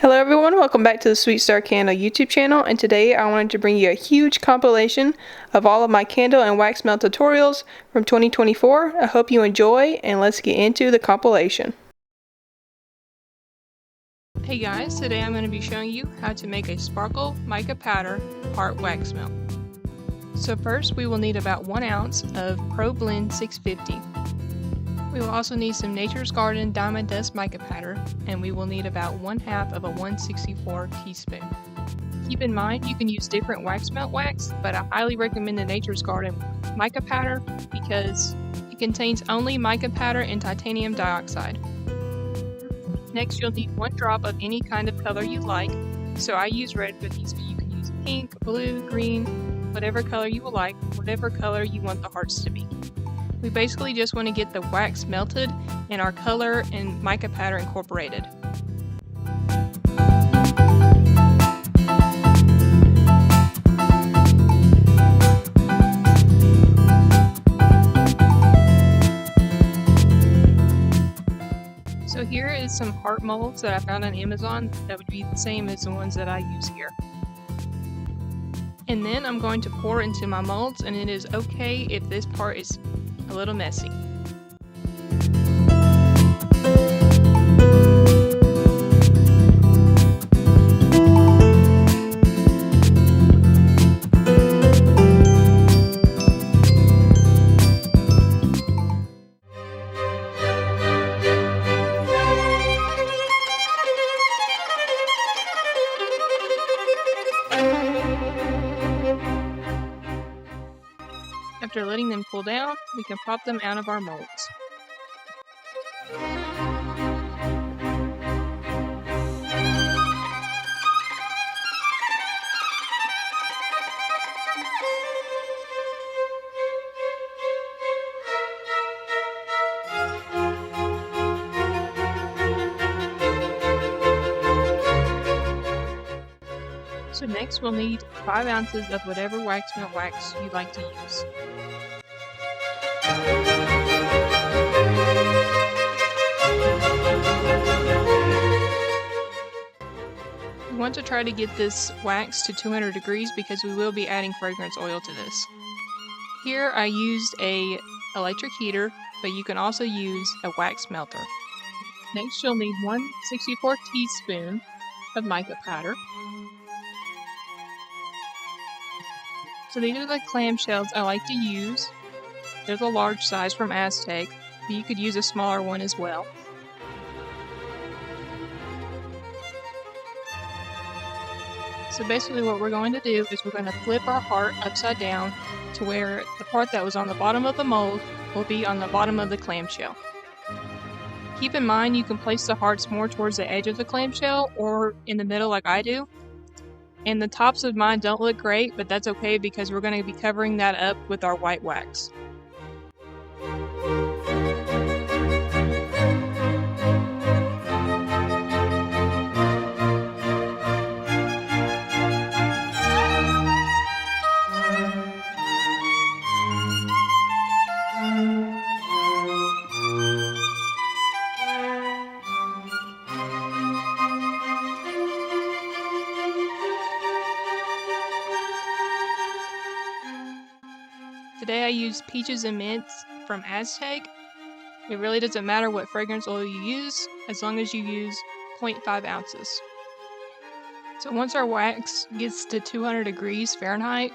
Hello everyone, welcome back to the Sweet Star Candle YouTube channel, and today I wanted to bring you a huge compilation of all of my candle and wax melt tutorials from 2024. I hope you enjoy, and let's get into the compilation. Hey guys, today I'm going to be showing you how to make a sparkle mica powder heart wax melt. So first we will need about 1 ounce of Pro Blend 650. We will also need some Nature's Garden Diamond Dust Mica Powder, and we will need about 1/2 of a 1/64 teaspoon. Keep in mind you can use different wax melt wax, but I highly recommend the Nature's Garden Mica Powder because it contains only mica powder and titanium dioxide. Next you'll need 1 drop of any kind of color you like, so I use red cookies, but you can use pink, blue, green, whatever color you would like, whatever color you want the hearts to be. We basically just want to get the wax melted and our color and mica powder incorporated. So here is some heart molds that I found on Amazon that would be the same as the ones that I use here. And then I'm going to pour into my molds, and it is okay if this part is a little messy. After letting them cool down, we can pop them out of our molds. So next we'll need 5 ounces of whatever wax melt wax you like to use. We want to try to get this wax to 200 degrees because we will be adding fragrance oil to this. Here I used a electric heater, but you can also use a wax melter. Next you'll need 1/64 teaspoon of mica powder. So these are the clamshells I like to use. They're the large size from Aztec, but you could use a smaller one as well. So basically what we're going to do is we're going to flip our heart upside down to where the part that was on the bottom of the mold will be on the bottom of the clamshell. Keep in mind you can place the hearts more towards the edge of the clamshell or in the middle like I do. And the tops of mine don't look great, but that's okay because we're going to be covering that up with our white wax. Today I used Peaches and Mints from Aztec. It really doesn't matter what fragrance oil you use, as long as you use 0.5 ounces. So once our wax gets to 200 degrees Fahrenheit,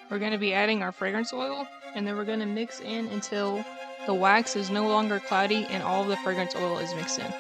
we're going to be adding our fragrance oil, and then we're going to mix in until the wax is no longer cloudy and all of the fragrance oil is mixed in.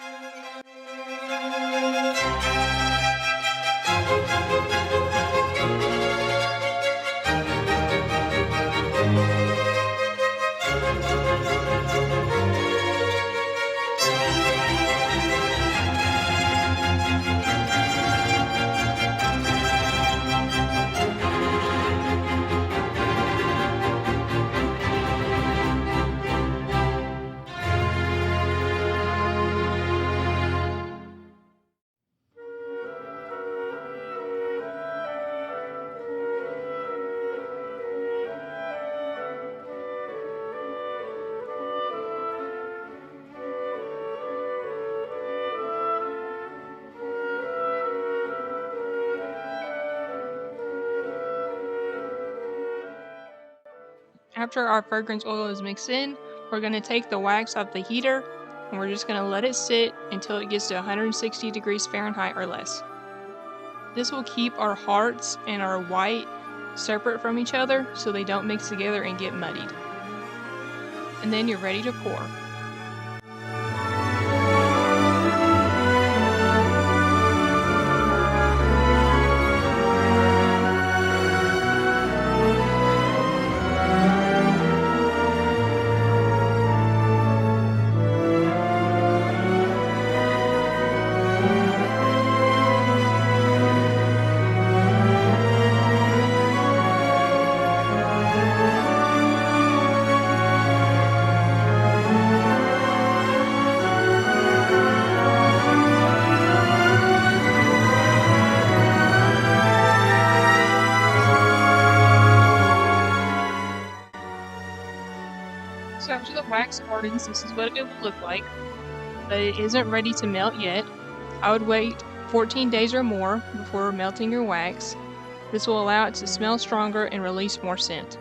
After our fragrance oil is mixed in, we're going to take the wax off the heater and we're just going to let it sit until it gets to 160 degrees Fahrenheit or less. This will keep our hearts and our white separate from each other so they don't mix together and get muddied. And then you're ready to pour. So after the wax hardens, this is what it will look like, but it isn't ready to melt yet. I would wait 14 days or more before melting your wax. This will allow it to smell stronger and release more scent.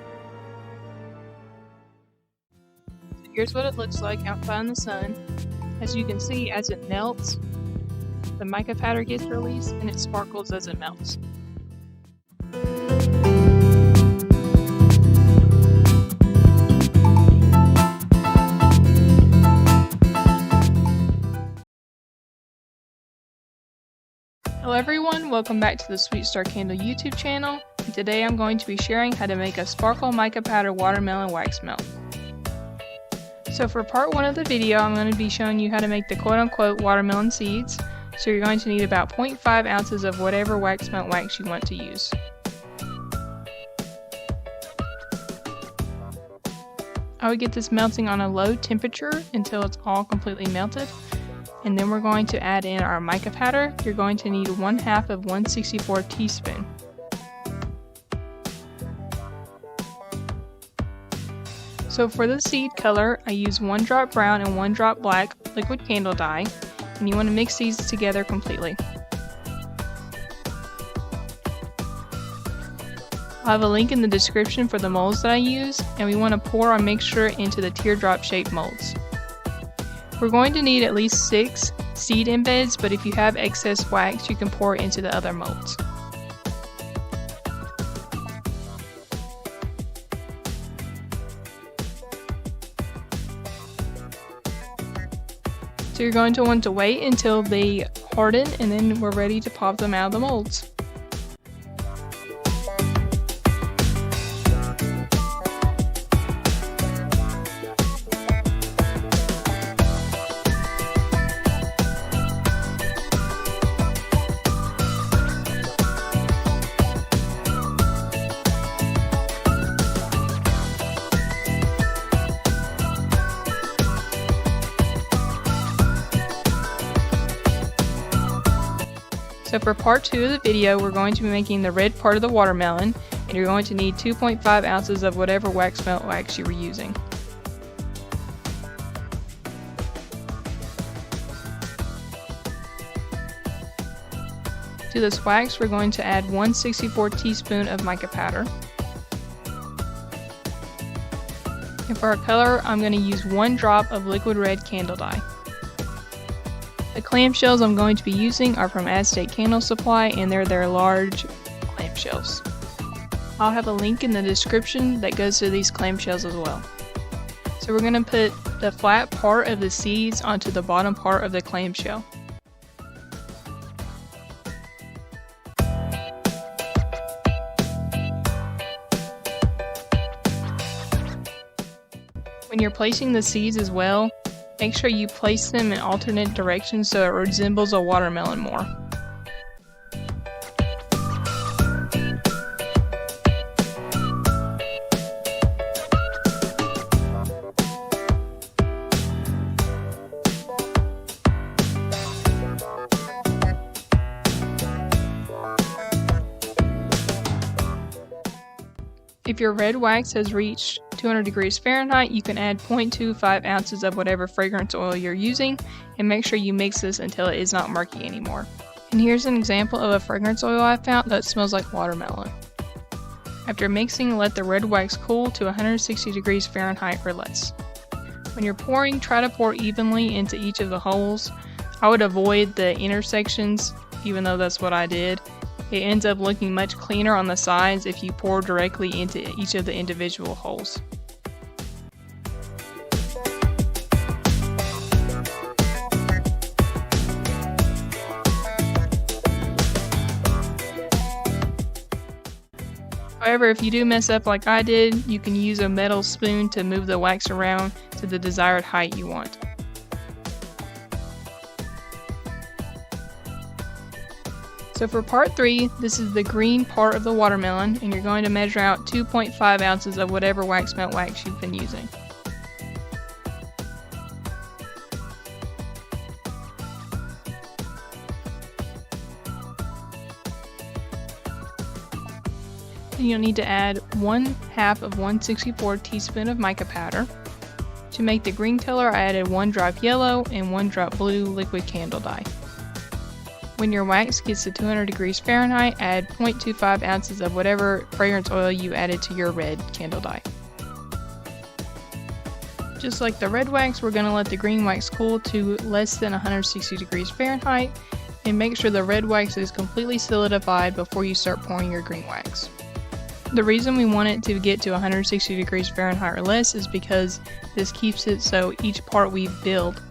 So here's what it looks like outside in the sun. As you can see, as it melts, the mica powder gets released and it sparkles as it melts. Hello everyone, welcome back to the Sweet Star Candle YouTube channel. And today I'm going to be sharing how to make a sparkle mica powder watermelon wax melt. So for part 1 of the video, I'm going to be showing you how to make the quote-unquote watermelon seeds. So you're going to need about 0.5 ounces of whatever wax melt wax you want to use. I would get this melting on a low temperature until it's all completely melted. And then we're going to add in our mica powder. You're going to need 1/2 of 1/64 teaspoon. So for the seed color, I use 1 drop brown and 1 drop black liquid candle dye, and you want to mix these together completely. I'll have a link in the description for the molds that I use, and we want to pour our mixture into the teardrop shaped molds. We're going to need at least 6 seed embeds, but if you have excess wax, you can pour it into the other molds. So you're going to want to wait until they harden, and then we're ready to pop them out of the molds. So for part 2 of the video, we're going to be making the red part of the watermelon, and you're going to need 2.5 ounces of whatever wax melt wax you were using. To this wax, we're going to add 1/64 teaspoon of mica powder. And for our color, I'm going to use 1 drop of liquid red candle dye. The clamshells I'm going to be using are from Aztec Candle Supply, and they're their large clamshells. I'll have a link in the description that goes to these clamshells as well. So we're going to put the flat part of the seeds onto the bottom part of the clamshell. When you're placing the seeds as well, make sure you place them in alternate directions so it resembles a watermelon more. If your red wax has reached 200 degrees Fahrenheit, you can add 0.25 ounces of whatever fragrance oil you're using, and make sure you mix this until it is not murky anymore. And here's an example of a fragrance oil I found that smells like watermelon. After mixing, let the red wax cool to 160 degrees Fahrenheit or less. When you're pouring, try to pour evenly into each of the holes. I would avoid the intersections, even though that's what I did. It ends up looking much cleaner on the sides if you pour directly into each of the individual holes. However, if you do mess up like I did, you can use a metal spoon to move the wax around to the desired height you want. So for part 3, this is the green part of the watermelon, and you're going to measure out 2.5 ounces of whatever wax melt wax you've been using. You'll need to add 1/2 of 1/64 teaspoon of mica powder. To make the green color, I added 1 drop yellow and 1 drop blue liquid candle dye. When your wax gets to 200 degrees Fahrenheit, add 0.25 ounces of whatever fragrance oil you added to your red candle dye. Just like the red wax, we're going to let the green wax cool to less than 160 degrees Fahrenheit, and make sure the red wax is completely solidified before you start pouring your green wax. The reason we want it to get to 160 degrees Fahrenheit or less is because this keeps it so each part we build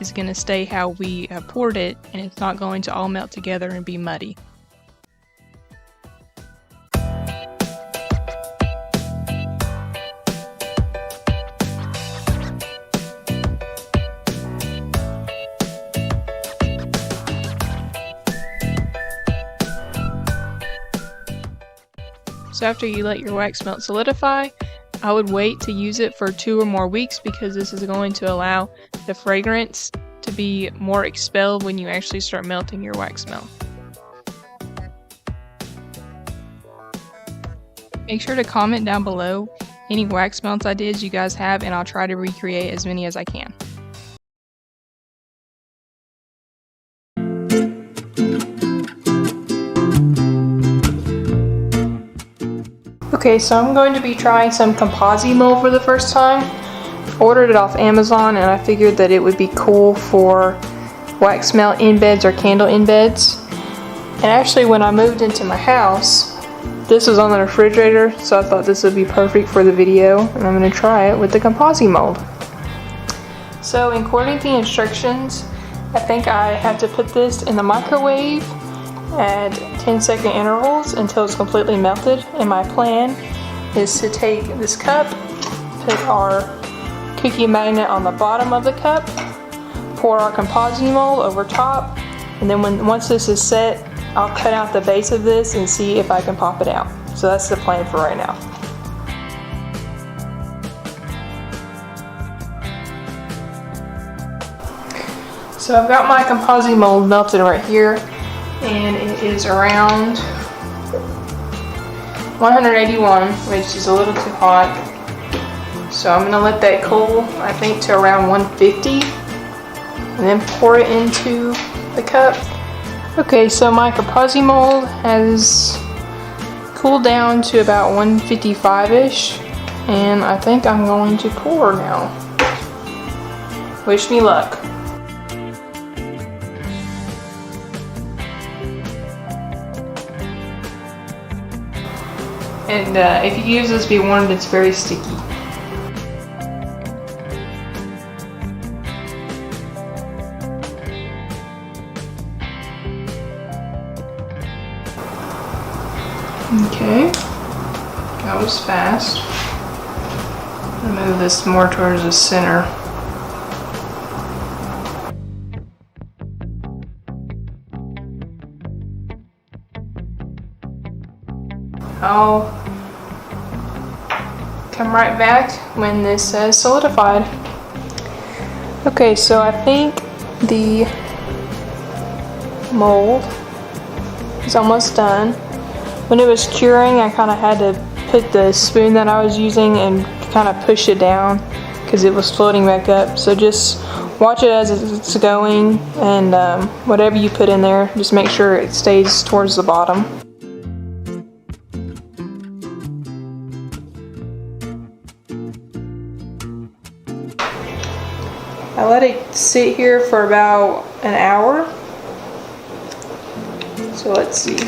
is going to stay how we poured it, and it's not going to all melt together and be muddy. So after you let your wax melt solidify, I would wait to use it for 2 or more weeks, because this is going to allow the fragrance to be more expelled when you actually start melting your wax melt. Make sure to comment down below any wax melts ideas you guys have, and I'll try to recreate as many as I can. Okay, so I'm going to be trying some Compilation mold for the first time. I ordered it off Amazon, and I figured that it would be cool for wax melt embeds or candle embeds. And actually, when I moved into my house, this was on the refrigerator, so I thought this would be perfect for the video, and I'm going to try it with the Compilation mold. So in according to the instructions, I think I have to put this in the microwave at 10-second intervals until it's completely melted, and my plan is to take this cup, put our cookie magnet on the bottom of the cup, pour our Compilation mold over top, and then once this is set, I'll cut out the base of this and see if I can pop it out. So that's the plan for right now. So I've got my Compilation mold melted right here, and it is around 181, which is a little too hot. So I'm going to let that cool, I think, to around 150, and then pour it into the cup. Okay, so my Compilation mold has cooled down to about 155-ish, and I think I'm going to pour now. Wish me luck. And if you use this, be warned, it's very sticky. Okay, that was fast. I'll move this more towards the center. I'll come right back when this has solidified. Okay, so I think the mold is almost done. When it was curing, I kind of had to put the spoon that I was using and kind of push it down because it was floating back up. So just watch it as it's going, and whatever you put in there, just make sure it stays towards the bottom. let it sit here for about an hour. So let's see.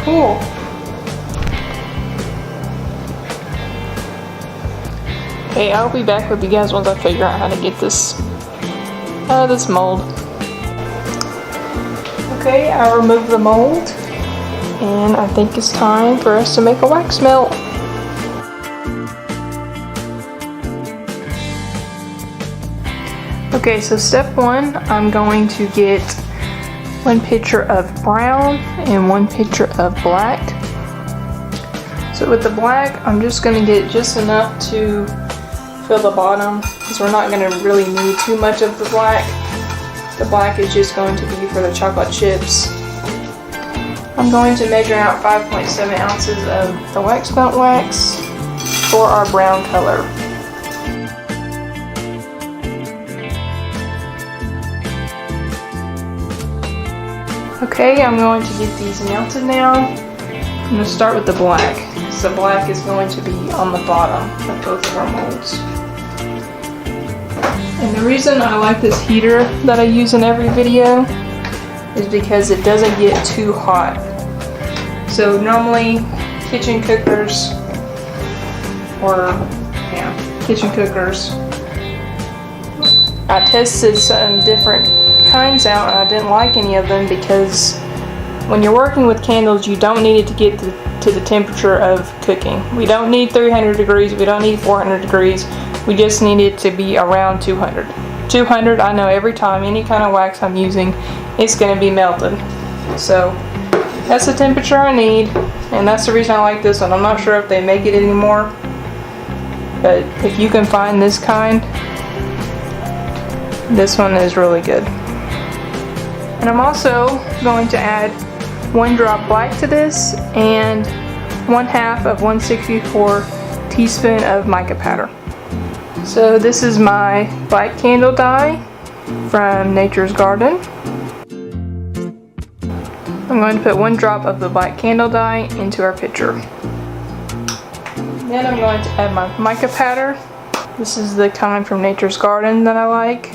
Cool. Okay, I'll be back with you guys once I figure out how to get this mold. Okay, I removed the mold, and I think it's time for us to make a wax melt. Okay, so step one, I'm going to get 1 pitcher of brown and 1 pitcher of black. So with the black, I'm just going to get just enough to fill the bottom, because we're not going to really need too much of the black. The black is just going to be for the chocolate chips. I'm going to measure out 5.7 ounces of the wax melt wax for our brown color. Okay, I'm going to get these melted now. I'm going to start with the black, because the black is going to be on the bottom of both of our molds. And the reason I like this heater that I use in every video is because it doesn't get too hot. So normally kitchen cookers, I tested some different kinds out and I didn't like any of them, because when you're working with candles you don't need it to get to the temperature of cooking. We don't need 300 degrees, we don't need 400 degrees, we just need it to be around 200. 200, I know every time, any kind of wax I'm using, it's going to be melted. So that's the temperature I need, and that's the reason I like this one. I'm not sure if they make it anymore, but if you can find this kind, this one is really good. And I'm also going to add 1 drop black to this and 1/2 of 1/64 teaspoon of mica powder. So this is my black candle dye from Nature's Garden. I'm going to put 1 drop of the black candle dye into our pitcher. Then I'm going to add my mica powder. This is the kind from Nature's Garden that I like.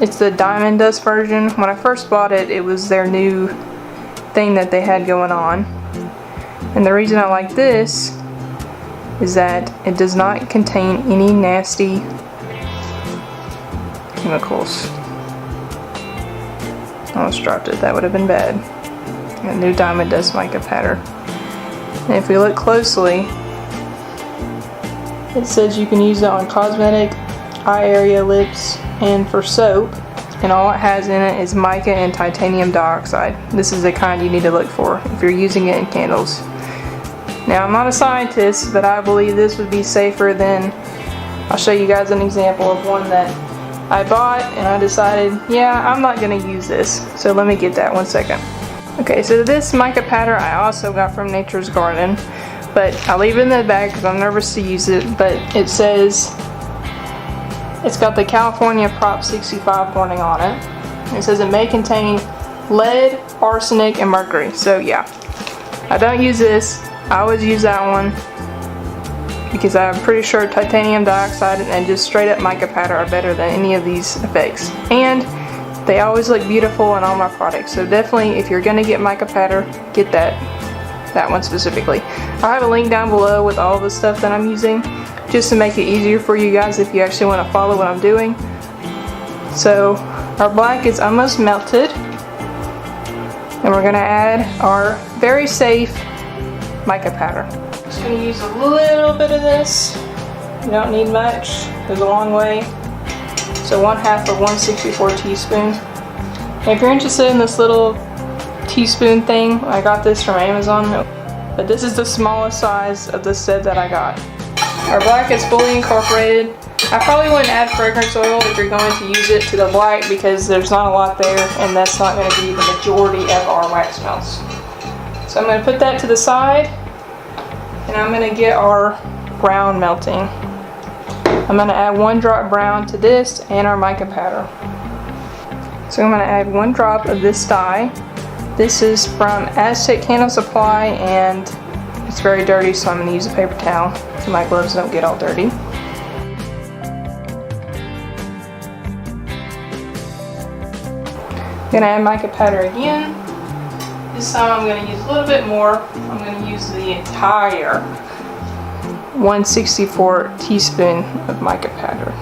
It's the diamond dust version. When I first bought it, it was their new thing that they had going on. And the reason I like this is that it does not contain any nasty chemicals. I almost dropped it, that would have been bad. A new diamond dust mica powder. And if we look closely, it says you can use it on cosmetic, eye area, lips, and for soap, and all it has in it is mica and titanium dioxide. This is the kind you need to look for if you're using it in candles. Now, I'm not a scientist, but I believe this would be safer than, I'll show you guys an example of one that I bought and I decided, yeah, I'm not going to use this. So let me get that 1 second. Okay, so this mica powder I also got from Nature's Garden, but I'll leave it in the bag because I'm nervous to use it, but it says, it's got the California Prop 65 warning on it. It says it may contain lead, arsenic, and mercury. So yeah, I don't use this. I always use that one because I'm pretty sure titanium dioxide and just straight up mica powder are better than any of these effects. And they always look beautiful in all my products. So definitely, if you're gonna get mica powder, get that one specifically. I have a link down below with all the stuff that I'm using, just to make it easier for you guys if you actually want to follow what I'm doing. So our black is almost melted, and we're going to add our very safe mica powder. Just going to use a little bit of this. You don't need much, it goes a long way. So 1/2 of 1/64 teaspoon. And if you're interested in this little teaspoon thing, I got this from Amazon, but this is the smallest size of the set that I got. Our black is fully incorporated. I probably wouldn't add fragrance oil if you're going to use it to the black because there's not a lot there and that's not going to be the majority of our wax melts. So I'm going to put that to the side and I'm going to get our brown melting. I'm going to add 1 drop brown to this and our mica powder. So I'm going to add 1 drop of this dye. This is from Aztec Candle Supply and it's very dirty, so I'm going to use a paper towel so my gloves don't get all dirty. I'm going to add mica powder again. This time I'm going to use a little bit more. I'm going to use the entire 1/64 teaspoon of mica powder.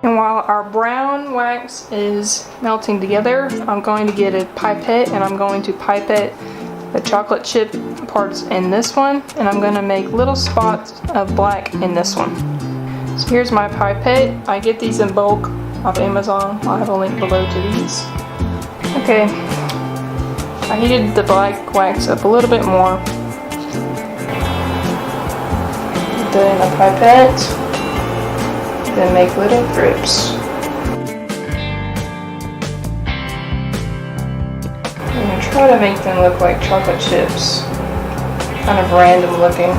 And while our brown wax is melting together, I'm going to get a pipette and I'm going to pipette the chocolate chip parts in this one, and I'm going to make little spots of black in this one. So here's my pipette. I get these in bulk off Amazon. I'll have a link below to these. Okay, I heated the black wax up a little bit more. Put that in a pipette, then make little drips. I'm going to try to make them look like chocolate chips. Kind of random looking.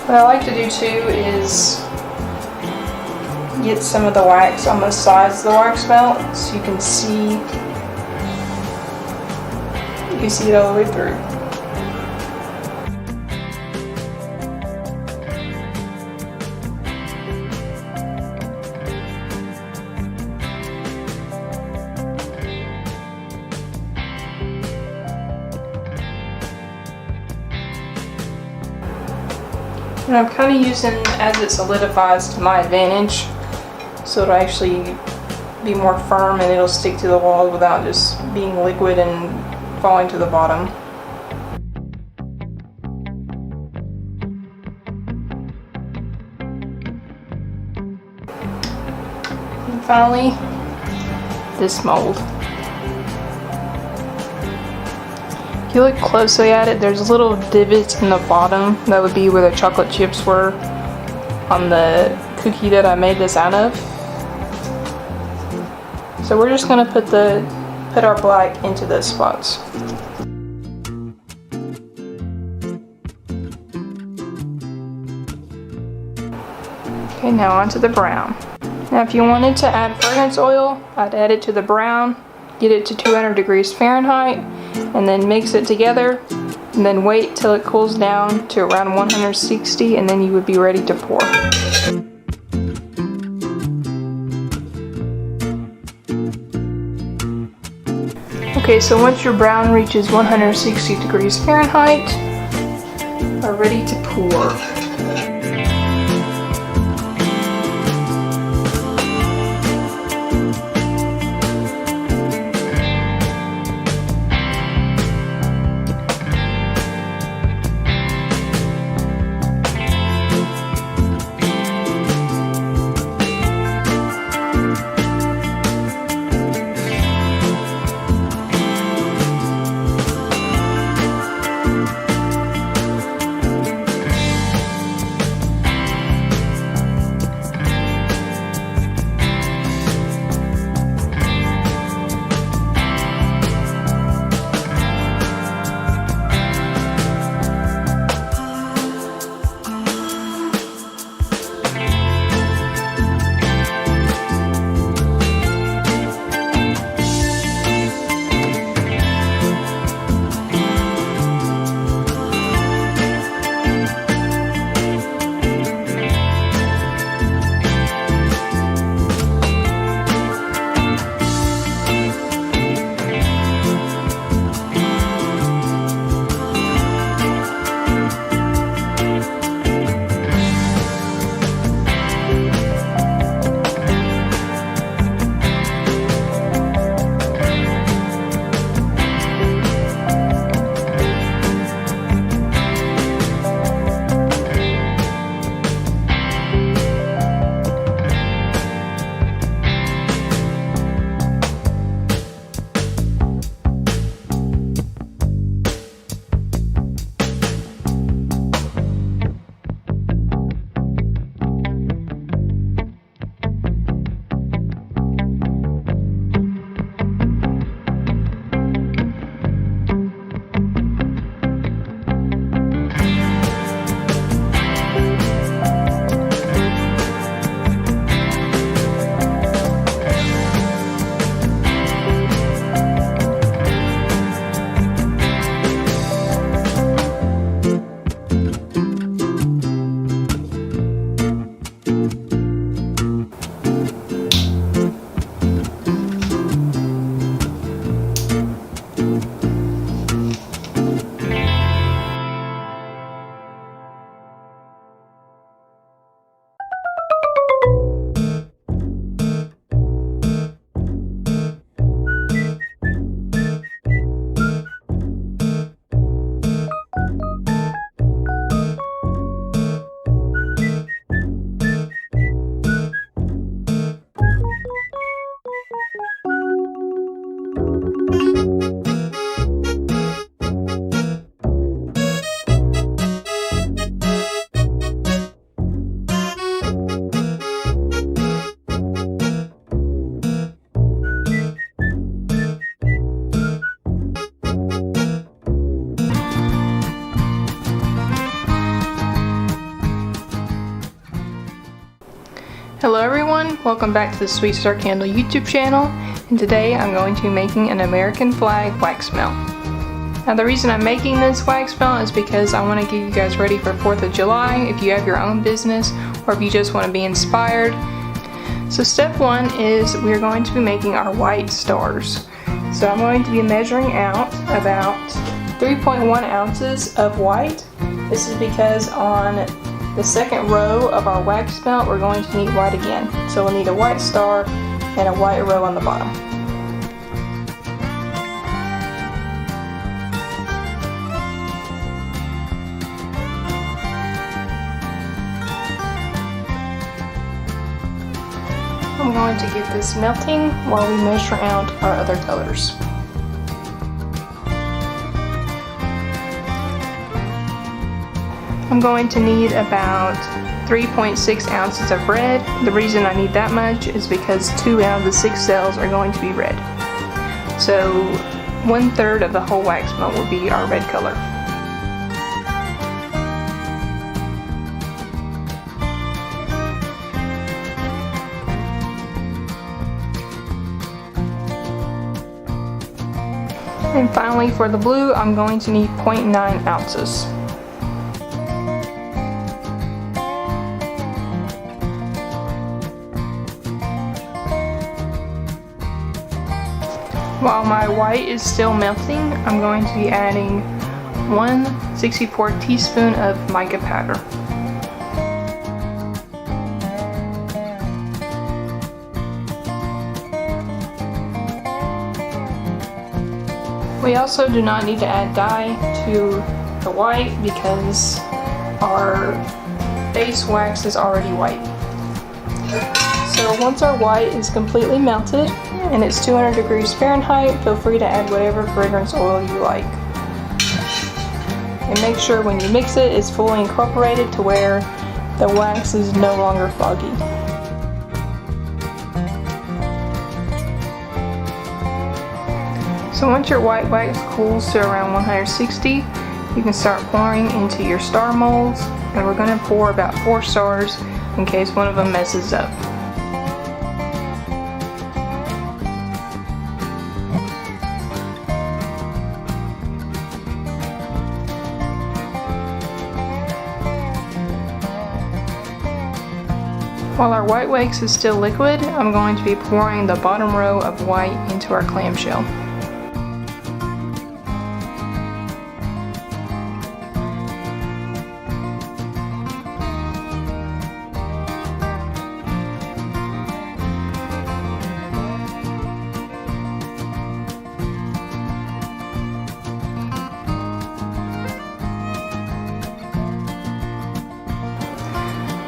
What I like to do too is get some of the wax on the sides of the wax melt so you can see it all the way through. And I'm kind of using as it solidifies to my advantage, so it'll actually be more firm and it'll stick to the wall without just being liquid and falling to the bottom. And finally, this mold. If you look closely at it, there's little divots in the bottom. That would be where the chocolate chips were on the cookie that I made this out of. So we're just going to put our black into those spots. Okay, now onto the brown. Now if you wanted to add fragrance oil, I'd add it to the brown, get it to 200 degrees Fahrenheit, and then mix it together, and then wait till it cools down to around 160, and then you would be ready to pour. Okay, so once your brown reaches 160 degrees Fahrenheit, are ready to pour. Hello everyone, welcome back to the Sweet Star Candle YouTube channel, and today I'm going to be making an American flag wax melt. Now the reason I'm making this wax melt is because I want to get you guys ready for 4th of July if you have your own business or if you just want to be inspired. So step 1 is we're going to be making our white stars. So I'm going to be measuring out about 3.1 ounces of white. This is because on the second row of our wax melt we're going to need white again. So we'll need a white star and a white row on the bottom. I'm going to get this melting while we measure out our other colors. I'm going to need about 3.6 ounces of red. The reason I need that much is because 2 out of the 6 cells are going to be red. So 1/3 of the whole wax melt will be our red color. And finally for the blue, I'm going to need 0.9 ounces. While my white is still melting, I'm going to be adding 1/64 teaspoon of mica powder. We also do not need to add dye to the white because our base wax is already white. So once our white is completely melted and it's 200 degrees Fahrenheit, feel free to add whatever fragrance oil you like. And make sure when you mix it, it's fully incorporated to where the wax is no longer foggy. So once your white wax cools to around 160, you can start pouring into your star molds, and we're going to pour about 4 stars in case one of them messes up. While our white wax is still liquid, I'm going to be pouring the bottom row of white into our clamshell.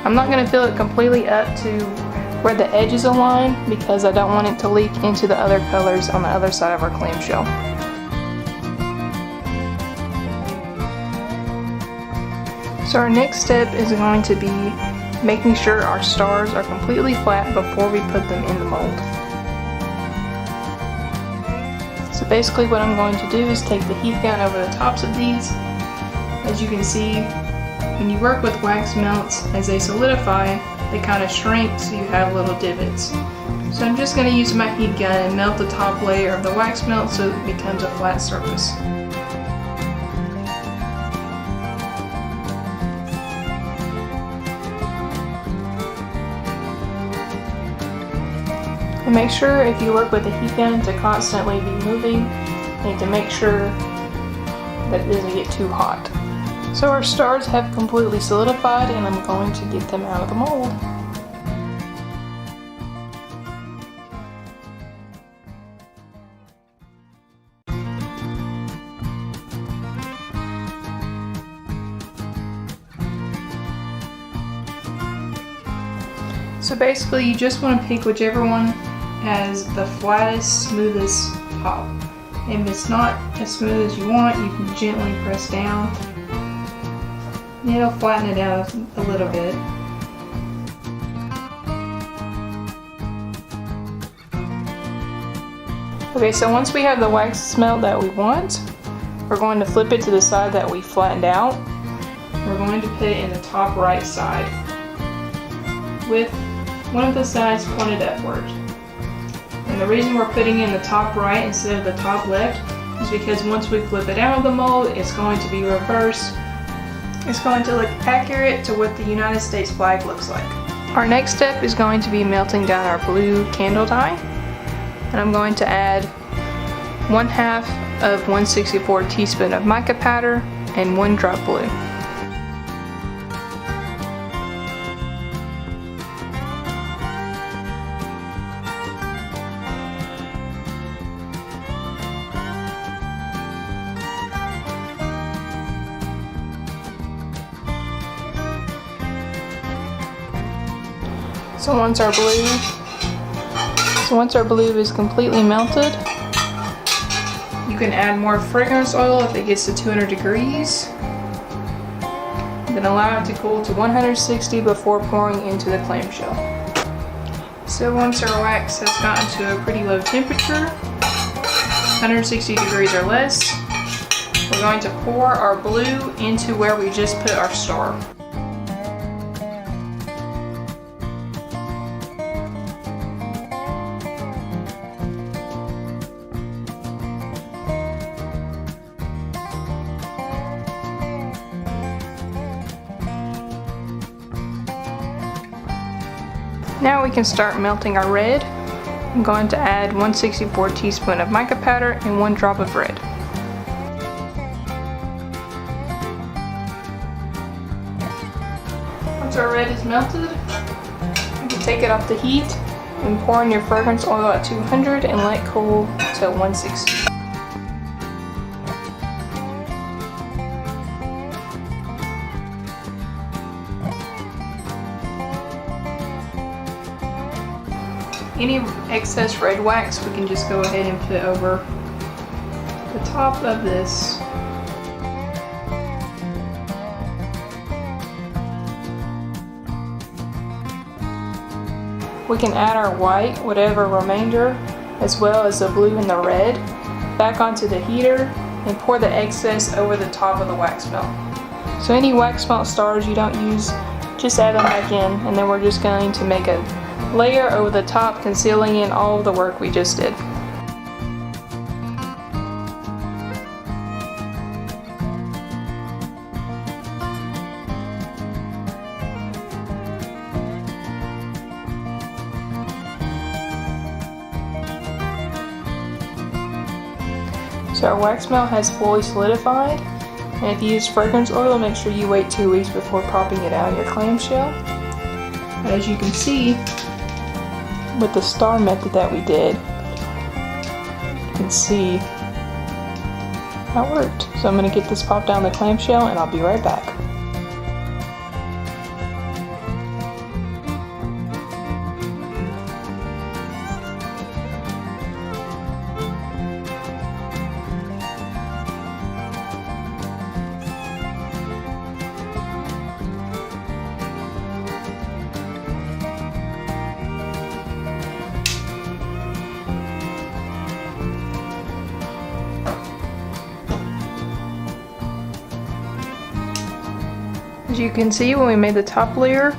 I'm not going to fill it completely up to where the edges align because I don't want it to leak into the other colors on the other side of our clamshell. So our next step is going to be making sure our stars are completely flat before we put them in the mold. So basically what I'm going to do is take the heat gun over the tops of these. As you can see, when you work with wax melts, as they solidify, they kind of shrink so you have little divots. So I'm just going to use my heat gun and melt the top layer of the wax melt so it becomes a flat surface. And make sure if you work with a heat gun to constantly be moving, you need to make sure that it doesn't get too hot. So our stars have completely solidified and I'm going to get them out of the mold. So basically you just want to pick whichever one has the flattest, smoothest top. And if it's not as smooth as you want, you can gently press down. It'll flatten it out a little bit. Okay, so once we have the wax smelt that we want, we're going to flip it to the side that we flattened out. We're going to put it in the top right side with one of the sides pointed upward. And the reason we're putting in the top right instead of the top left is because once we flip it out of the mold, it's going to be reversed. It's going to look accurate to what the United States flag looks like. Our next step is going to be melting down our blue candle dye. And I'm going to add 1/2 of 1/64 teaspoon of mica powder and 1 drop blue. So once our blue is completely melted, you can add more fragrance oil if it gets to 200 degrees. Then allow it to cool to 160 before pouring into the clamshell. So once our wax has gotten to a pretty low temperature, 160 degrees or less, we're going to pour our blue into where we just put our star. Now we can start melting our red. I'm going to add 1/64 teaspoon of mica powder and 1 drop of red. Once our red is melted, you can take it off the heat and pour in your fragrance oil at 200 and let it cool to 160. Any excess red wax we can just go ahead and put over the top of this. We can add our white, whatever remainder, as well as the blue and the red, back onto the heater and pour the excess over the top of the wax melt. So any wax melt stars you don't use, just add them back in, and then we're just going to make a layer over the top, concealing in all of the work we just did. So our wax melt has fully solidified, and if you use fragrance oil, make sure you wait 2 weeks before popping it out of your clamshell. But as you can see, with the star method that we did, you can see how it worked. So I'm going to get this popped down the clamshell and I'll be right back. As you can see, when we made the top layer,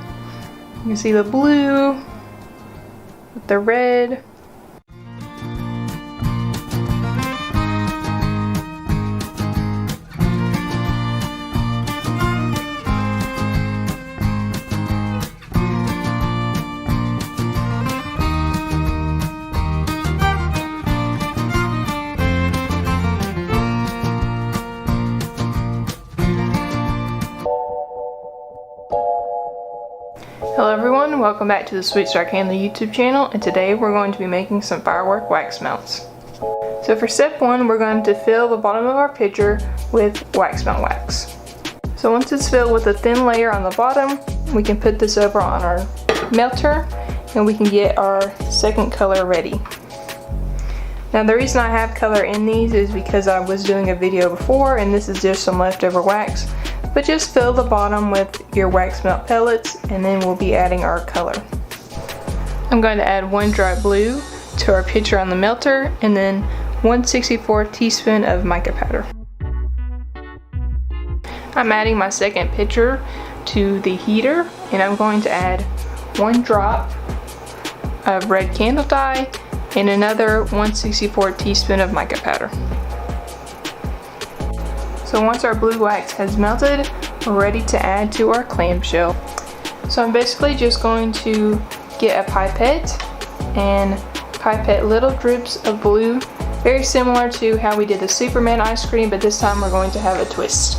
you can see the blue with the red. Hello everyone, welcome back to the Sweet Star Candle YouTube channel, and today we're going to be making some firework wax melts. So for step 1, we're going to fill the bottom of our pitcher with wax melt wax. So once it's filled with a thin layer on the bottom, we can put this over on our melter and we can get our second color ready. Now the reason I have color in these is because I was doing a video before and this is just some leftover wax. But just fill the bottom with your wax melt pellets and then we'll be adding our color. I'm going to add 1 drop blue to our pitcher on the melter and then 1/64 teaspoon of mica powder. I'm adding my second pitcher to the heater and I'm going to add 1 drop of red candle dye, and another 1/64 teaspoon of mica powder. So once our blue wax has melted, we're ready to add to our clamshell. So I'm basically just going to get a pipette and pipette little drips of blue, very similar to how we did the Superman ice cream, but this time we're going to have a twist.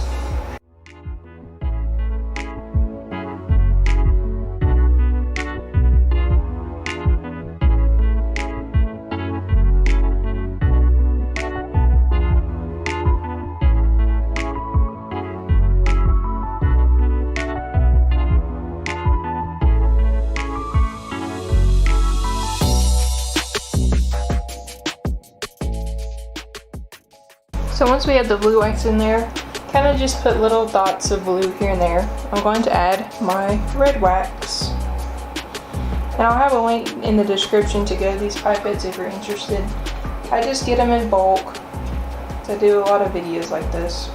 So once we have the blue wax in there, kind of just put little dots of blue here and there. I'm going to add my red wax. And I'll have a link in the description to go to these pipettes if you're interested. I just get them in bulk. I do a lot of videos like this.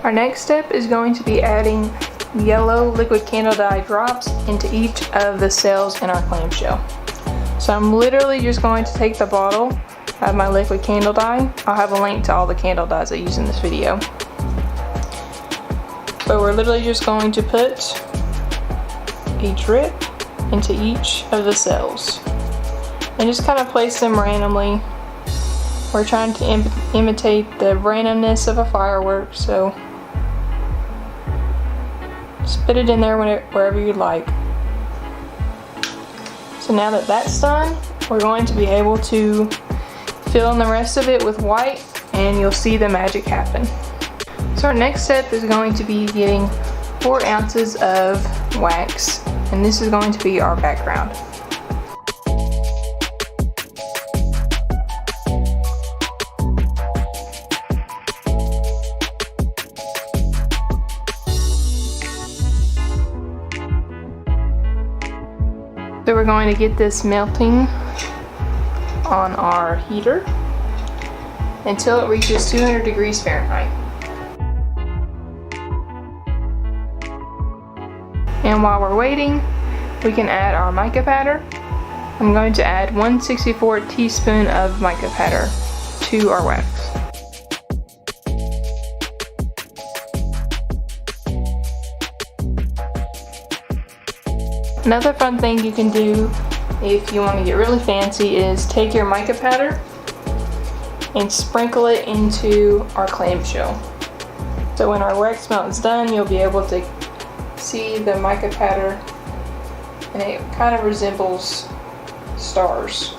Our next step is going to be adding yellow liquid candle dye drops into each of the cells in our clamshell. So I'm literally just going to take the bottle of my liquid candle dye. I'll have a link to all the candle dyes I use in this video. But we're literally just going to put a drip into each of the cells and just kind of place them randomly. We're trying to imitate the randomness of a firework, so just put it in there wherever you'd like. So now that that's done, we're going to be able to fill in the rest of it with white, and you'll see the magic happen. So our next step is going to be getting 4 ounces of wax, and this is going to be our background. So we're going to get this melting on our heater until it reaches 200 degrees Fahrenheit. And while we're waiting, we can add our mica powder. I'm going to add 1/64 teaspoon of mica powder to our wax. Another fun thing you can do if you want to get really fancy is take your mica powder and sprinkle it into our clamshell. So when our wax melt is done, you'll be able to see the mica powder, and it kind of resembles stars.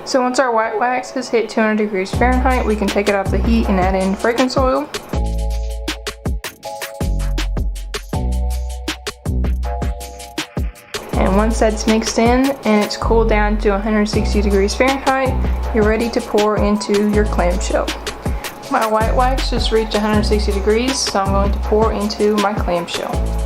So once our white wax has hit 200 degrees Fahrenheit, we can take it off the heat and add in fragrance oil. And once that's mixed in and it's cooled down to 160 degrees Fahrenheit, you're ready to pour into your clamshell. My white wax just reached 160 degrees, so I'm going to pour into my clamshell.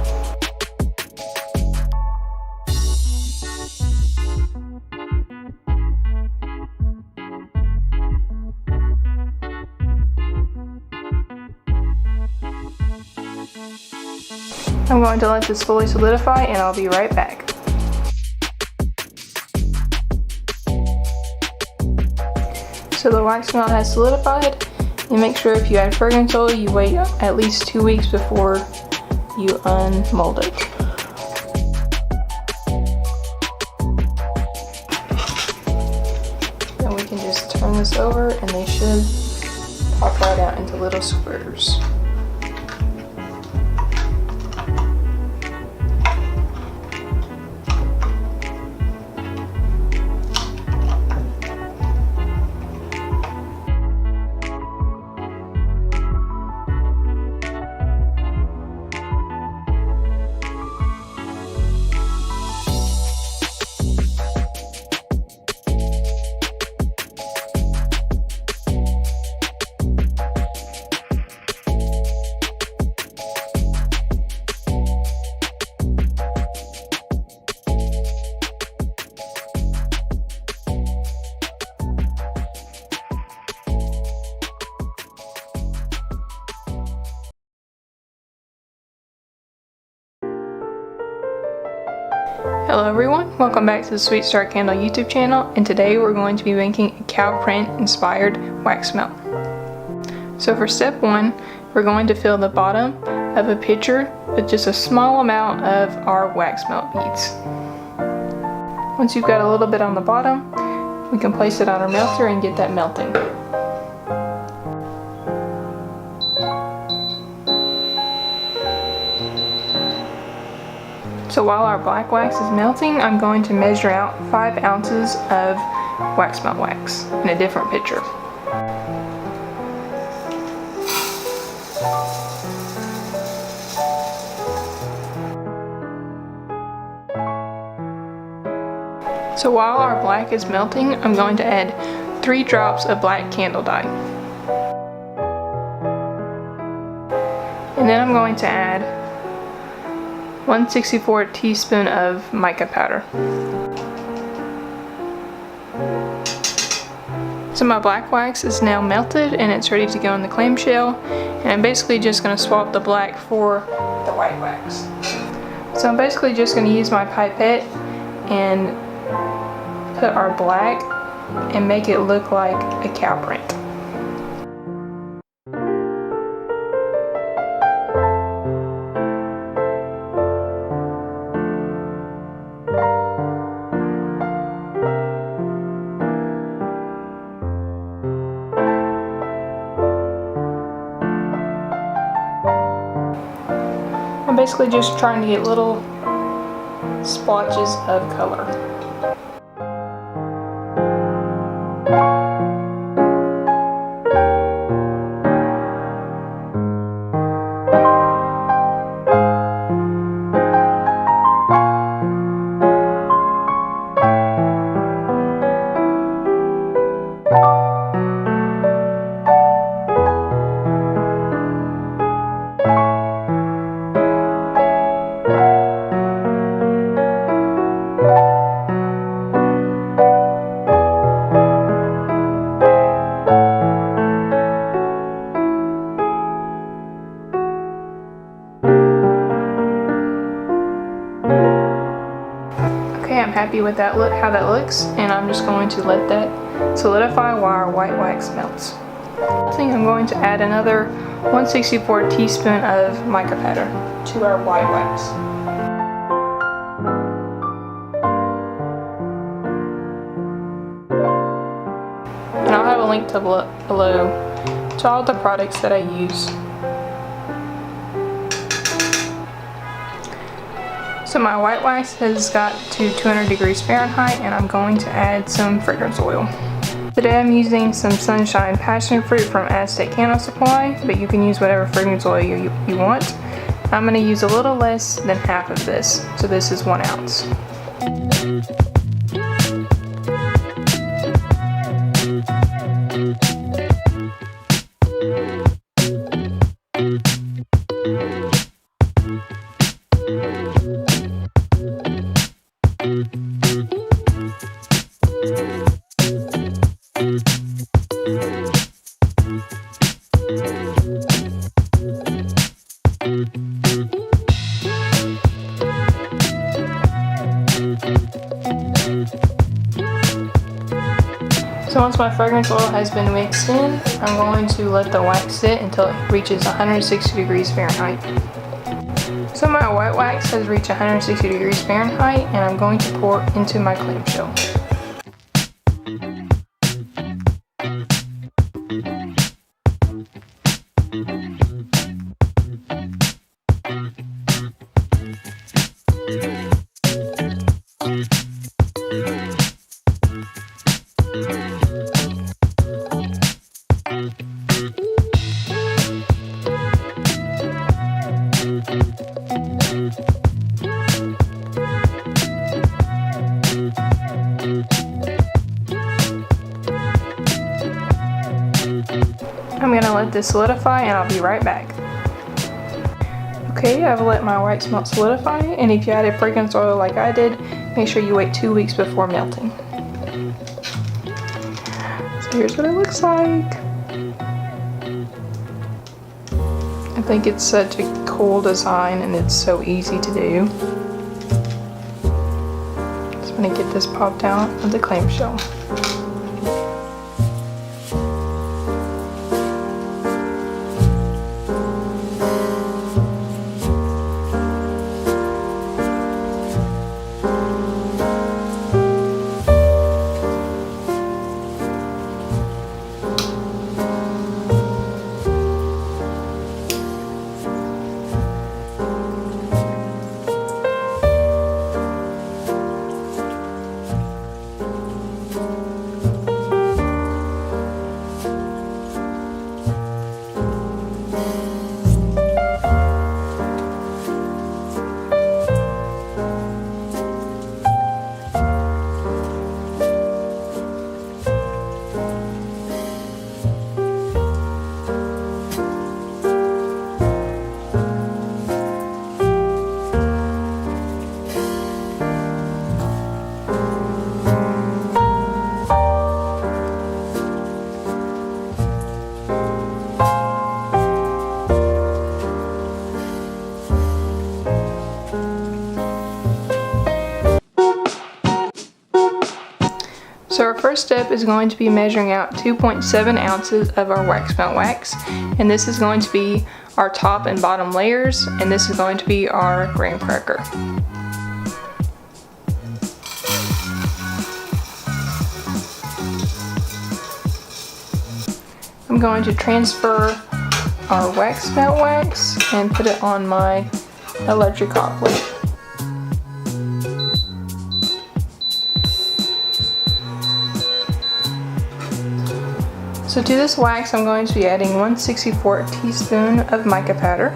I'm going to let this fully solidify, and I'll be right back. So the wax melt has solidified, and make sure if you add fragrance oil, you wait at least 2 weeks before you unmold it. Then we can just turn this over, and they should pop right out into little squares. Hello everyone, welcome back to the Sweet Star Candle YouTube channel, and today we're going to be making a cow print inspired wax melt. So for step 1, we're going to fill the bottom of a pitcher with just a small amount of our wax melt beads. Once you've got a little bit on the bottom, we can place it on our melter and get that melting. So while our black wax is melting, I'm going to measure out 5 ounces of wax melt wax in a different pitcher. So while our black is melting, I'm going to add 3 drops of black candle dye. And then I'm going to add 1/64 teaspoon of mica powder. So my black wax is now melted and it's ready to go in the clamshell, and I'm basically just going to swap the black for the white wax. So I'm basically just going to use my pipette and put our black and make it look like a cow print. I'm basically just trying to get little splotches of color. I'm happy with that look, how that looks, and I'm just going to let that solidify while our white wax melts. I think I'm going to add another 1/64 teaspoon of mica powder to our white wax. And I'll have a link below to all the products that I use. So my white wax has got to 200 degrees Fahrenheit, and I'm going to add some fragrance oil. Today I'm using some Sunshine Passion Fruit from Aztec Candle Supply, but you can use whatever fragrance oil you want. I'm going to use a little less than half of this, so this is 1 ounce. So once my fragrance oil has been mixed in, I'm going to let the wax sit until it reaches 160 degrees Fahrenheit. So my white wax has reached 160 degrees Fahrenheit, and I'm going to pour into my clamshell. I'm going to let this solidify and I'll be right back. Okay, I've let my wax melt solidify, and if you added fragrance oil like I did, make sure you wait 2 weeks before melting. So here's what it looks like. I think it's such a cool design and it's so easy to do. going to get this popped out of the clamshell. So our first step is going to be measuring out 2.7 ounces of our wax melt wax, and this is going to be our top and bottom layers, and this is going to be our graham cracker. I'm going to transfer our wax melt wax and put it on my electric hot plate. So to this wax, I'm going to be adding 1/64 teaspoon of mica powder.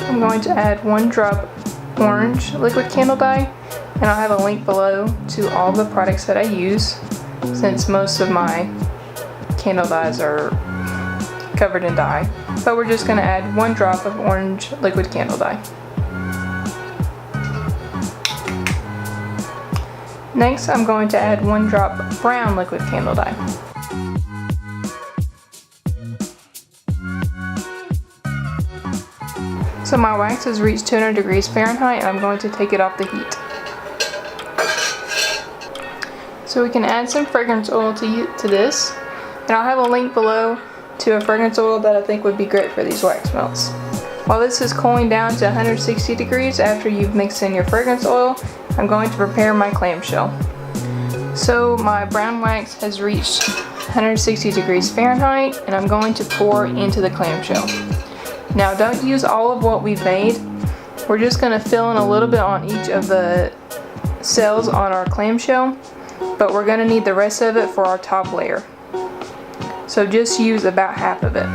I'm going to add 1 drop orange liquid candle dye, and I'll have a link below to all the products that I use, since most of my candle dyes are covered in dye. But we're just going to add 1 drop of orange liquid candle dye. Next, I'm going to add 1 drop brown liquid candle dye. So my wax has reached 200 degrees Fahrenheit, and I'm going to take it off the heat. So we can add some fragrance oil to this, and I'll have a link below to a fragrance oil that I think would be great for these wax melts. While this is cooling down to 160 degrees after you've mixed in your fragrance oil, I'm going to prepare my clamshell. So my brown wax has reached 160 degrees Fahrenheit, and I'm going to pour into the clamshell. Now don't use all of what we've made. We're just going to fill in a little bit on each of the cells on our clamshell, but we're going to need the rest of it for our top layer. So just use about half of it.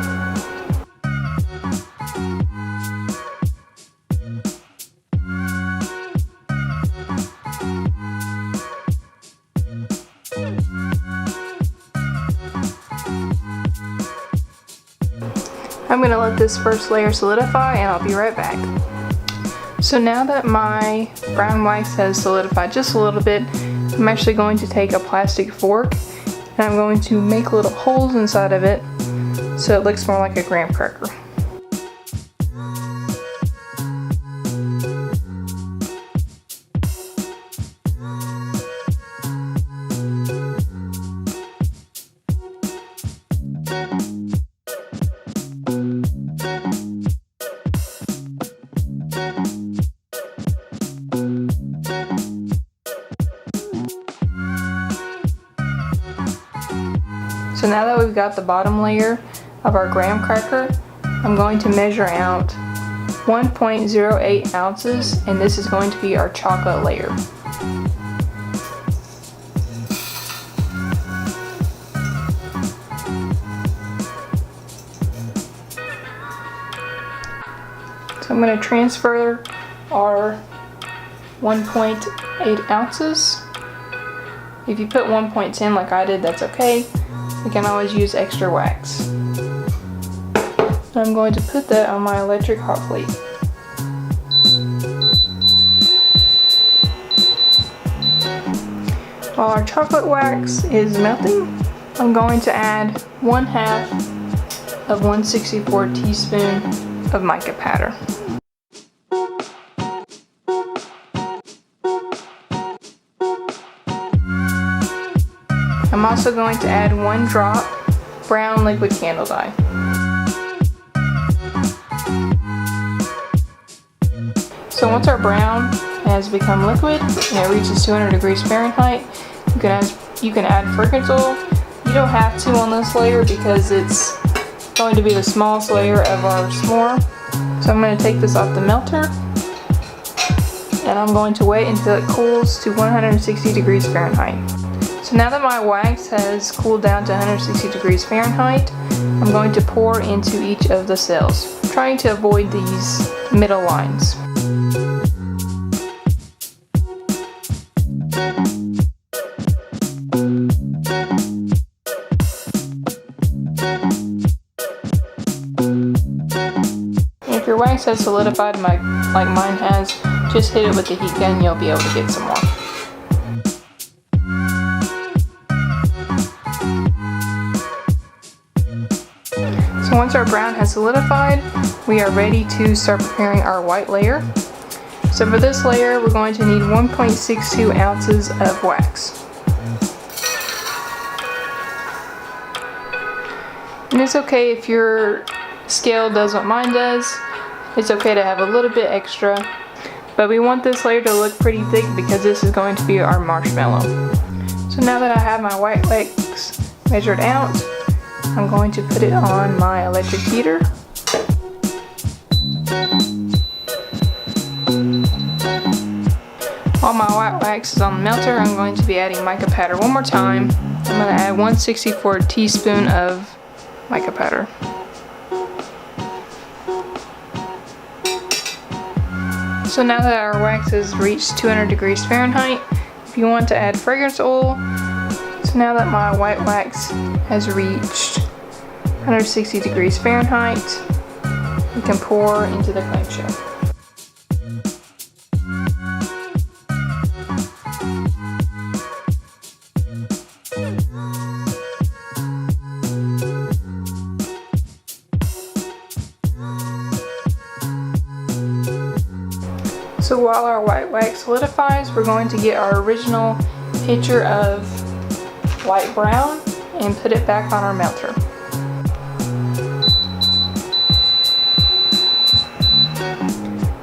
I'm going to let this first layer solidify, and I'll be right back. So now that my brown wax has solidified just a little bit, I'm actually going to take a plastic fork and I'm going to make little holes inside of it so it looks more like a graham cracker. So now that we've got the bottom layer of our graham cracker, I'm going to measure out 1.08 ounces, and this is going to be our chocolate layer. So I'm going to transfer our 1.8 ounces. If you put 1.10 like I did, that's okay. We can always use extra wax. I'm going to put that on my electric hot plate. While our chocolate wax is melting, I'm going to add 1/2 of 1/64 teaspoon of mica powder. I'm also going to add 1 drop brown liquid candle dye. So once our brown has become liquid and it reaches 200 degrees Fahrenheit, you can add fragrance oil. You don't have to on this layer because it's going to be the smallest layer of our s'more. So I'm going to take this off the melter and I'm going to wait until it cools to 160 degrees Fahrenheit. So now that my wax has cooled down to 160 degrees Fahrenheit, I'm going to pour into each of the cells, trying to avoid these middle lines. If your wax has solidified like mine has, just hit it with the heat gun and you'll be able to get some more. So once our brown has solidified, we are ready to start preparing our white layer. So for this layer, we're going to need 1.62 ounces of wax. And it's okay if your scale does what mine does. It's okay to have a little bit extra, but we want this layer to look pretty thick because this is going to be our marshmallow. So now that I have my white wax measured out, I'm going to put it on my electric heater. While my white wax is on the melter, I'm going to be adding mica powder one more time. I'm going to add 1/64 teaspoon of mica powder. So now that our wax has reached 200 degrees Fahrenheit, if you want to add fragrance oil, so now that my white wax has reached 160 degrees Fahrenheit, you can pour into the clamshell. So while our white wax solidifies, we're going to get our original pitcher of light brown and put it back on our melter.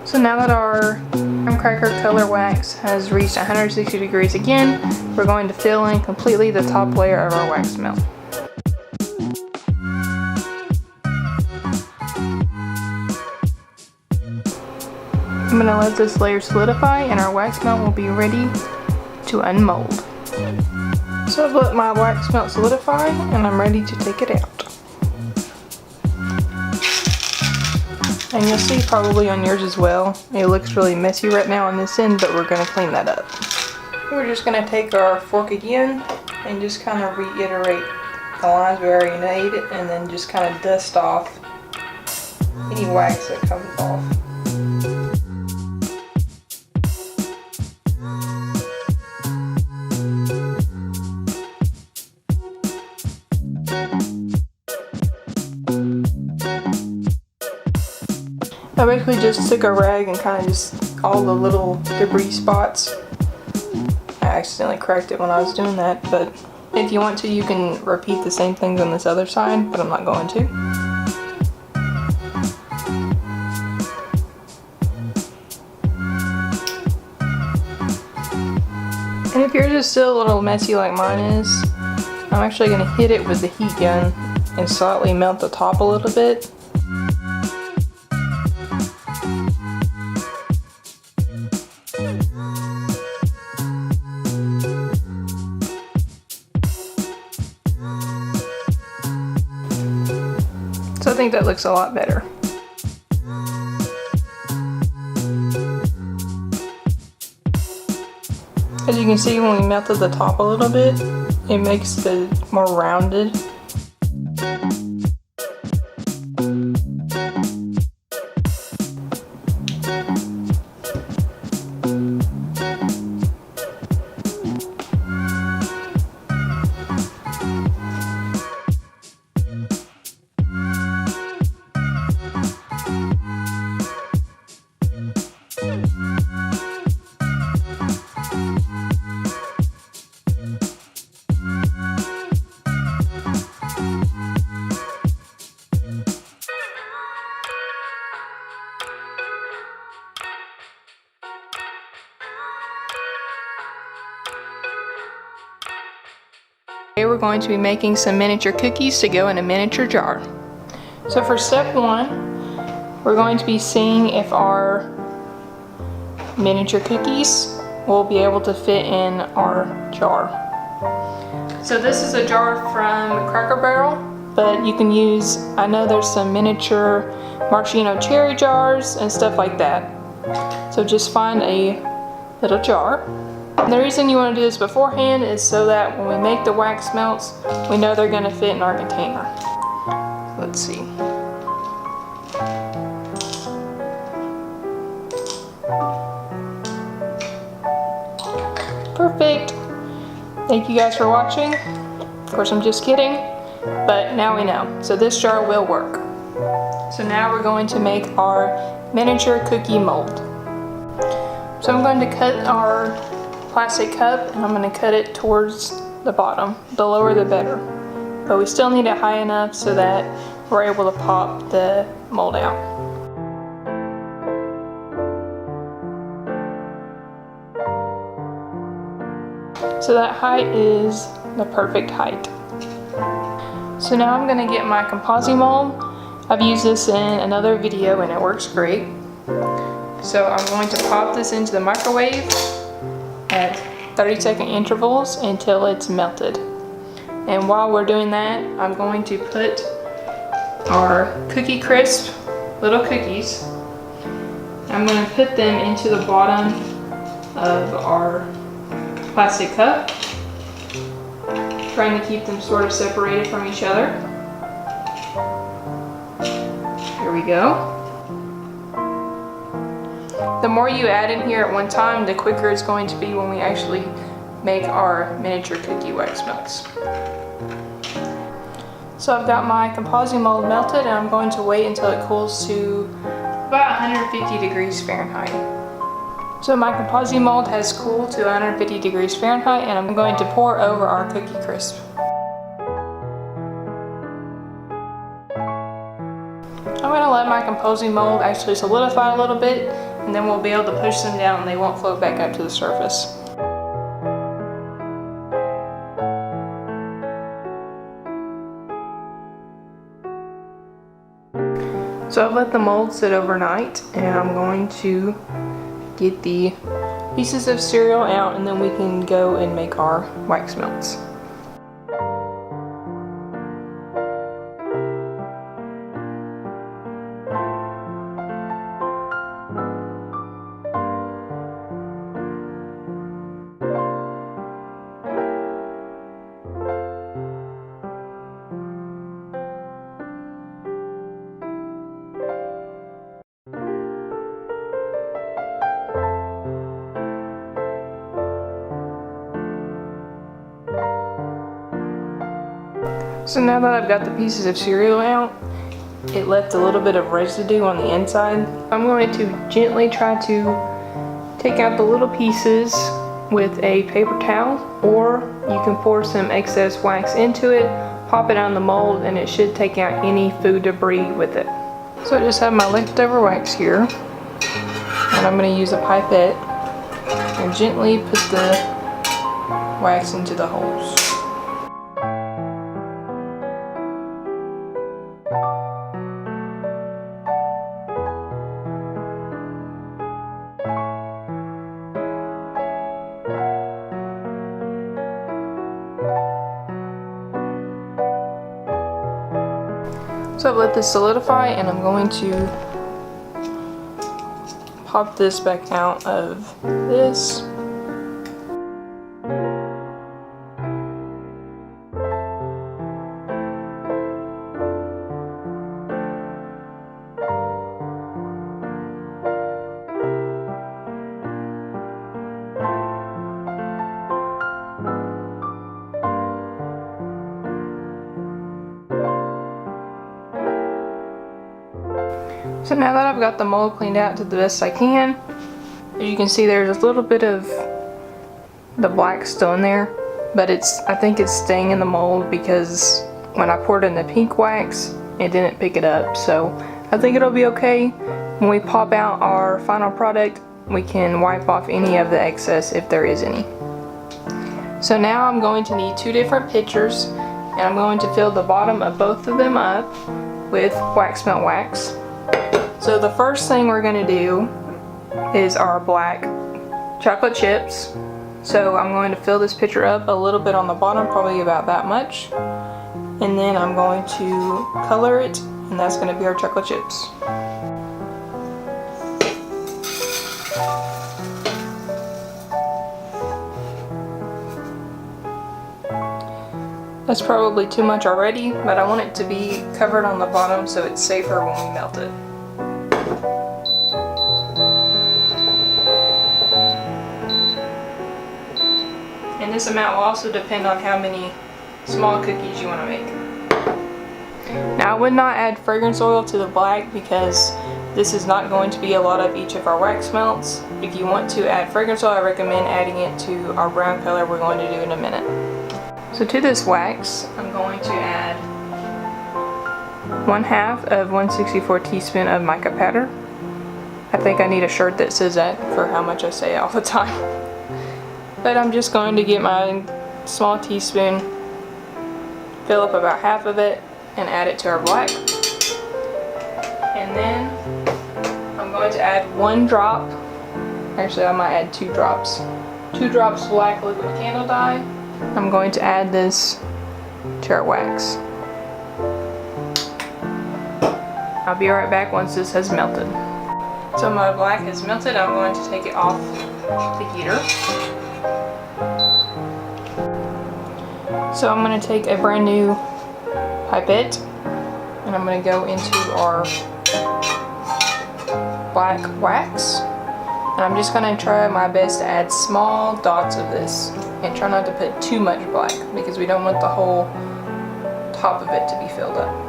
So now that our graham cracker color wax has reached 160 degrees again, we're going to fill in completely the top layer of our wax melt. I'm going to let this layer solidify and our wax melt will be ready to unmold. So I've let my wax melt solidify and I'm ready to take it out. And you'll see probably on yours as well, it looks really messy right now on this end, but we're going to clean that up. We're just going to take our fork again and just kind of reiterate the lines we already made and then just kind of dust off any wax that comes off. I basically just took a rag and kind of just all the little debris spots. I accidentally cracked it when I was doing that, but if you want to, you can repeat the same things on this other side, but I'm not going to. And if yours is still a little messy like mine is, I'm actually going to hit it with the heat gun and slightly melt the top a little bit. So I think that looks a lot better. As you can see, when we melted the top a little bit, it makes it more rounded. Today we're going to be making some miniature cookies to go in a miniature jar. So for step one, we're going to be seeing if our miniature cookies will be able to fit in our jar. So this is a jar from Cracker Barrel, but you can use, I know there's some miniature maraschino cherry jars and stuff like that. So just find a little jar. And the reason you want to do this beforehand is so that when we make the wax melts, we know they're going to fit in our container. Let's see. Perfect. Thank you guys for watching. Of course, I'm just kidding, but now we know. So this jar will work. So now we're going to make our miniature cookie mold. So I'm going to cut our plastic cup and I'm going to cut it towards the bottom. The lower the better. But we still need it high enough so that we're able to pop the mold out. So that height is the perfect height. So now I'm going to get my composite mold. I've used this in another video and it works great. So I'm going to pop this into the microwave at 30-second intervals until it's melted. And while we're doing that, I'm going to put our Cookie Crisp little cookies. I'm going to put them into the bottom of our plastic cup, trying to keep them sort of separated from each other. Here we go. The more you add in here at one time, the quicker it's going to be when we actually make our miniature cookie wax melts. So I've got my composite mold melted and I'm going to wait until it cools to about 150 degrees Fahrenheit. So my composite mold has cooled to 150 degrees Fahrenheit and I'm going to pour over our Cookie Crisp. I'm going to let my composite mold actually solidify a little bit and then we'll be able to push them down and they won't float back up to the surface. So I've let the mold sit overnight and I'm going to get the pieces of cereal out and then we can go and make our wax melts. So now that I've got the pieces of cereal out, it left a little bit of residue on the inside. I'm going to gently try to take out the little pieces with a paper towel, or you can pour some excess wax into it, pop it on the mold, and it should take out any food debris with it. So I just have my leftover wax here, and I'm going to use a pipette and gently put the wax into the holes. So I've let this solidify and I'm going to pop this back out of this. So now that I've got the mold cleaned out to the best I can, as you can see there's a little bit of the black still in there, but I think it's staying in the mold because when I poured in the pink wax, it didn't pick it up. So I think it'll be okay. When we pop out our final product, we can wipe off any of the excess if there is any. So now I'm going to need 2 different pitchers, and I'm going to fill the bottom of both of them up with wax melt wax. So the first thing we're going to do is our black chocolate chips. So I'm going to fill this pitcher up a little bit on the bottom, probably about that much. And then I'm going to color it, and that's going to be our chocolate chips. That's probably too much already, but I want it to be covered on the bottom so it's safer when we melt it. And this amount will also depend on how many small cookies you want to make. Now I would not add fragrance oil to the black because this is not going to be a lot of each of our wax melts. If you want to add fragrance oil, I recommend adding it to our brown color we're going to do in a minute. So to this wax, I'm going to add 1/2 of 1/64 teaspoon of mica powder. I think I need a shirt that says that for how much I say it all the time. But I'm just going to get my small teaspoon, fill up about half of it, and add it to our black. And then I'm going to add 1 drop, actually I might add 2 drops. 2 drops black liquid candle dye. I'm going to add this to our wax. I'll be right back once this has melted. So my black has melted, I'm going to take it off the heater. So I'm going to take a brand new pipette and I'm going to go into our black wax. And I'm just going to try my best to add small dots of this and try not to put too much black because we don't want the whole top of it to be filled up.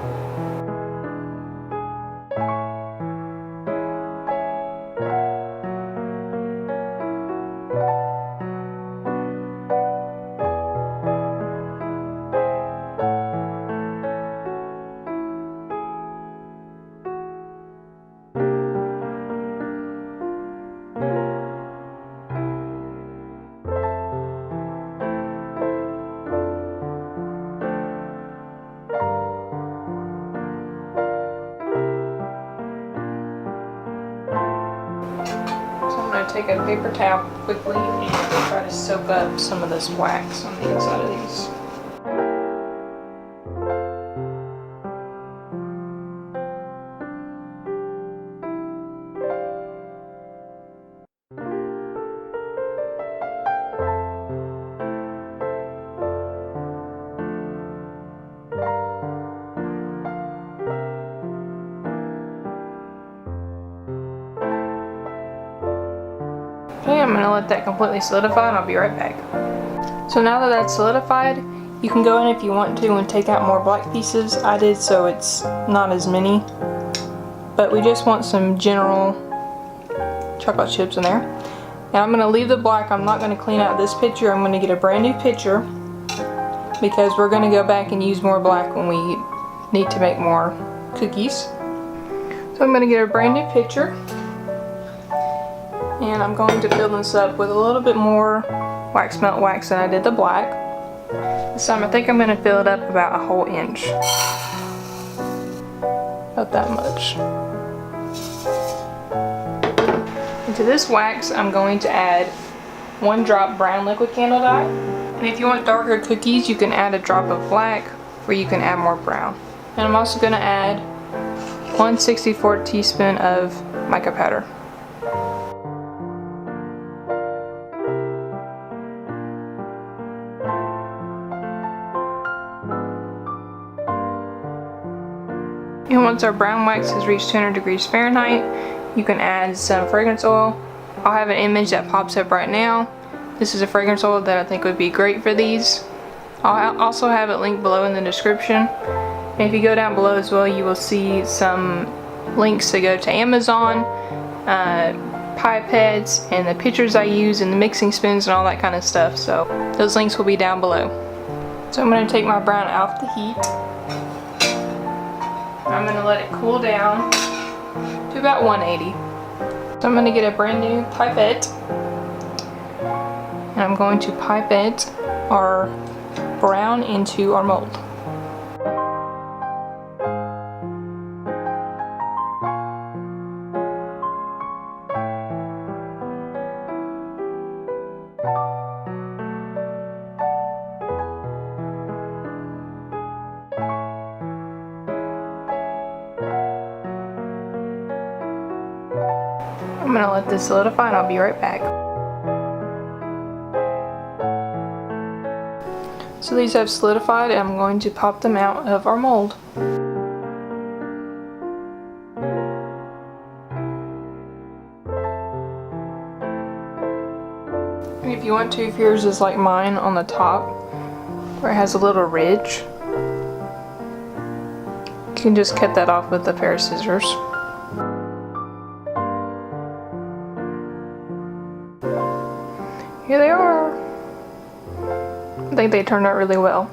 Take a paper towel quickly and try to soak up some of this wax on the inside of these. Okay, I'm going to let that completely solidify and I'll be right back. So now that that's solidified, you can go in if you want to and take out more black pieces. I did so it's not as many. But we just want some general chocolate chips in there. And I'm going to leave the black. I'm not going to clean out this pitcher. I'm going to get a brand new pitcher because we're going to go back and use more black when we need to make more cookies. So I'm going to get a brand new pitcher. And I'm going to fill this up with a little bit more wax melt wax than I did the black. This time I think I'm going to fill it up about a whole inch. About that much. Into this wax I'm going to add 1 drop brown liquid candle dye. And if you want darker cookies you can add a drop of black or you can add more brown. And I'm also going to add 1/64 teaspoon of mica powder. And once our brown wax has reached 200 degrees Fahrenheit, you can add some fragrance oil. I'll have an image that pops up right now. This is a fragrance oil that I think would be great for these. I'll also have it linked below in the description. And if you go down below as well, you will see some links to go to Amazon, pipettes, and the pitchers I use, and the mixing spoons, and all that kind of stuff. So those links will be down below. So I'm going to take my brown off the heat. I'm going to let it cool down to about 180. So I'm going to get a brand new pipette and I'm going to pipette our brown into our mold. I'm going to let this solidify and I'll be right back. So these have solidified and I'm going to pop them out of our mold. And if you want to, if yours is like mine on the top, where it has a little ridge, you can just cut that off with a pair of scissors. Here they are. I think they turned out really well.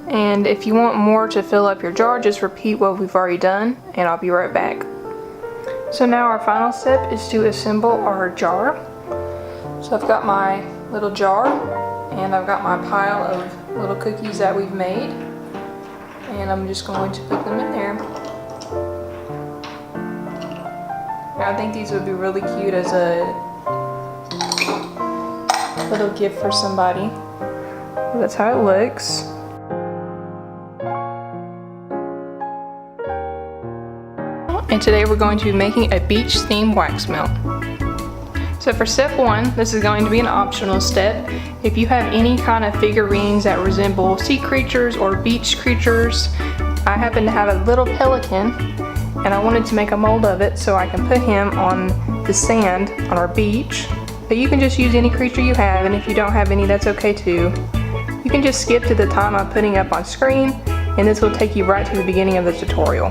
And if you want more to fill up your jar, just repeat what we've already done and I'll be right back. So now our final step is to assemble our jar. So I've got my little jar and I've got my pile of little cookies that we've made. And I'm just going to put them in there. And I think these would be really cute as a little gift for somebody. That's how it looks. And today we're going to be making a beach themed wax melt. So for step one, this is going to be an optional step. If you have any kind of figurines that resemble sea creatures or beach creatures, I happen to have a little pelican and I wanted to make a mold of it so I can put him on the sand on our beach. But you can just use any creature you have, and if you don't have any, that's okay too. You can just skip to the time I'm putting up on screen, and this will take you right to the beginning of the tutorial.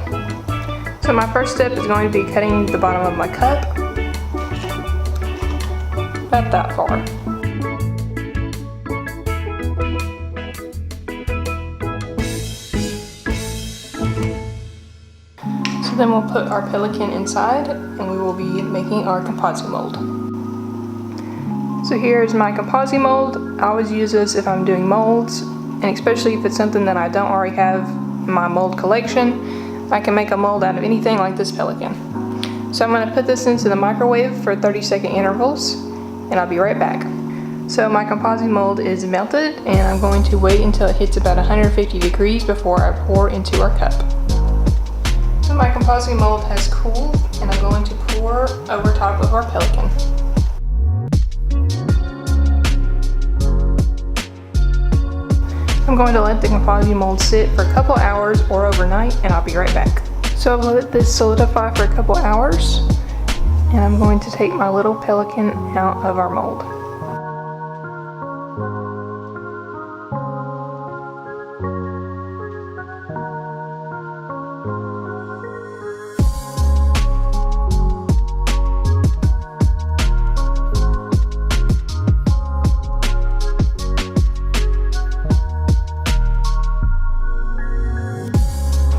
So my first step is going to be cutting the bottom of my cup, about that far. So then we'll put our pelican inside, and we will be making our composite mold. So here's my composite mold. I always use this if I'm doing molds, and especially if it's something that I don't already have in my mold collection. I can make a mold out of anything like this pelican. So I'm going to put this into the microwave for 30-second intervals, and I'll be right back. So my composite mold is melted, and I'm going to wait until it hits about 150 degrees before I pour into our cup. So my composite mold has cooled, and I'm going to pour over top of our pelican. I'm going to let the composite mold sit for a couple hours or overnight, and I'll be right back. So I've let this solidify for a couple hours, and I'm going to take my little pelican out of our mold.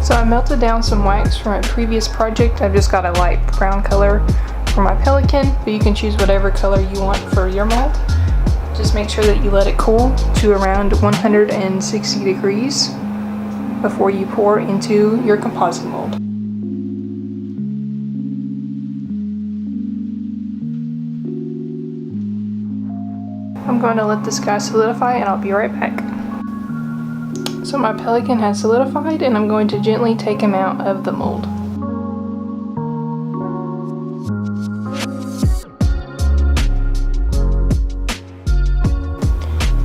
So I melted down some wax from a previous project. I've just got a light brown color for my pelican, but you can choose whatever color you want for your mold. Just make sure that you let it cool to around 160 degrees before you pour into your composite mold. I'm going to let this guy solidify and I'll be right back. So my pelican has solidified and I'm going to gently take him out of the mold.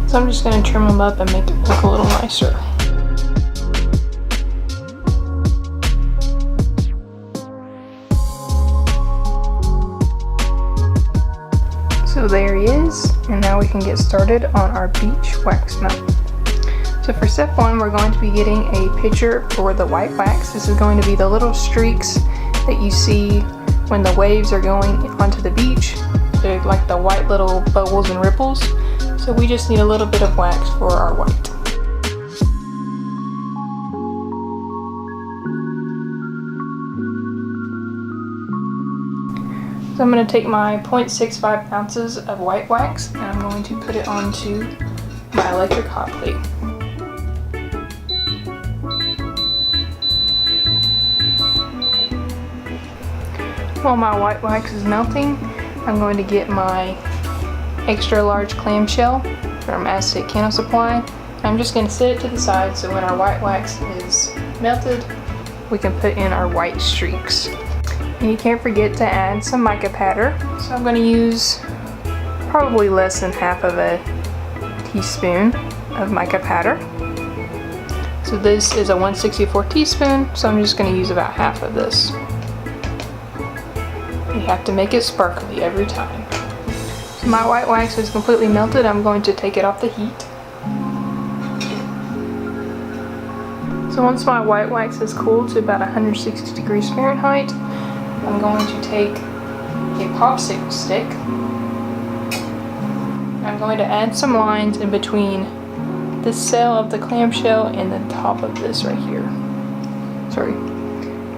So I'm just going to trim him up and make it look a little nicer. So there he is, and now we can get started on our beach wax melt. So for step one, we're going to be getting a picture for the white wax. This is going to be the little streaks that you see when the waves are going onto the beach. They're like the white little bubbles and ripples. So we just need a little bit of wax for our white. So I'm going to take my 0.65 ounces of white wax and I'm going to put it onto my electric hot plate. While my white wax is melting, I'm going to get my extra large clamshell from Aztec Candle Supply. I'm just going to set it to the side so when our white wax is melted, we can put in our white streaks. And you can't forget to add some mica powder. So I'm going to use probably less than half of a teaspoon of mica powder. So this is a 1/64 teaspoon, so I'm just going to use about half of this. You have to make it sparkly every time. So my white wax is completely melted. I'm going to take it off the heat. So once my white wax is cooled to about 160 degrees Fahrenheit, I'm going to take a popsicle stick. I'm going to add some lines in between this cell of the clamshell and the top of this right here. Sorry,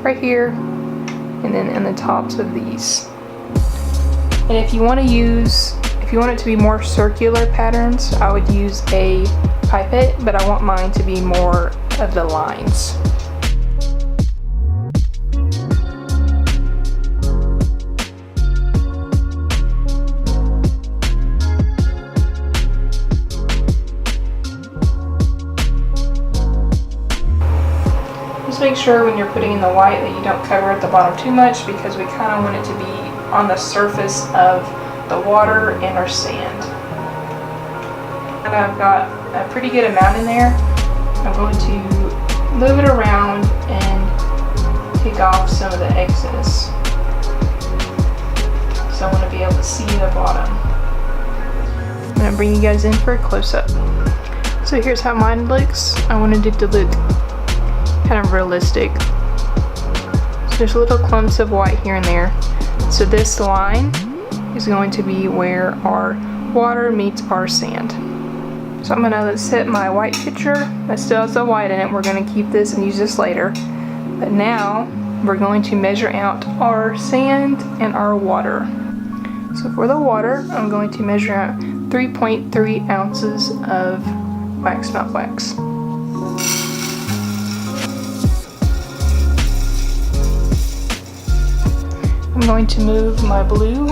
right here, and then in the tops of these. And if you want it to be more circular patterns, I would use a pipette, but I want mine to be more of the lines. Just make sure when you're putting in the white that you don't cover at the bottom too much, because we kind of want it to be on the surface of the water and our sand. And I've got a pretty good amount in there. I'm going to move it around and take off some of the excess. So I want to be able to see the bottom. I'm going to bring you guys in for a close-up. So here's how mine looks. I wanted it to look kind of realistic. So there's little clumps of white here and there. So this line is going to be where our water meets our sand. So I'm going to set my white pitcher that still has the white in it. We're going to keep this and use this later. But now we're going to measure out our sand and our water. So for the water, I'm going to measure out 3.3 ounces of wax melt wax. I'm going to move my blue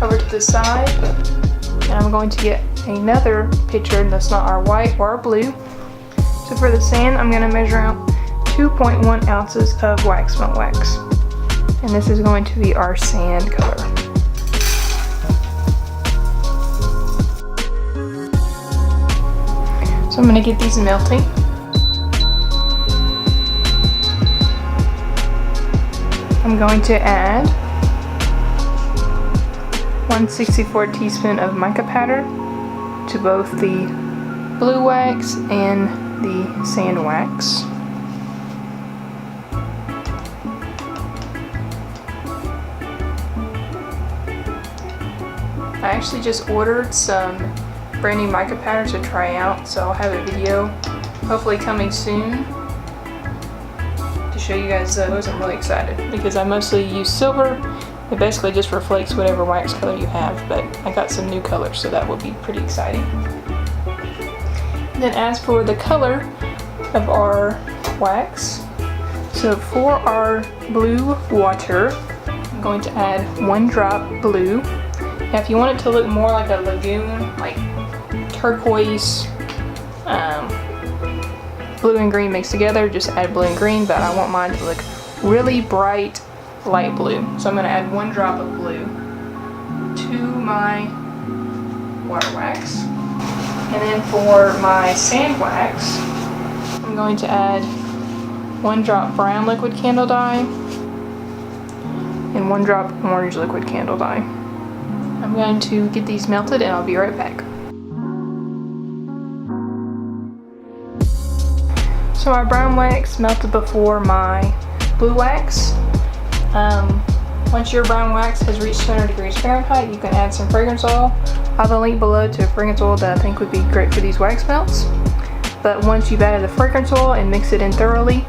over to the side, and I'm going to get another pitcher that's not our white or our blue. So for the sand, I'm going to measure out 2.1 ounces of wax melt wax, and this is going to be our sand color. So I'm going to get these melting. I'm going to add 1/64 teaspoon of mica powder to both the blue wax and the sand wax. I actually just ordered some brand new mica powder to try out, so I'll have a video hopefully coming soon to show you guys those. I'm really excited because I mostly use silver. It basically just reflects whatever wax color you have, but I got some new colors, so that will be pretty exciting. And then as for the color of our wax, so for our blue water, I'm going to add 1 drop blue. Now if you want it to look more like a lagoon, like turquoise, blue and green mixed together, just add blue and green, but I want mine to look really bright light blue. So I'm going to add 1 drop of blue to my water wax. And then for my sand wax, I'm going to add 1 drop brown liquid candle dye and 1 drop orange liquid candle dye. I'm going to get these melted and I'll be right back. So my brown wax melted before my blue wax. Once your brown wax has reached 200 degrees Fahrenheit, you can add some fragrance oil. I'll have a link below to a fragrance oil that I think would be great for these wax melts. But once you've added the fragrance oil and mix it in thoroughly,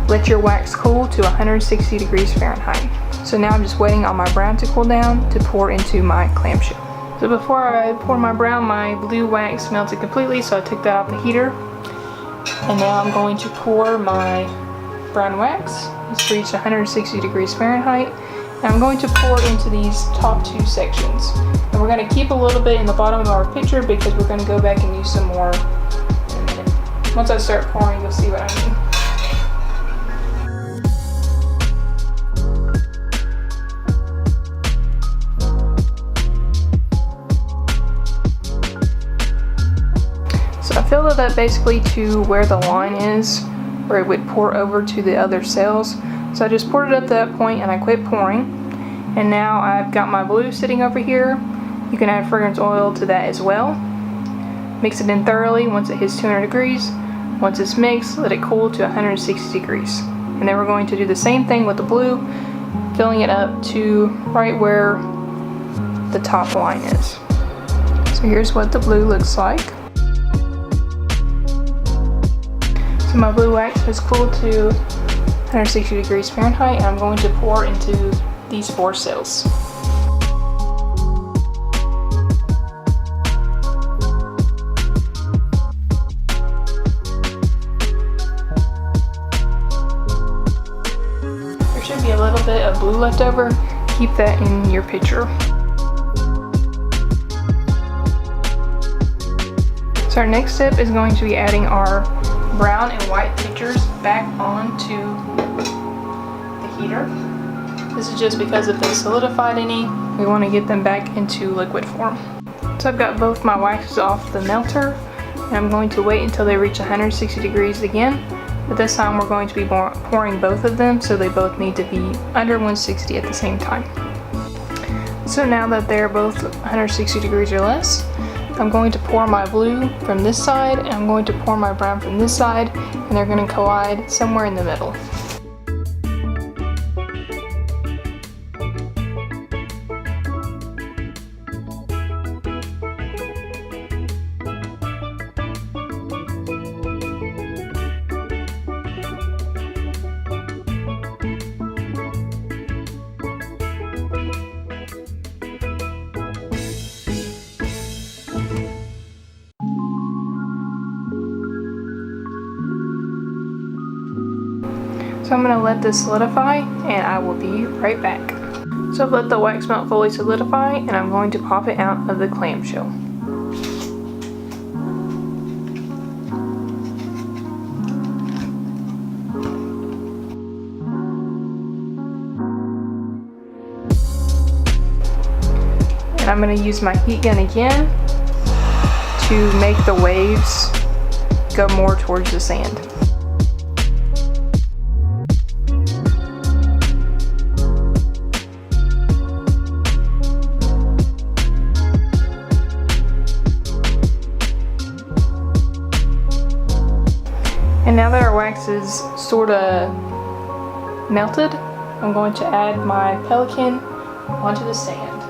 let your wax cool to 160 degrees Fahrenheit. So now I'm just waiting on my brown to cool down to pour into my clamshell. So before I poured my brown, my blue wax melted completely, so I took that off the heater. And now I'm going to pour my brown wax. It's reached 160 degrees Fahrenheit. And I'm going to pour into these top two sections. And we're going to keep a little bit in the bottom of our pitcher because we're going to go back and use some more in a minute. Once I start pouring, you'll see what I mean. So I filled it up basically to where the line is, where it would pour over to the other cells. So I just poured it up to that point and I quit pouring. And now I've got my blue sitting over here. You can add fragrance oil to that as well. Mix it in thoroughly once it hits 200 degrees. Once it's mixed, let it cool to 160 degrees. And then we're going to do the same thing with the blue, filling it up to right where the top line is. So here's what the blue looks like. So my blue wax has cooled to 160 degrees Fahrenheit, and I'm going to pour into these 4 cells. There should be a little bit of blue left over. Keep that in your pitcher. So our next step is going to be adding our brown and white pitchers back onto the heater. This is just because if they solidified any, we want to get them back into liquid form. So I've got both my waxes off the melter, and I'm going to wait until they reach 160 degrees again. But this time we're going to be pouring both of them, so they both need to be under 160 at the same time. So now that they're both 160 degrees or less, I'm going to pour my blue from this side, and I'm going to pour my brown from this side, and they're going to collide somewhere in the middle. So I'm going to let this solidify, and I will be right back. So I've let the wax melt fully solidify, and I'm going to pop it out of the clamshell. And I'm going to use my heat gun again to make the waves go more towards the sand. And now that our wax is sort of melted, I'm going to add my pelican onto the sand.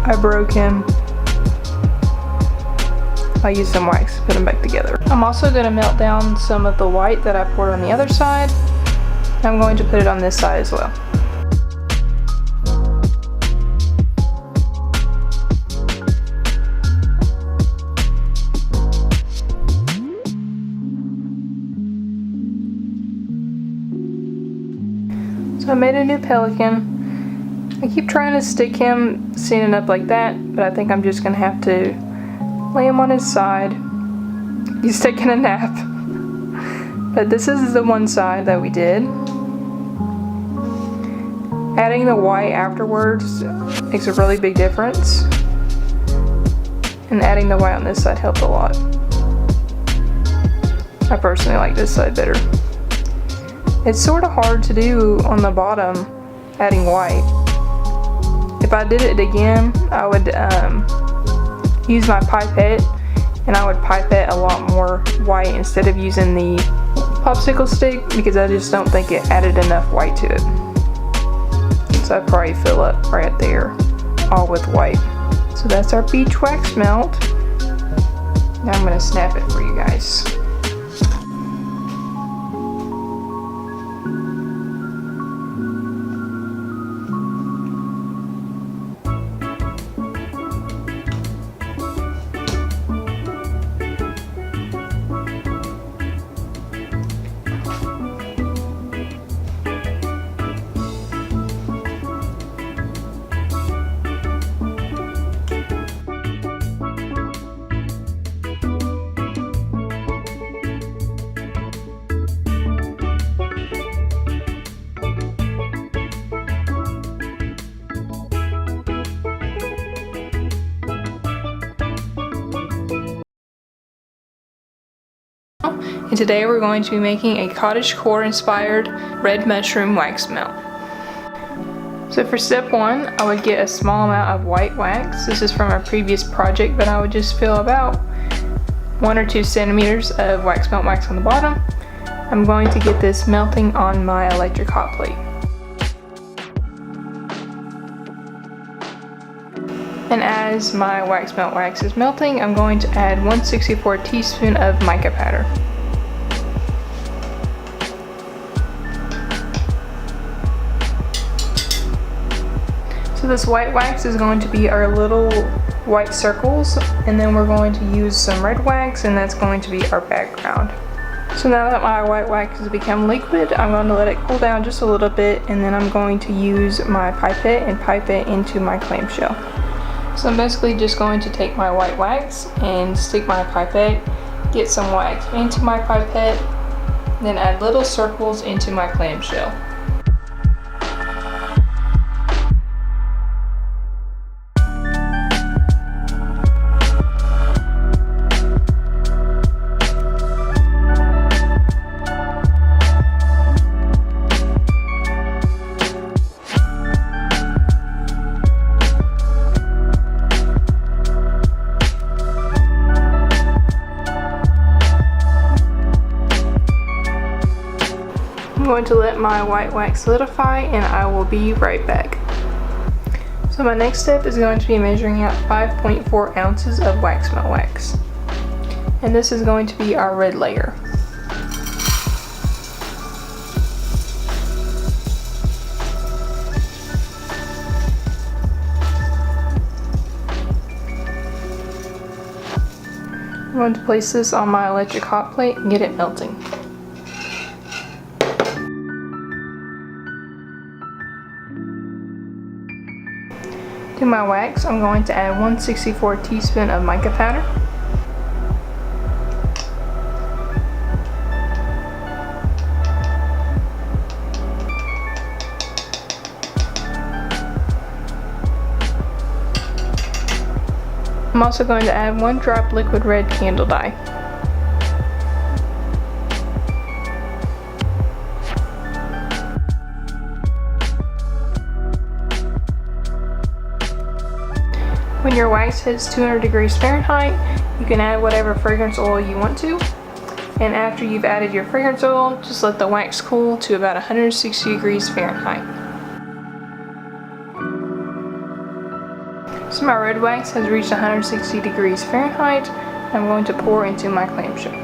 I broke him. I used some wax to put them back together. I'm also going to melt down some of the white that I poured on the other side. I'm going to put it on this side as well. So I made a new pelican. I keep trying to stick him standing up like that, but I think I'm just gonna have to lay him on his side. He's taking a nap. But this is the one side that we did. Adding the white afterwards makes a really big difference. And adding the white on this side helped a lot. I personally like this side better. It's sort of hard to do on the bottom, adding white. If I did it again, I would use my pipette, and I would pipette a lot more white instead of using the popsicle stick, because I just don't think it added enough white to it. So I'd probably fill up right there, all with white. So that's our beach wax melt. Now I'm going to snap it for you guys. And today we're going to be making a cottagecore inspired red mushroom wax melt. So for step 1, I would get a small amount of white wax. This is from a previous project, but I would just fill about 1 or 2 centimeters of wax melt wax on the bottom. I'm going to get this melting on my electric hot plate. And as my wax melt wax is melting, I'm going to add 1/64 teaspoon of mica powder. So this white wax is going to be our little white circles, and then we're going to use some red wax, and that's going to be our background. So now that my white wax has become liquid, I'm going to let it cool down just a little bit, and then I'm going to use my pipette and pipe it into my clamshell. So I'm basically just going to take my white wax and stick my pipette, get some wax into my pipette, then add little circles into my clamshell. I'm going to let my white wax solidify, and I will be right back. So my next step is going to be measuring out 5.4 ounces of wax melt wax. And this is going to be our red layer. I'm going to place this on my electric hot plate and get it melting. To my wax, I'm going to add 1/64 teaspoon of mica powder. I'm also going to add 1 drop liquid red candle dye. When your wax hits 200 degrees Fahrenheit, you can add whatever fragrance oil you want to. And after you've added your fragrance oil, just let the wax cool to about 160 degrees Fahrenheit. So my red wax has reached 160 degrees Fahrenheit. I'm going to pour into my clamshell.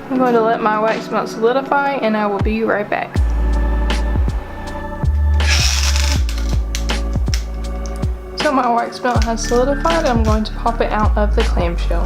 I'm going to let my wax melt solidify, and I will be right back. So my wax melt has solidified, I'm going to pop it out of the clamshell.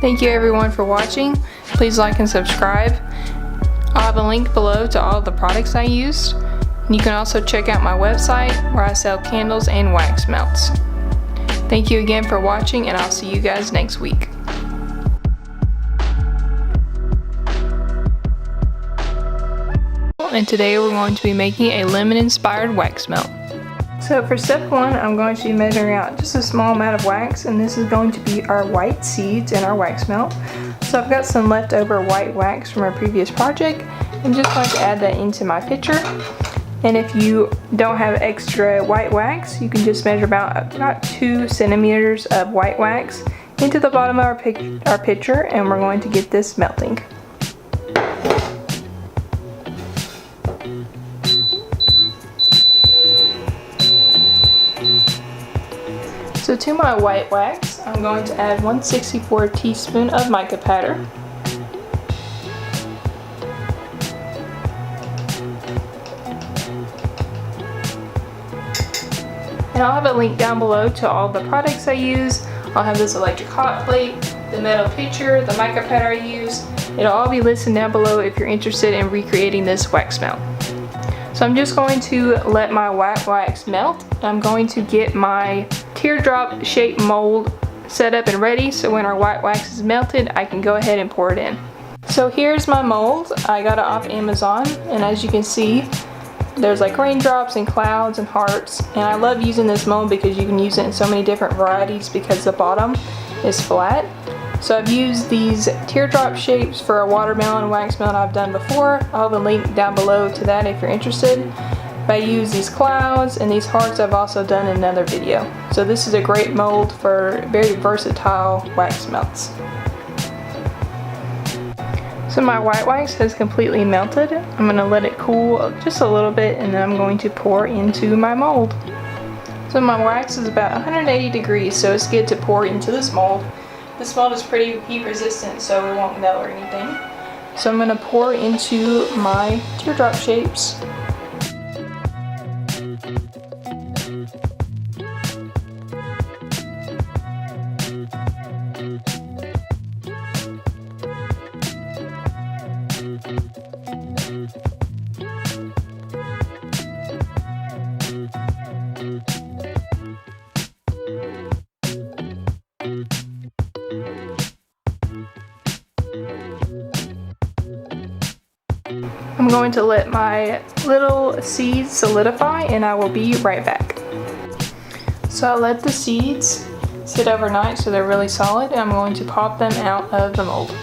Thank you everyone for watching. please like and subscribe. I'll have a link below to all of the products I used. And you can also check out my website where I sell candles and wax melts. Thank you again for watching, and I'll see you guys next week. And today we're going to be making a lemon inspired wax melt. So for step 1, I'm going to be measuring out just a small amount of wax, and this is going to be our white seeds in our wax melt. So I've got some leftover white wax from our previous project. I'm just going to add that into my pitcher. And if you don't have extra white wax, you can just measure about 2 centimeters of white wax into the bottom of our pitcher, and we're going to get this melting. So to my white wax, I'm going to add 1/64 teaspoon of mica powder. And I'll have a link down below to all the products I use. I'll have this electric hot plate, the metal pitcher, the mica powder I use. It'll all be listed down below if you're interested in recreating this wax melt. So I'm just going to let my white wax melt. I'm going to get my teardrop shaped mold set up and ready, so when our white wax is melted, I can go ahead and pour it in. So here's my mold. I got it off Amazon, and as you can see, there's like raindrops and clouds and hearts, and I love using this mold because you can use it in so many different varieties because the bottom is flat. So I've used these teardrop shapes for a watermelon wax melt I've done before. I'll have a link down below to that if you're interested. But I use these clouds and these hearts I've also done in another video. So this is a great mold for very versatile wax melts. So my white wax has completely melted. I'm going to let it cool just a little bit, and then I'm going to pour into my mold. So my wax is about 180 degrees, so it's good to pour into this mold. This mold is pretty heat resistant, so it won't melt or anything. So I'm going to pour into my teardrop shapes. I'm going to let my little seeds solidify, and I will be right back. So I let the seeds sit overnight so they're really solid, and I'm going to pop them out of the mold.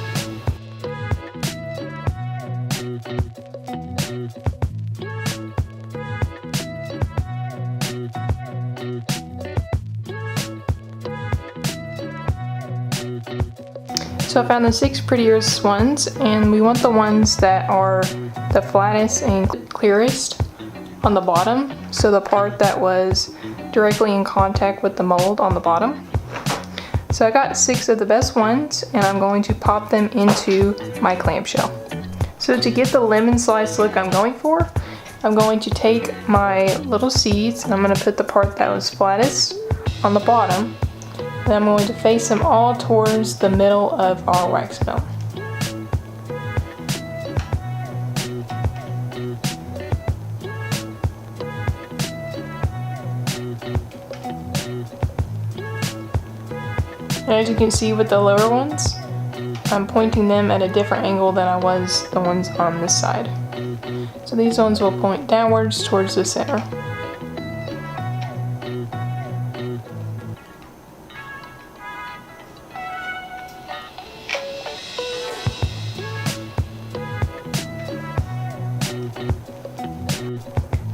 So I found the 6 prettiest ones, and we want the ones that are the flattest and clearest on the bottom, so the part that was directly in contact with the mold on the bottom. So I got 6 of the best ones, and I'm going to pop them into my clamshell. So to get the lemon slice look I'm going for, I'm going to take my little seeds, and I'm going to put the part that was flattest on the bottom. Then I'm going to face them all towards the middle of our wax melt. And as you can see with the lower ones, I'm pointing them at a different angle than I was the ones on this side. So these ones will point downwards towards the center.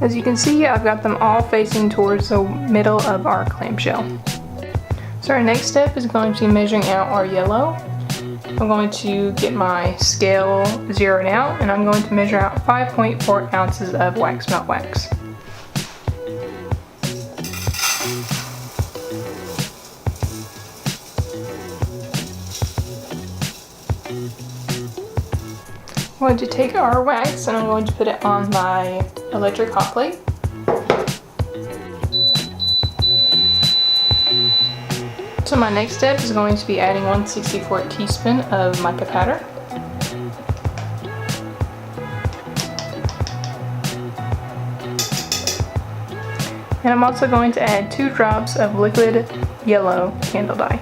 As you can see, I've got them all facing towards the middle of our clamshell. So our next step is going to be measuring out our yellow. I'm going to get my scale zeroed out, and I'm going to measure out 5.4 ounces of wax melt wax. I'm going to take our wax and I'm going to put it on my electric hot plate. So my next step is going to be adding 1/64 teaspoon of mica powder. And I'm also going to add 2 drops of liquid yellow candle dye.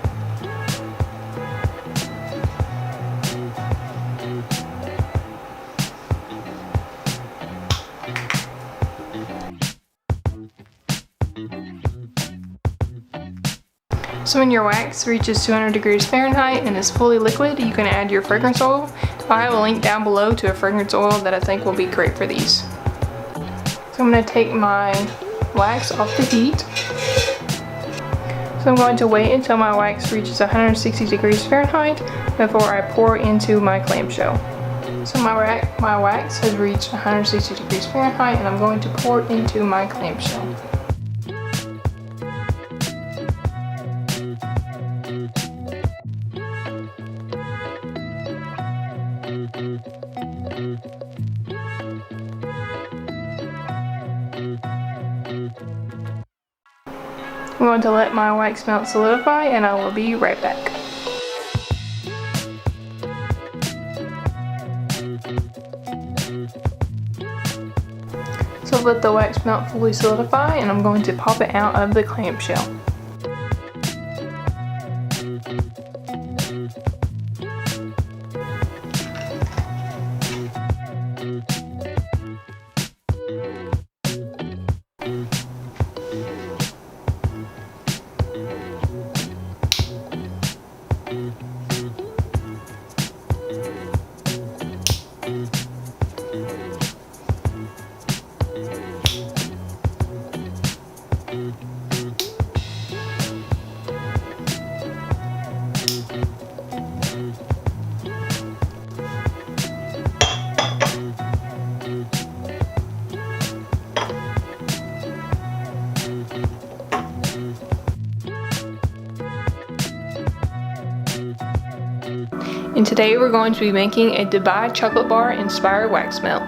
So when your wax reaches 200 degrees Fahrenheit and is fully liquid, you can add your fragrance oil. I have a link down below to a fragrance oil that I think will be great for these. So I'm going to take my wax off the heat. So I'm going to wait until my wax reaches 160 degrees Fahrenheit before I pour into my clamshell. So my wax has reached 160 degrees Fahrenheit and I'm going to pour into my clamshell. I'm going to let my wax melt solidify and I will be right back. So let the wax melt fully solidify and I'm going to pop it out of the clamshell. And today we're going to be making a Dubai chocolate bar inspired wax melt.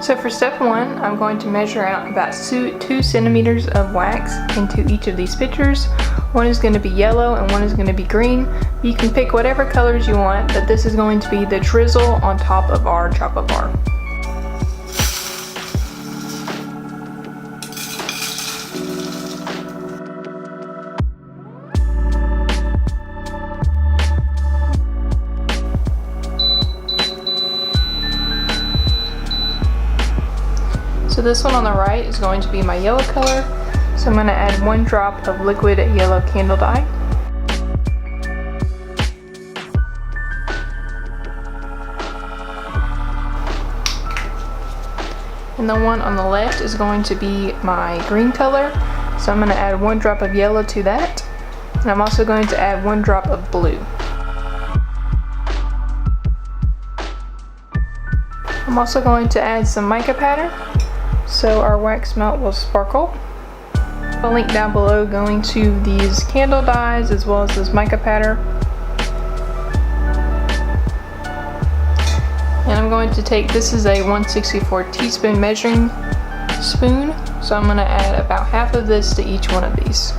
So for step 1, I'm going to measure out about 2 centimeters of wax into each of these pitchers. One is going to be yellow and one is going to be green. You can pick whatever colors you want, but this is going to be the drizzle on top of our chocolate bar. So this one on the right is going to be my yellow color. So I'm going to add 1 drop of liquid yellow candle dye. And the one on the left is going to be my green color. So I'm going to add 1 drop of yellow to that. And I'm also going to add 1 drop of blue. I'm also going to add some mica powder, so our wax melt will sparkle. I'll link down below going to these candle dyes as well as this mica powder. And I'm going to take, this is a 1/64 teaspoon measuring spoon, so I'm going to add about half of this to each one of these.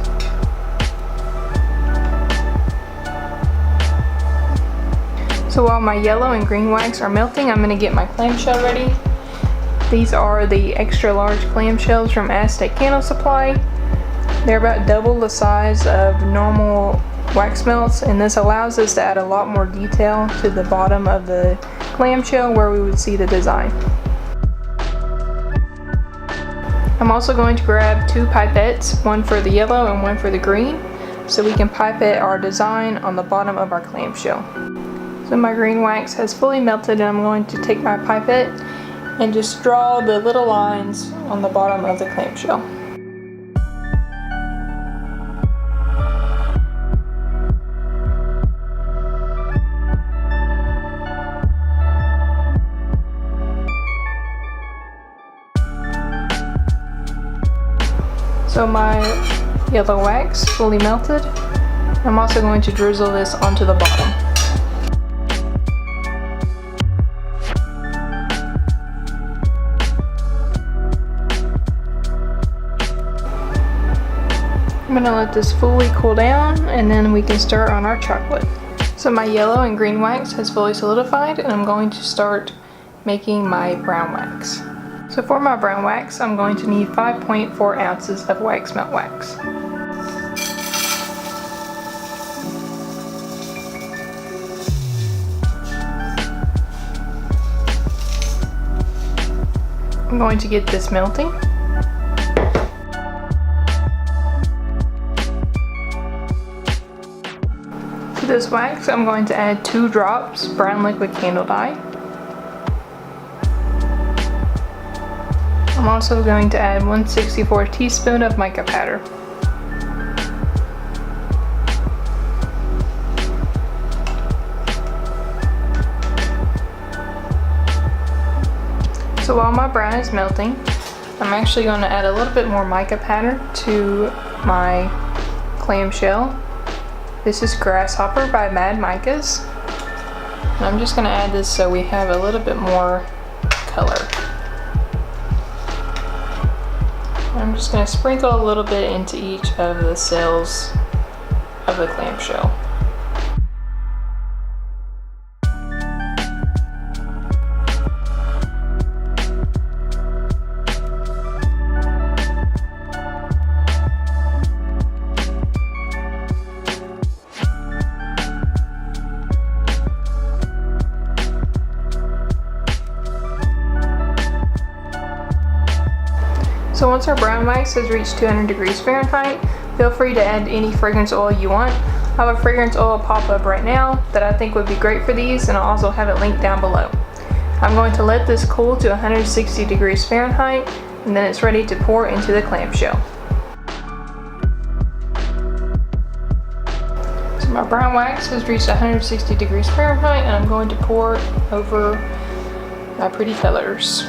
So while my yellow and green wax are melting, I'm going to get my clamshell ready. These are the extra large clamshells from Aztec Candle Supply. They're about double the size of normal wax melts, and this allows us to add a lot more detail to the bottom of the clamshell where we would see the design. I'm also going to grab 2 pipettes, one for the yellow and one for the green, so we can pipette our design on the bottom of our clamshell. So my green wax has fully melted and I'm going to take my pipette and just draw the little lines on the bottom of the clamshell. So my yellow wax fully melted. I'm also going to drizzle this onto the bottom. I'm going to let this fully cool down and then we can start on our chocolate. So my yellow and green wax has fully solidified and I'm going to start making my brown wax. So for my brown wax, I'm going to need 5.4 ounces of wax melt wax. I'm going to get this melting. To this wax, I'm going to add 2 drops brown liquid candle dye. I'm also going to add 1/64 teaspoon of mica powder. So while my brown is melting, I'm actually going to add a little bit more mica powder to my clamshell. This is Grasshopper by Mad Micas. And I'm just going to add this so we have a little bit more color. I'm just going to sprinkle a little bit into each of the cells of the clamshell. So once our brown wax has reached 200 degrees Fahrenheit, feel free to add any fragrance oil you want. I have a fragrance oil pop up right now that I think would be great for these, and I'll also have it linked down below. I'm going to let this cool to 160 degrees Fahrenheit, and then it's ready to pour into the clamshell. So my brown wax has reached 160 degrees Fahrenheit, and I'm going to pour over my pretty colors.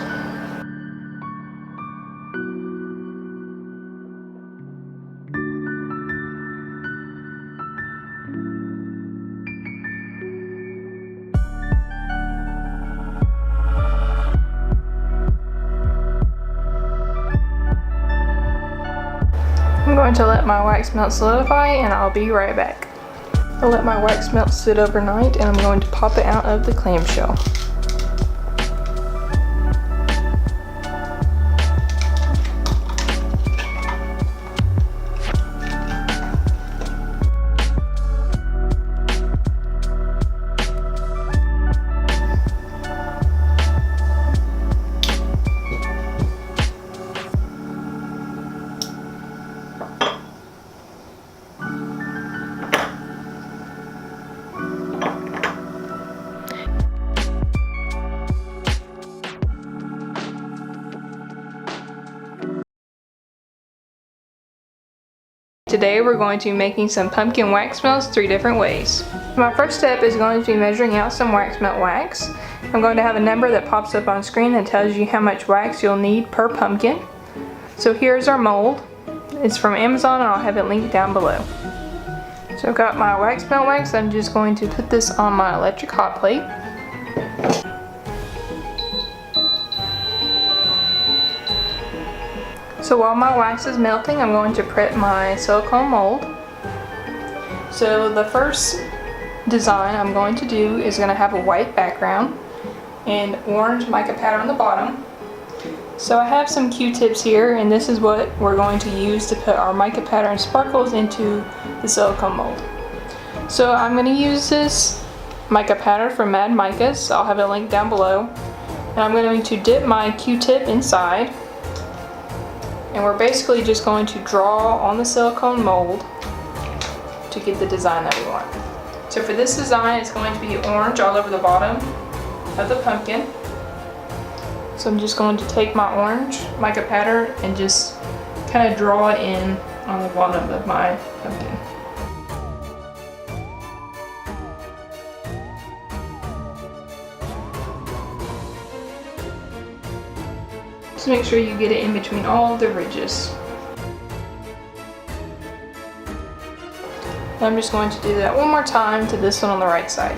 I'm going to let my wax melt solidify, and I'll be right back. I'll let my wax melt sit overnight, and I'm going to pop it out of the clamshell. Today we're going to be making some pumpkin wax melts 3 different ways. My first step is going to be measuring out some wax melt wax. I'm going to have a number that pops up on screen that tells you how much wax you'll need per pumpkin. So here's our mold. It's from Amazon, and I'll have it linked down below. So I've got my wax melt wax. I'm just going to put this on my electric hot plate. So while my wax is melting, I'm going to prep my silicone mold. So the first design I'm going to do is going to have a white background and orange mica powder on the bottom. So I have some Q-tips here, and this is what we're going to use to put our mica powder and sparkles into the silicone mold. So I'm going to use this mica powder from Mad Micas. I'll have it linked down below. And I'm going to dip my Q-tip inside. And we're basically just going to draw on the silicone mold to get the design that we want. So for this design, it's going to be orange all over the bottom of the pumpkin. So I'm just going to take my orange mica powder and just kind of draw it in on the bottom of my pumpkin. Just make sure you get it in between all the ridges. I'm just going to do that one more time to this one on the right side.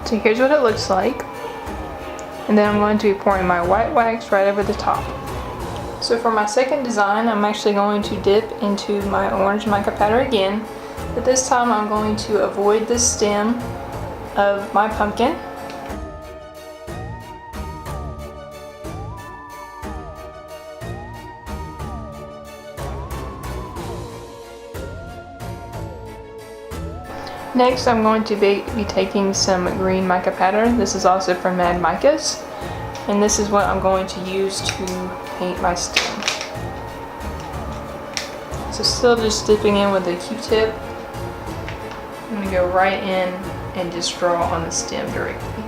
So here's what it looks like. And then I'm going to be pouring my white wax right over the top. So for my second design, I'm actually going to dip into my orange mica powder again, but this time I'm going to avoid the stem of my pumpkin. Next, I'm going to be taking some green mica powder. This is also from Mad Micas, and this is what I'm going to use to paint my stem. So still just dipping in with a Q-tip. I'm going to go right in and just draw on the stem directly.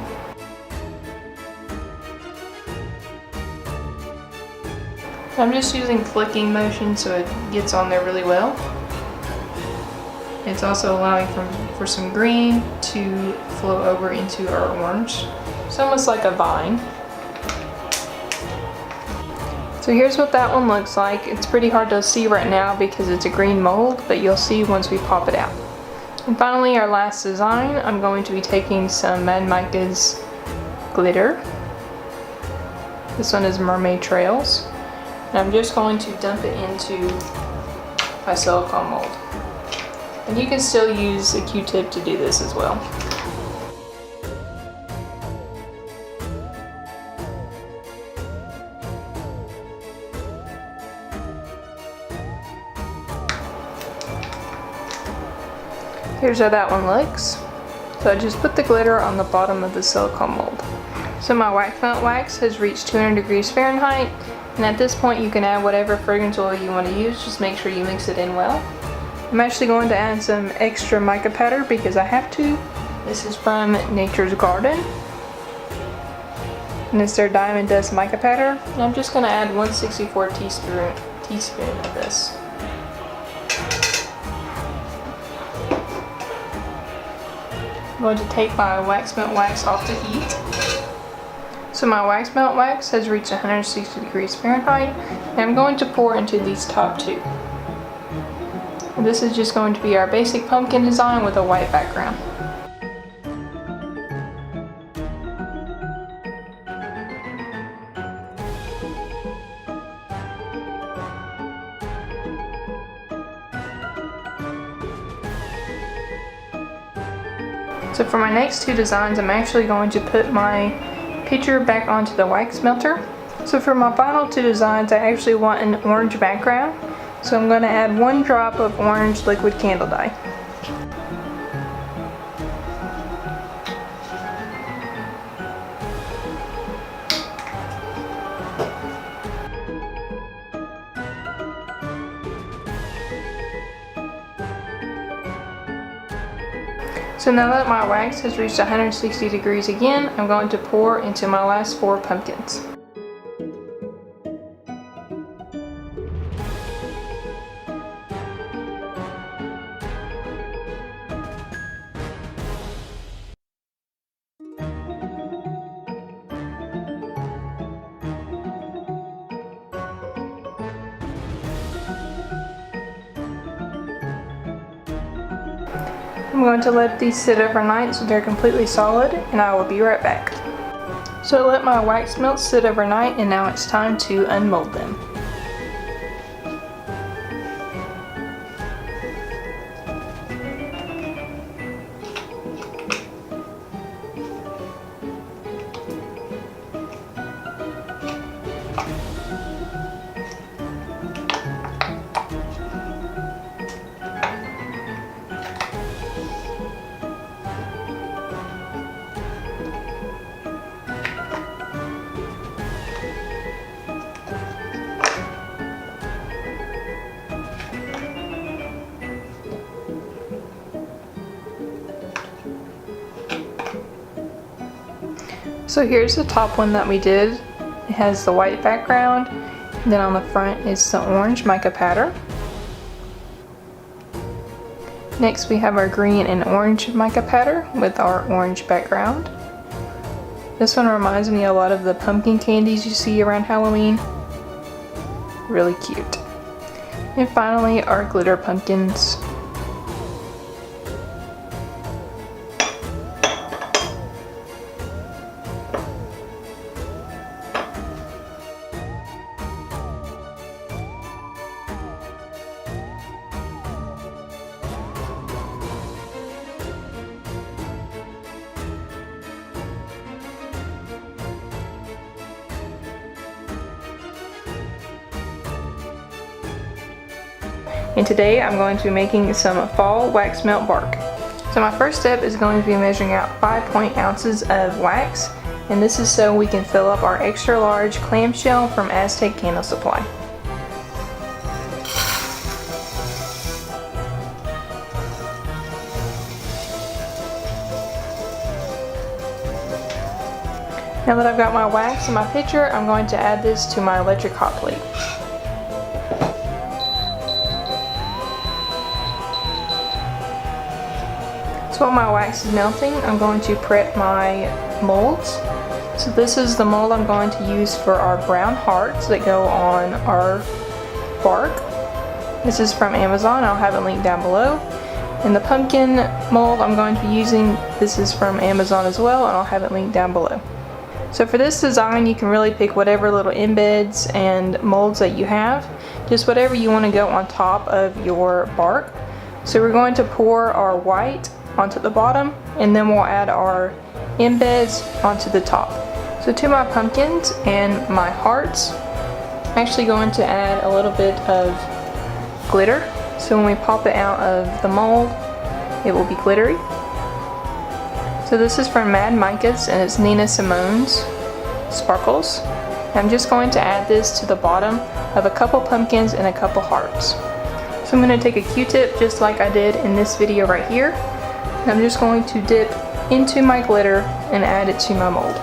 I'm just using flicking motion so it gets on there really well. It's also allowing for some green to flow over into our orange. It's almost like a vine. So here's what that one looks like. It's pretty hard to see right now because it's a green mold, but you'll see once we pop it out. And finally, our last design, I'm going to be taking some Mad Mica's glitter. This one is Mermaid Trails. And I'm just going to dump it into my silicone mold. And you can still use a Q-tip to do this as well. Here's how that one looks. So I just put the glitter on the bottom of the silicone mold. So my wax melt wax has reached 200 degrees Fahrenheit, and at this point you can add whatever fragrance oil you want to use. Just make sure you mix it in well. I'm actually going to add some extra mica powder because I have to. This is from Nature's Garden, and it's their Diamond Dust mica powder. And I'm just going to add 1/64 teaspoon of this. I'm going to take my wax melt wax off the heat. So my wax melt wax has reached 160 degrees Fahrenheit, and I'm going to pour into these top two. This is just going to be our basic pumpkin design with a white background. So for my next two designs, I'm actually going to put my picture back onto the wax melter. So for my final two designs, I actually want an orange background. So I'm going to add 1 drop of orange liquid candle dye. So now that my wax has reached 160 degrees again, I'm going to pour into my last 4 pumpkins. I'm going to let these sit overnight so they're completely solid, and I will be right back. So I let my wax melt sit overnight, and now it's time to unmold them. So here's the top one that we did. It has the white background, and then on the front is the orange mica powder. Next we have our green and orange mica powder with our orange background. This one reminds me a lot of the pumpkin candies you see around Halloween. Really cute. And finally our glitter pumpkins. and today I'm going to be making some fall wax melt bark. So my first step is going to be measuring out 5 ounces of wax, and this is so we can fill up our extra large clamshell from Aztec Candle Supply. Now that I've got my wax in my pitcher, I'm going to add this to my electric hot plate. So while my wax is melting, I'm going to prep my molds. So this is the mold I'm going to use for our brown hearts that go on our bark. This is from Amazon. I'll have it linked down below. And the pumpkin mold I'm going to be using, this is from Amazon as well, and I'll have it linked down below. So for this design, you can really pick whatever little embeds and molds that you have, just whatever you want to go on top of your bark. So we're going to pour our white onto the bottom, and then we'll add our embeds onto the top. So to my pumpkins and my hearts, I'm actually going to add a little bit of glitter. So when we pop it out of the mold, it will be glittery. So this is from Mad Micas, and it's Nina Simone's sparkles. I'm just going to add this to the bottom of a couple pumpkins and a couple hearts. So I'm going to take a Q-tip just like I did in this video right here, and I'm just going to dip into my glitter and add it to my mold.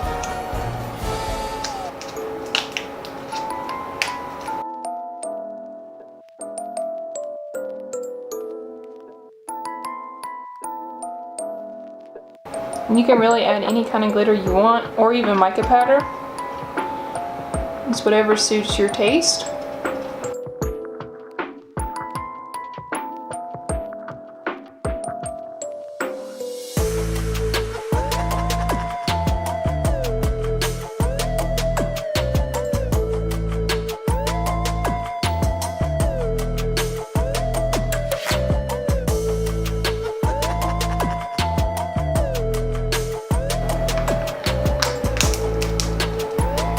And you can really add any kind of glitter you want, or even mica powder. It's whatever suits your taste.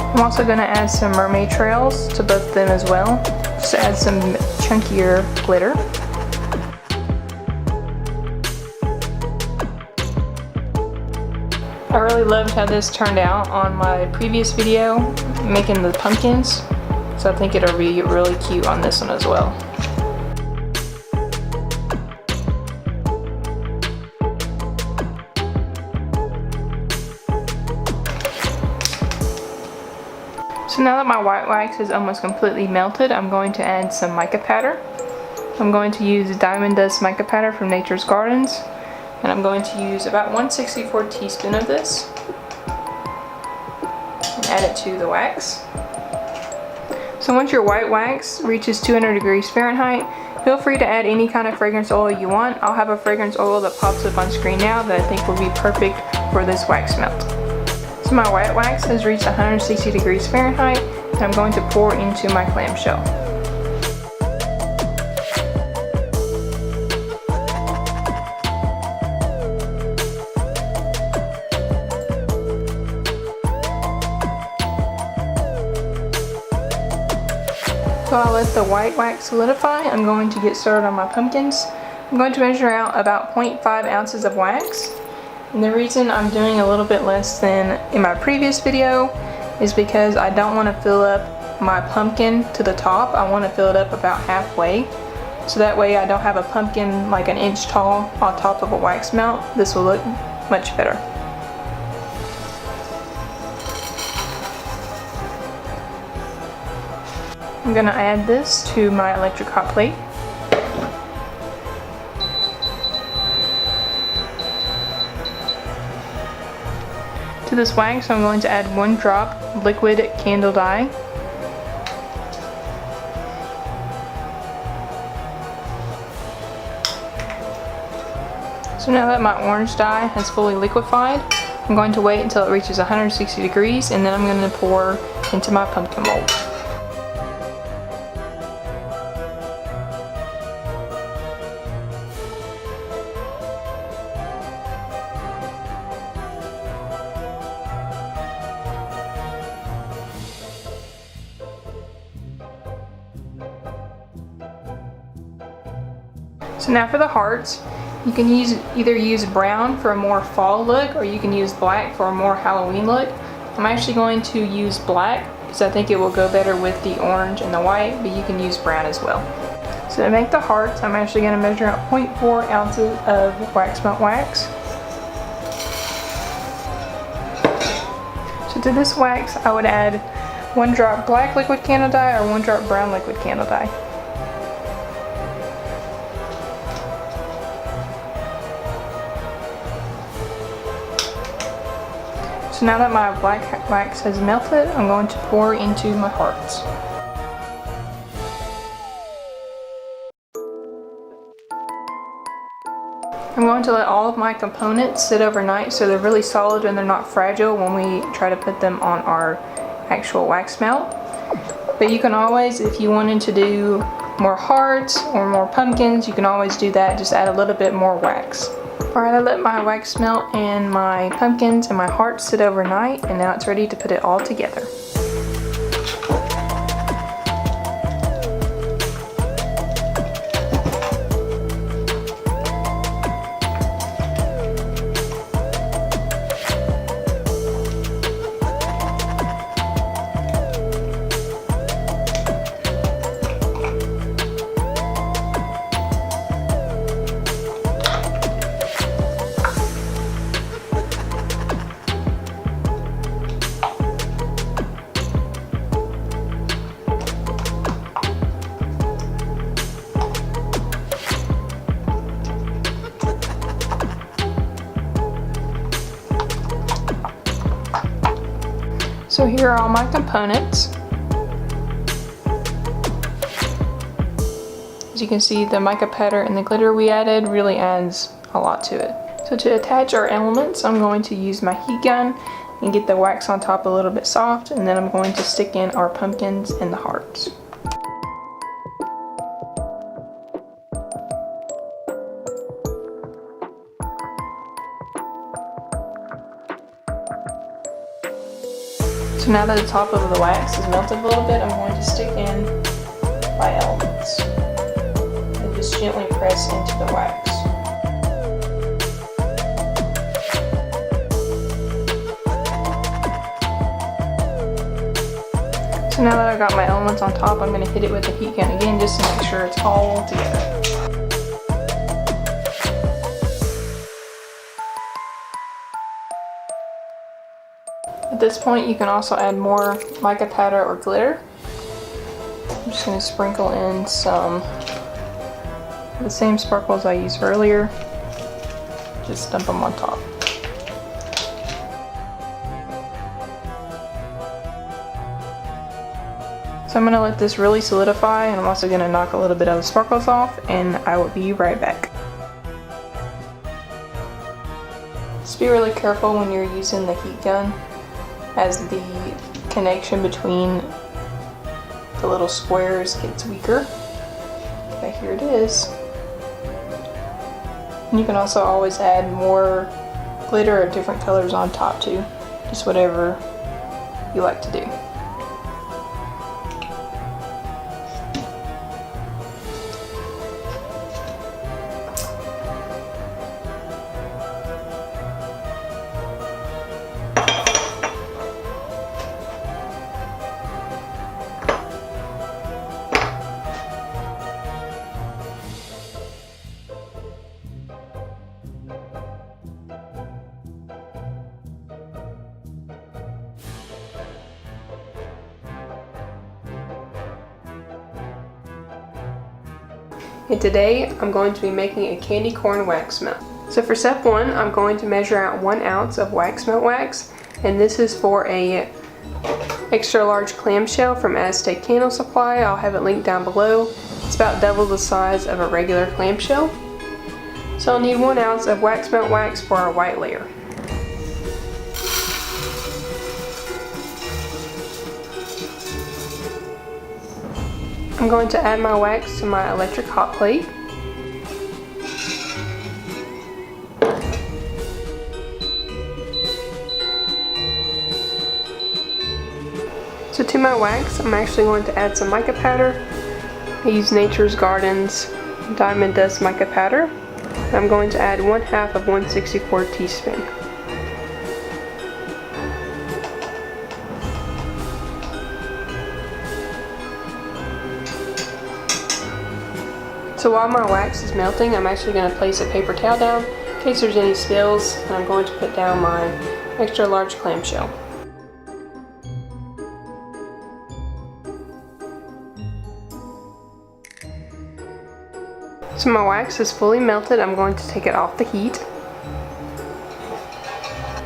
I'm also going to add some mermaid trails to both of them as well, just to add some chunkier glitter. I really loved how this turned out on my previous video, making the pumpkins, so I think it'll be really cute on this one as well. So now that my white wax is almost completely melted, I'm going to add some mica powder. I'm going to use Diamond Dust mica powder from Nature's Gardens, and I'm going to use about 1/64 teaspoon of this and add it to the wax. So once your white wax reaches 200 degrees Fahrenheit, feel free to add any kind of fragrance oil you want. I'll have a fragrance oil that pops up on screen now that I think will be perfect for this wax melt. So my white wax has reached 160 degrees Fahrenheit, and I'm going to pour into my clamshell. So I'll let the white wax solidify. I'm going to get started on my pumpkins. I'm going to measure out about 0.5 ounces of wax. And the reason I'm doing a little bit less than in my previous video is because I don't want to fill up my pumpkin to the top. I want to fill it up about halfway. So that way I don't have a pumpkin like an inch tall on top of a wax melt. This will look much better. I'm going to add this to my electric hot plate. To this wax, I'm going to add 1 drop liquid candle dye. So now that my orange dye has fully liquefied, I'm going to wait until it reaches 160 degrees, and then I'm going to pour into my pumpkin mold. So now for the hearts, you can either use brown for a more fall look, or you can use black for a more Halloween look. I'm actually going to use black because I think it will go better with the orange and the white, but you can use brown as well. So to make the hearts, I'm actually going to measure out 0.4 ounces of wax melt wax. So to this wax, I would add 1 drop black liquid candle dye or 1 drop brown liquid candle dye. So now that my black wax has melted, I'm going to pour into my hearts. I'm going to let all of my components sit overnight so they're really solid and they're not fragile when we try to put them on our actual wax melt. But you can always, if you wanted to do more hearts or more pumpkins, you can always do that. Just add a little bit more wax. Alright, I let my wax melt and my pumpkins and my hearts sit overnight, and now it's ready to put it all together. So here are all my components. As you can see, the mica powder and the glitter we added really adds a lot to it. So to attach our elements, I'm going to use my heat gun and get the wax on top a little bit soft, and then I'm going to stick in our pumpkins and the hearts. So now that the top of the wax is melted a little bit, I'm going to stick in my elements and just gently press into the wax. So now that I've got my elements on top, I'm going to hit it with the heat gun again just to make sure it's all together. At this point, you can also add more mica powder or glitter. I'm just going to sprinkle in some of the same sparkles I used earlier. Just dump them on top. So I'm going to let this really solidify, and I'm also going to knock a little bit of the sparkles off, and I will be right back. Just be really careful when you're using the heat gun, as the connection between the little squares gets weaker. Okay, here it is. And you can also always add more glitter of different colors on top too, just whatever you like to do. And today I'm going to be making a candy corn wax melt. So for step 1, I'm going to measure out 1 ounce of wax melt wax, and this is for a extra large clamshell from Aztec Candle Supply. I'll have it linked down below. It's about double the size of a regular clamshell. So I'll need 1 ounce of wax melt wax for our white layer. I'm going to add my wax to my electric hot plate. So to my wax, I'm actually going to add some mica powder. I use Nature's Garden's diamond dust mica powder. I'm going to add 1/2 of 1/64 teaspoon. So while my wax is melting, I'm actually going to place a paper towel down in case there's any spills, and I'm going to put down my extra large clamshell. So my wax is fully melted. I'm going to take it off the heat.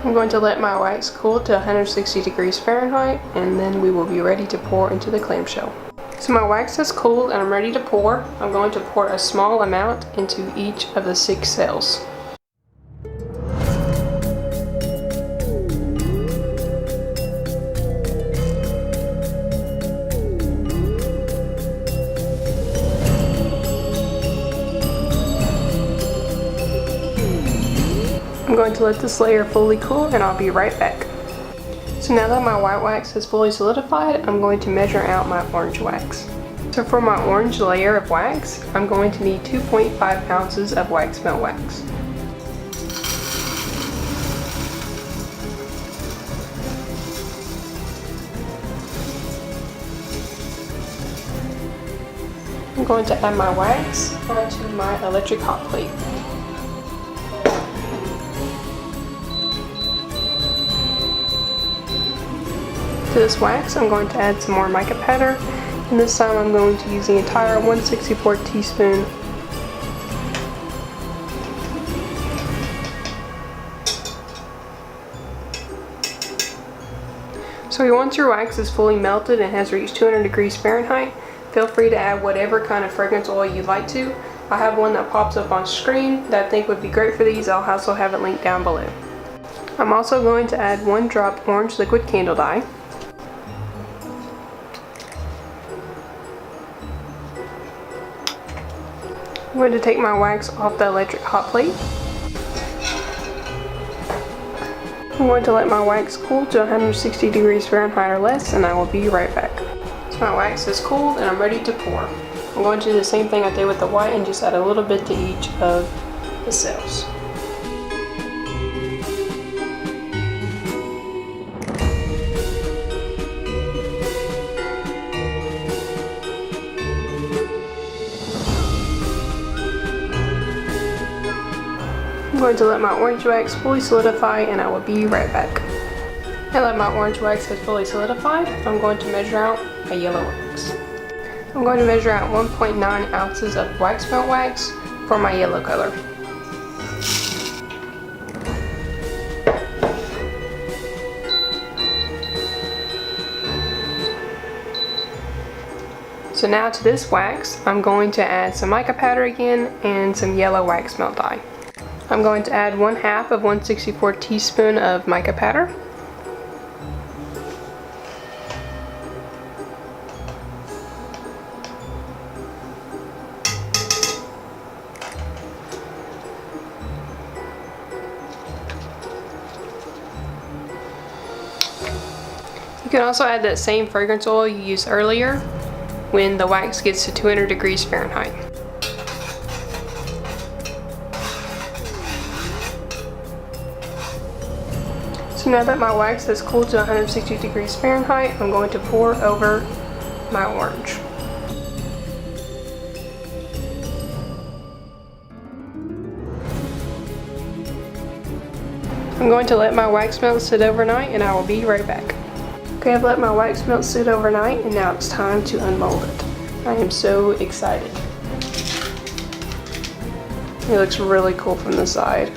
I'm going to let my wax cool to 160 degrees Fahrenheit, and then we will be ready to pour into the clamshell. So my wax has cooled and I'm ready to pour. I'm going to pour a small amount into each of the 6 cells. I'm going to let this layer fully cool and I'll be right back. So now that my white wax is fully solidified, I'm going to measure out my orange wax. So for my orange layer of wax, I'm going to need 2.5 ounces of wax melt wax. I'm going to add my wax onto my electric hot plate. To this wax, I'm going to add some more mica powder, and this time I'm going to use the entire 1/64 teaspoon. So once your wax is fully melted and has reached 200 degrees Fahrenheit, feel free to add whatever kind of fragrance oil you'd like to. I have one that pops up on screen that I think would be great for these. I'll also have it linked down below. I'm also going to add 1 drop orange liquid candle dye. I'm going to take my wax off the electric hot plate. I'm going to let my wax cool to 160 degrees Fahrenheit or less, and I will be right back. So my wax is cooled and I'm ready to pour. I'm going to do the same thing I did with the white and just add a little bit to each of the cells. I'm going to let my orange wax fully solidify and I will be right back. Now that my orange wax has fully solidified, I'm going to measure out my yellow wax. I'm going to measure out 1.9 ounces of wax melt wax for my yellow color. So now to this wax, I'm going to add some mica powder again and some yellow wax melt dye. I'm going to add 1/2 of 1/64 teaspoon of mica powder. You can also add that same fragrance oil you used earlier when the wax gets to 200 degrees Fahrenheit. So now that my wax has cooled to 160 degrees Fahrenheit, I'm going to pour over my orange. I'm going to let my wax melt sit overnight and I will be right back. Okay, I've let my wax melt sit overnight and now it's time to unmold it. I am so excited. It looks really cool from the side.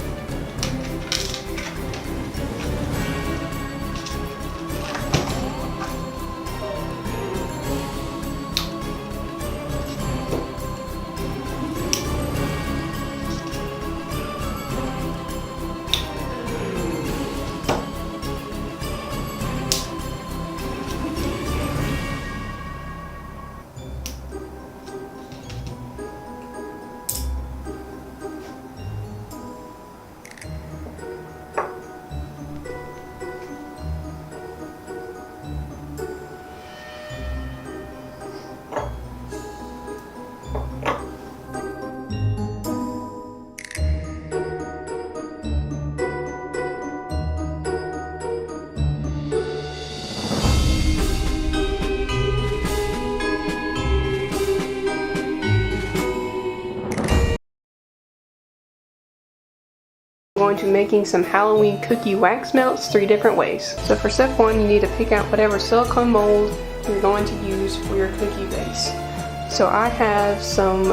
Going to be making some Halloween cookie wax melts 3 different ways. So for step 1, you need to pick out whatever silicone mold you're going to use for your cookie base. So I have some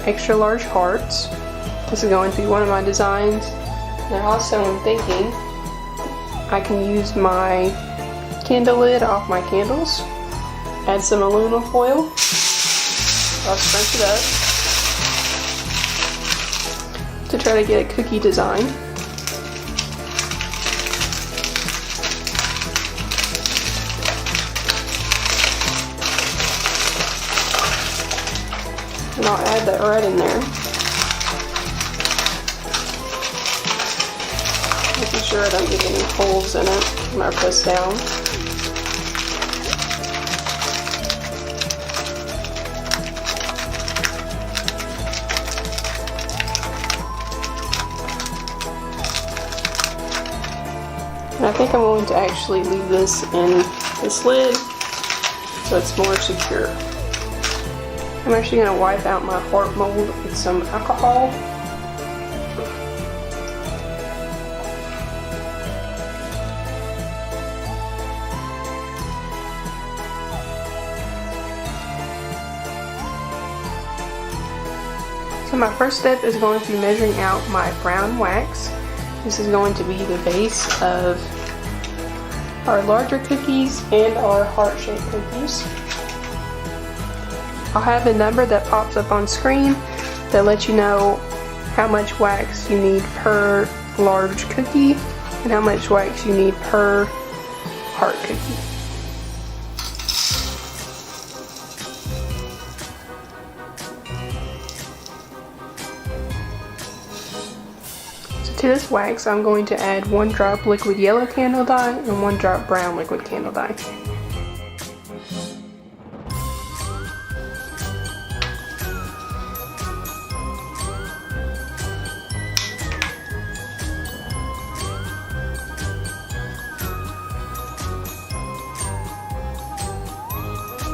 extra large hearts. This is going to be one of my designs. And also I'm thinking I can use my candle lid off my candles, add some aluminum foil, I'll scrunch it up to try to get a cookie design. And I'll add that right in there. Making sure I don't get any holes in it when I press down. And I think I'm going to actually leave this in this lid so it's more secure. I'm actually going to wipe out my heart mold with some alcohol. So my first step is going to be measuring out my brown wax. This is going to be the base of our larger cookies and our heart-shaped cookies. I'll have a number that pops up on screen that lets you know how much wax you need per large cookie and how much wax you need per heart cookie. To this wax, I'm going to add 1 drop liquid yellow candle dye and 1 drop brown liquid candle dye.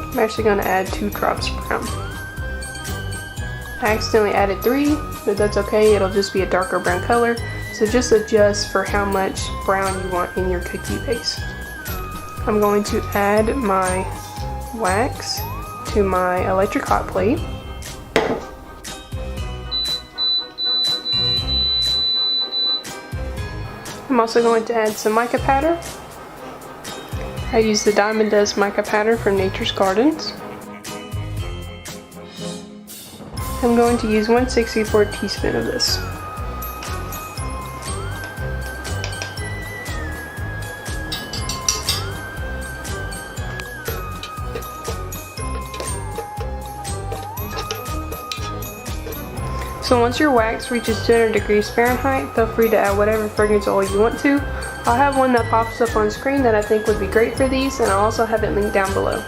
I'm actually going to add 2 drops brown. I accidentally added 3, but that's okay, it'll just be a darker brown color. So just adjust for how much brown you want in your cookie base. I'm going to add my wax to my electric hot plate. I'm also going to add some mica powder. I use the Diamond Dust mica powder from Nature's Gardens. I'm going to use 1/64 teaspoon of this. So once your wax reaches 200 degrees Fahrenheit, feel free to add whatever fragrance oil you want to. I'll have one that pops up on screen that I think would be great for these, and I'll also have it linked down below.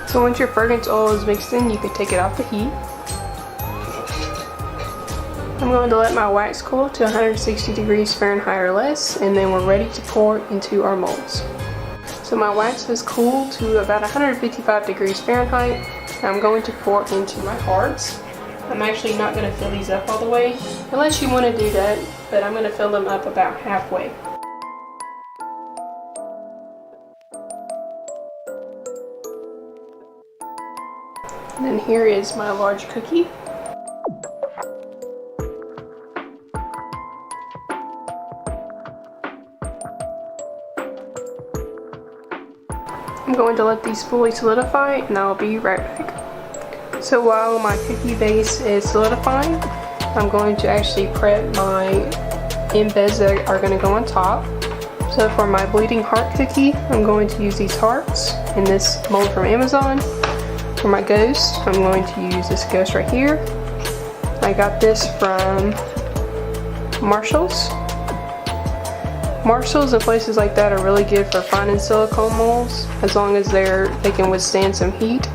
So once your fragrance oil is mixed in, you can take it off the heat. I'm going to let my wax cool to 160 degrees Fahrenheit or less, and then we're ready to pour into our molds. So my wax has cooled to about 155 degrees Fahrenheit, and I'm going to pour into my hearts. I'm actually not going to fill these up all the way, unless you want to do that, but I'm going to fill them up about halfway. And then here is my large cookie. I'm going to let these fully solidify, and I'll be right back. So while my cookie base is solidifying, I'm going to actually prep my embeds that are going to go on top. So for my bleeding heart cookie, I'm going to use these hearts in this mold from Amazon. For my ghost, I'm going to use this ghost right here. I got this from Marshall's. Marshall's and places like that are really good for finding silicone molds, as long as they can withstand some heat,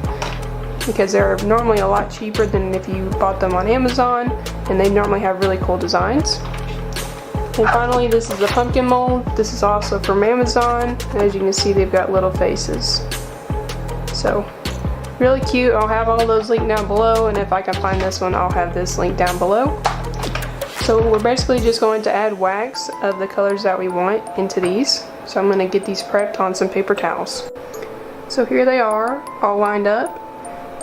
because they're normally a lot cheaper than if you bought them on Amazon, and they normally have really cool designs. And finally, this is the pumpkin mold. This is also from Amazon, and as you can see, they've got little faces. So really cute. I'll have all those linked down below, and if I can find this one, I'll have this linked down below. So we're basically just going to add wax of the colors that we want into these. So I'm going to get these prepped on some paper towels. So here they are, all lined up.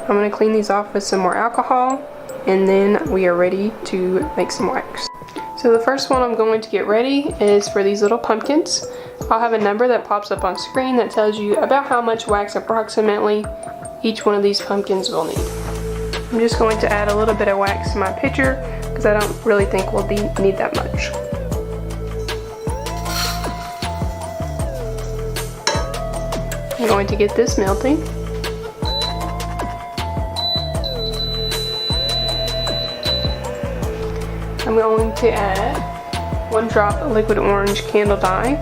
I'm going to clean these off with some more alcohol, and then we are ready to make some wax. So the first one I'm going to get ready is for these little pumpkins. I'll have a number that pops up on screen that tells you about how much wax approximately each one of these pumpkins will need. I'm just going to add a little bit of wax to my pitcher because I don't really think we'll need that much. I'm going to get this melting. I'm going to add 1 drop of liquid orange candle dye.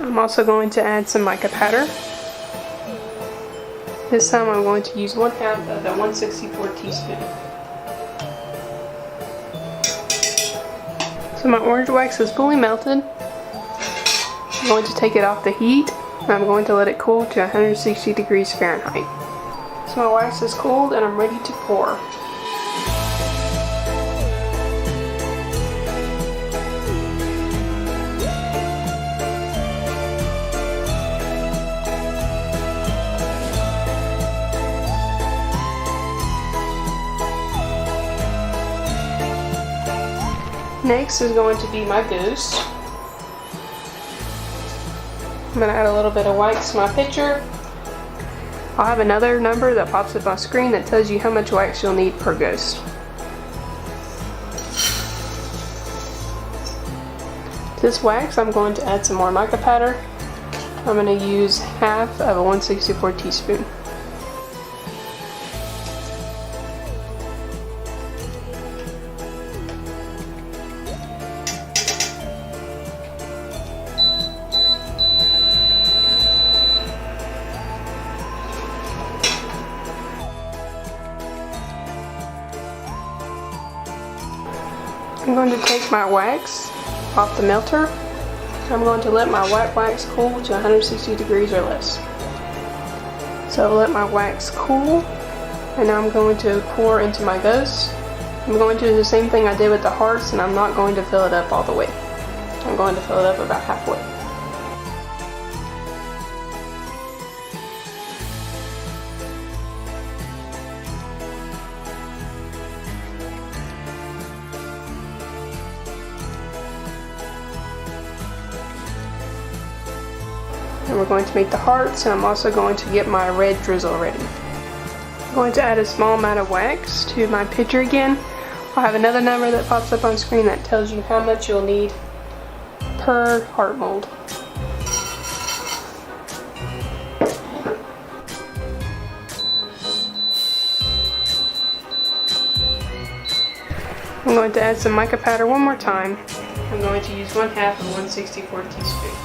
I'm also going to add some mica powder. This time I'm going to use 1/2 of the 1/64 teaspoon. So my orange wax is fully melted. I'm going to take it off the heat and I'm going to let it cool to 160 degrees Fahrenheit. So my wax is cooled and I'm ready to pour. Next is going to be my ghost. I'm going to add a little bit of wax to my pitcher. I'll have another number that pops up on screen that tells you how much wax you'll need per ghost. To this wax I'm going to add some more mica powder. I'm going to use 1/2 of a 1/64 teaspoon. I'm going to take my wax off the melter. I'm going to let my white wax cool to 160 degrees or less. So I'll let my wax cool, and now I'm going to pour into my ghost. I'm going to do the same thing I did with the hearts, and I'm not going to fill it up all the way. I'm going to fill it up about halfway. And we're going to make the hearts, and I'm also going to get my red drizzle ready. I'm going to add a small amount of wax to my pitcher again. I'll have another number that pops up on screen that tells you how much you'll need per heart mold. I'm going to add some mica powder one more time. I'm going to use 1/2 of a 1/64 teaspoon.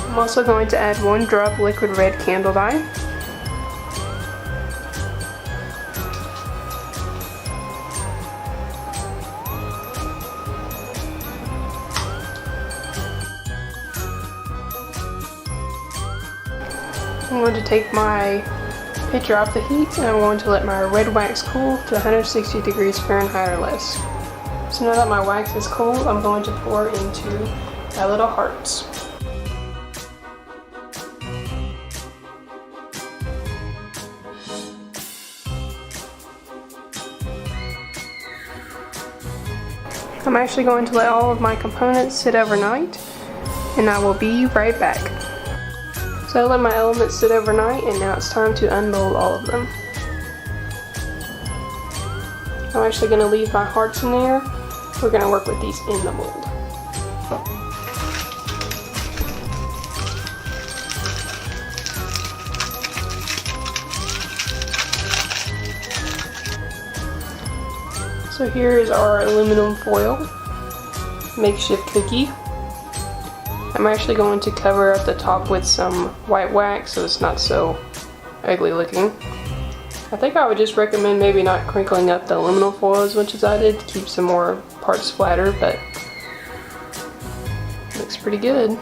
I'm also going to add 1 drop liquid red candle dye. I'm going to take my pitcher off the heat and I'm going to let my red wax cool to 160 degrees Fahrenheit or less. So now that my wax is cool, I'm going to pour into my little hearts. I'm actually going to let all of my components sit overnight, and I will be right back. So I let my elements sit overnight, and now it's time to unmold all of them. I'm actually going to leave my hearts in there. We're going to work with these in the mold. So here is our aluminum foil makeshift cookie. I'm actually going to cover up the top with some white wax so it's not so ugly looking. I think I would just recommend maybe not crinkling up the aluminum foil as much as I did to keep some more parts flatter, but it looks pretty good.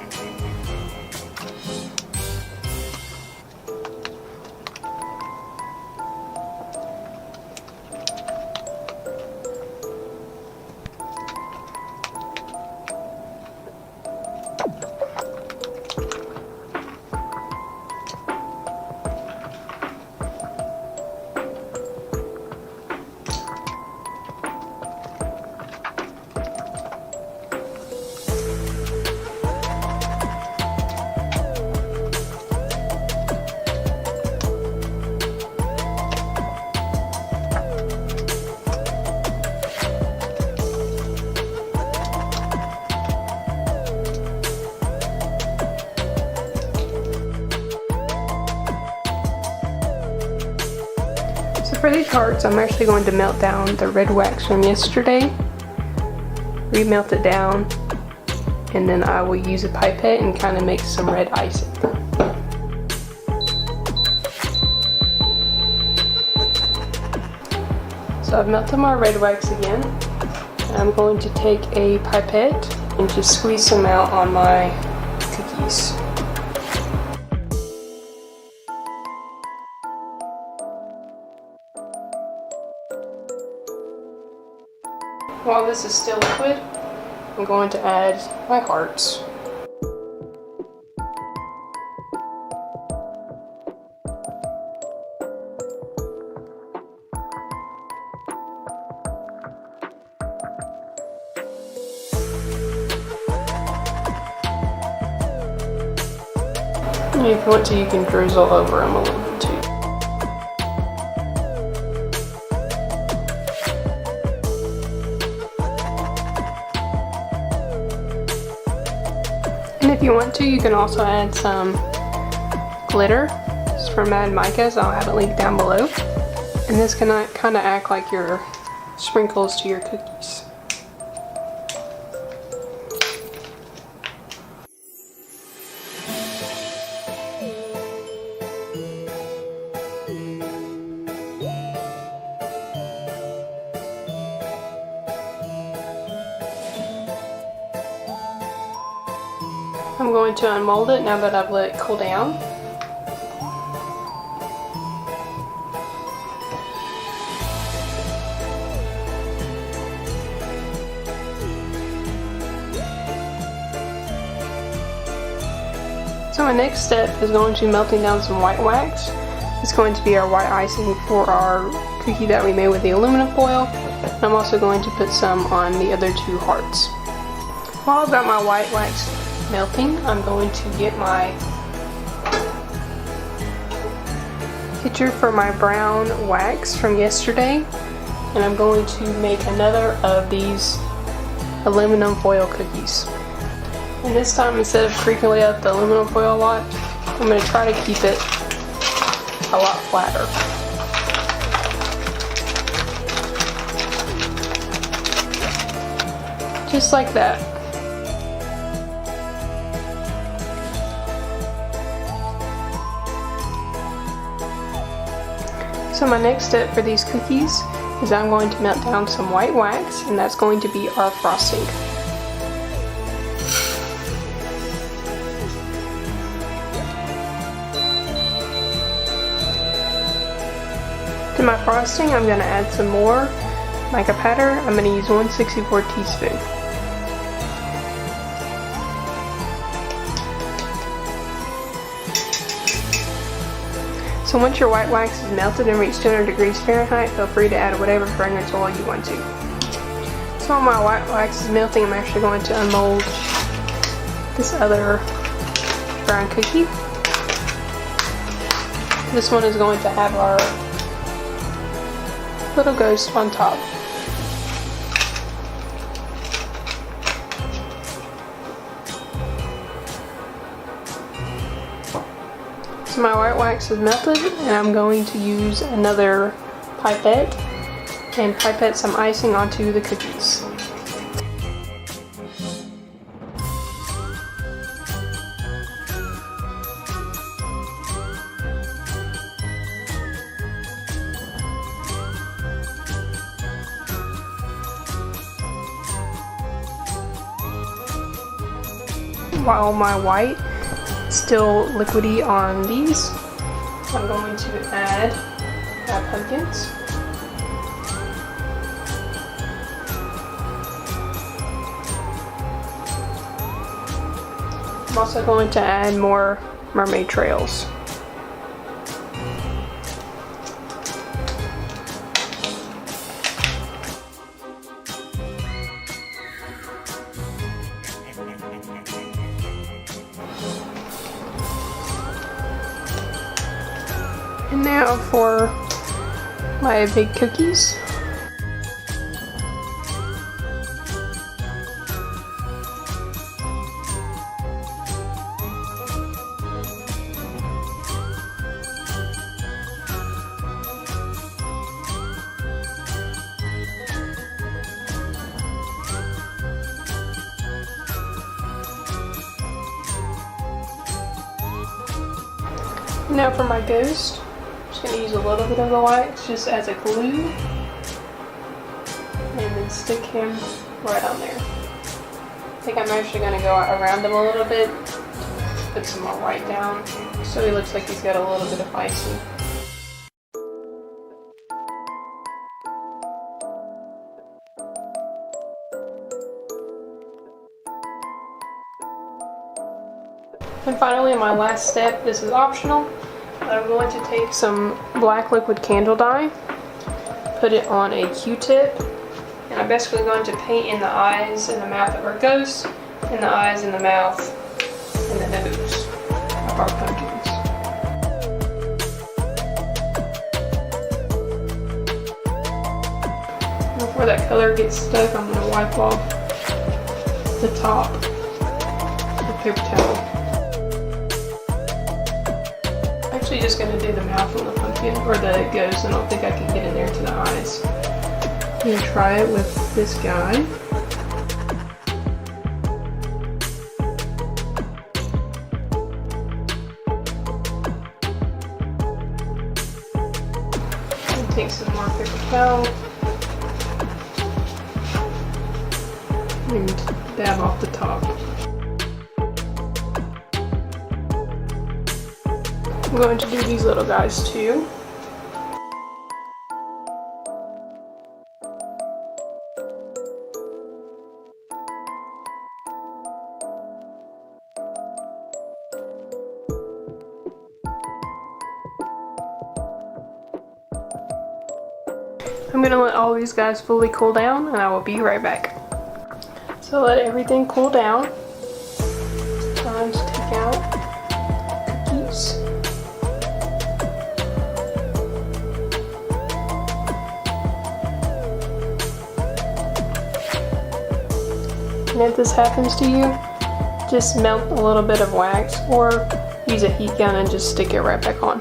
So for these hearts, I'm actually going to melt down the red wax from yesterday, remelt it down, and then I will use a pipette and kind of make some red icing. So I've melted my red wax again, and I'm going to take a pipette and just squeeze some out on my cookies. While this is still liquid, I'm going to add my hearts. And if you want to, you can drizzle over them a little bit too. And if you want to, you can also add some glitter. It's from Mad Micah's. I'll have it linked down below. And this can kind of act like your sprinkles to your cookies. I'm going to unmold it now that I've let it cool down. So my next step is going to be melting down some white wax. It's going to be our white icing for our cookie that we made with the aluminum foil. And I'm also going to put some on the other two hearts. While I've got my white wax melting, I'm going to get my pitcher for my brown wax from yesterday, and I'm going to make another of these aluminum foil cookies. And this time, instead of creeping up the aluminum foil a lot, I'm going to try to keep it a lot flatter. Just like that. So my next step for these cookies is I'm going to melt down some white wax, and that's going to be our frosting. To my frosting, I'm going to add some more mica powder. I'm going to use 1/64 teaspoon. So once your white wax is melted and reached 200 degrees Fahrenheit, feel free to add whatever fragrance oil you want to. So while my white wax is melting, I'm actually going to unmold this other brown cookie. This one is going to have our little ghost on top. So my white wax is melted, and I'm going to use another pipette and pipette some icing onto the cookies. while my white is still liquidy on these, I'm going to add my pumpkins. I'm also going to add more mermaid trails. And now for my big cookies. Now for my ghost. I'm just going to use a little bit of the wax just as a glue, and then stick him right on there. I think I'm actually going to go around him a little bit, put some more white down, so he looks like he's got a little bit of icing. And finally, my last step, this is optional. I'm going to take some black liquid candle dye, put it on a Q-tip, and I'm basically going to paint in the eyes and the mouth of our ghost, and the eyes and the mouth and the nose of our pumpkins. Before that color gets stuck, I'm going to wipe off the top with a paper towel. I'm actually just going to do the mouth on the pumpkin, or the ghost. I don't think I can get in there to the eyes. I'm going to try it with this guy. And take some more paper towel and dab off the top. I'm going to do these little guys too. I'm going to let all these guys fully cool down, and I will be right back. So let everything cool down. Time to take out cookies. And if this happens to you, just melt a little bit of wax or use a heat gun and just stick it right back on.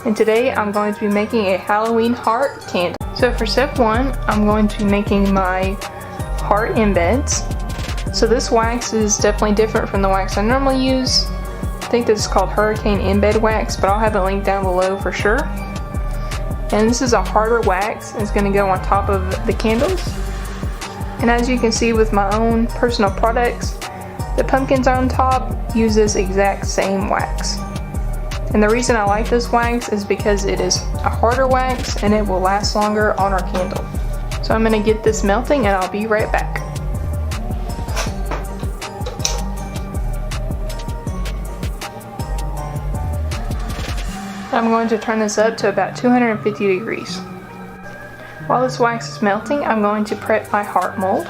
And today I'm going to be making a Halloween heart candle. So for step 1, I'm going to be making my heart embeds. So this wax is definitely different from the wax I normally use. I think this is called Hurricane Embed Wax, but I'll have a link down below for sure. And this is a harder wax. It's going to go on top of the candles. And as you can see with my own personal products, the pumpkins on top use this exact same wax. And the reason I like this wax is because it is a harder wax and it will last longer on our candle. So I'm going to get this melting and I'll be right back. I'm going to turn this up to about 250 degrees. While this wax is melting, I'm going to prep my heart mold.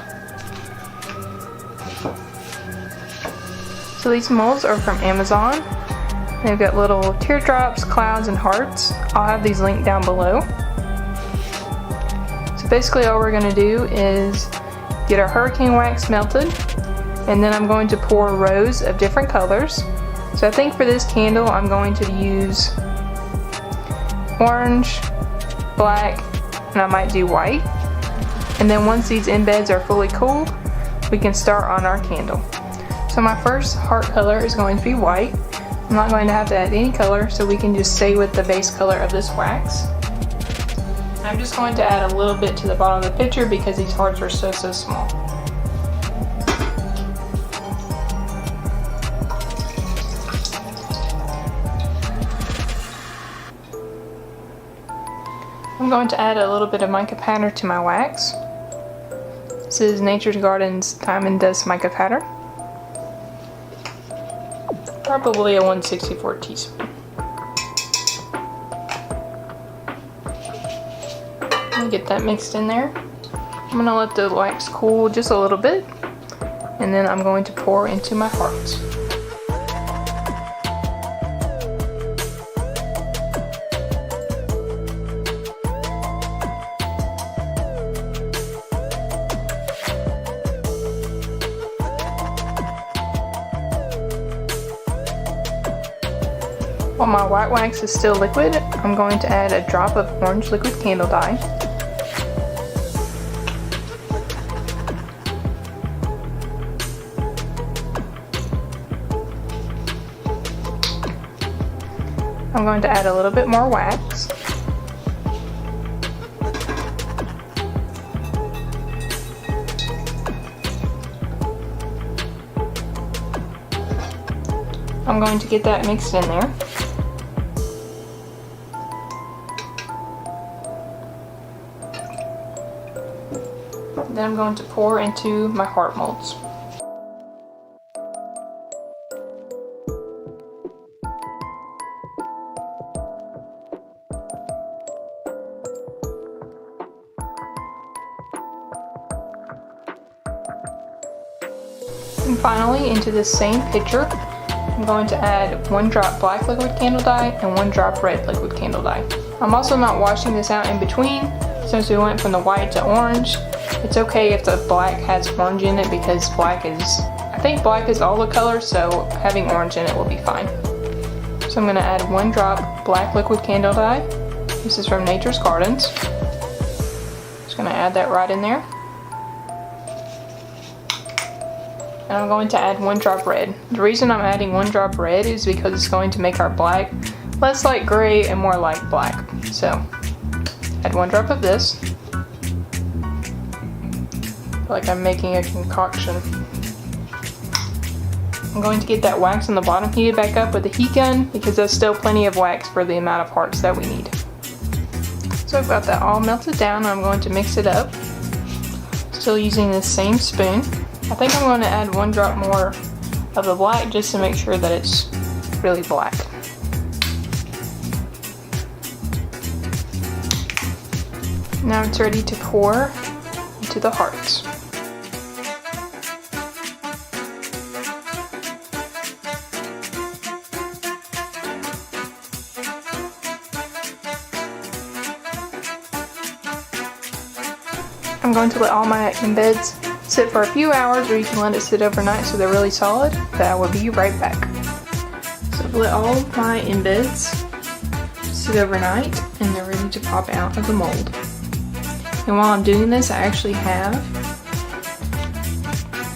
So these molds are from Amazon. They've got little teardrops, clouds, and hearts. I'll have these linked down below. So basically all we're going to do is get our hurricane wax melted, and then I'm going to pour rows of different colors. So I think for this candle I'm going to use orange, black, and I might do white. And then once these embeds are fully cooled, we can start on our candle. So my first heart color is going to be white. I'm not going to have to add any color, so we can just stay with the base color of this wax. I'm just going to add a little bit to the bottom of the pitcher because these hearts are so small. I'm going to add a little bit of mica powder to my wax. This is Nature's Garden's Diamond Dust Mica Powder. Probably a 1/64 teaspoon. I'll get that mixed in there. I'm going to let the wax cool just a little bit, and then I'm going to pour into my hearts. While my white wax is still liquid, I'm going to add a drop of orange liquid candle dye. I'm going to add a little bit more wax. I'm going to get that mixed in there. Then I'm going to pour into my heart molds. And finally, into this same pitcher, I'm going to add 1 drop black liquid candle dye and 1 drop red liquid candle dye. I'm also not washing this out in between, since we went from the white to orange. It's okay if the black has orange in it because I think black is all the colors, so having orange in it will be fine. So I'm going to add 1 drop black liquid candle dye. This is from Nature's Gardens. Just going to add that right in there. And I'm going to add 1 drop red. The reason I'm adding 1 drop red is because it's going to make our black less like gray and more like black. So add 1 drop of this. Like I'm making a concoction. I'm going to get that wax on the bottom heated back up with a heat gun because there's still plenty of wax for the amount of hearts that we need. So I've got that all melted down. I'm going to mix it up. Still using this same spoon. I think I'm going to add 1 drop more of the black just to make sure that it's really black. Now it's ready to pour into the hearts. I'm going to let all my embeds sit for a few hours, or you can let it sit overnight so they're really solid, but I will be right back. So I've let all my embeds sit overnight and they're ready to pop out of the mold. And while I'm doing this, I actually have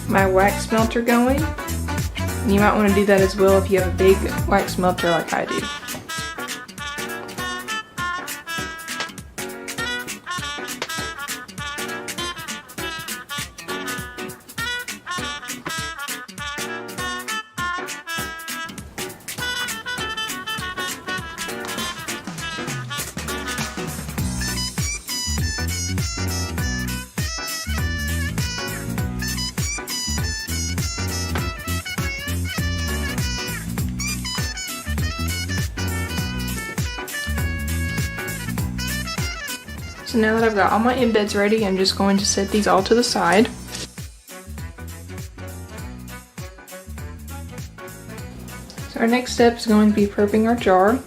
my wax melter going. And you might want to do that as well if you have a big wax melter like I do. So now that I've got all my embeds ready, I'm just going to set these all to the side. So our next step is going to be prepping our jar.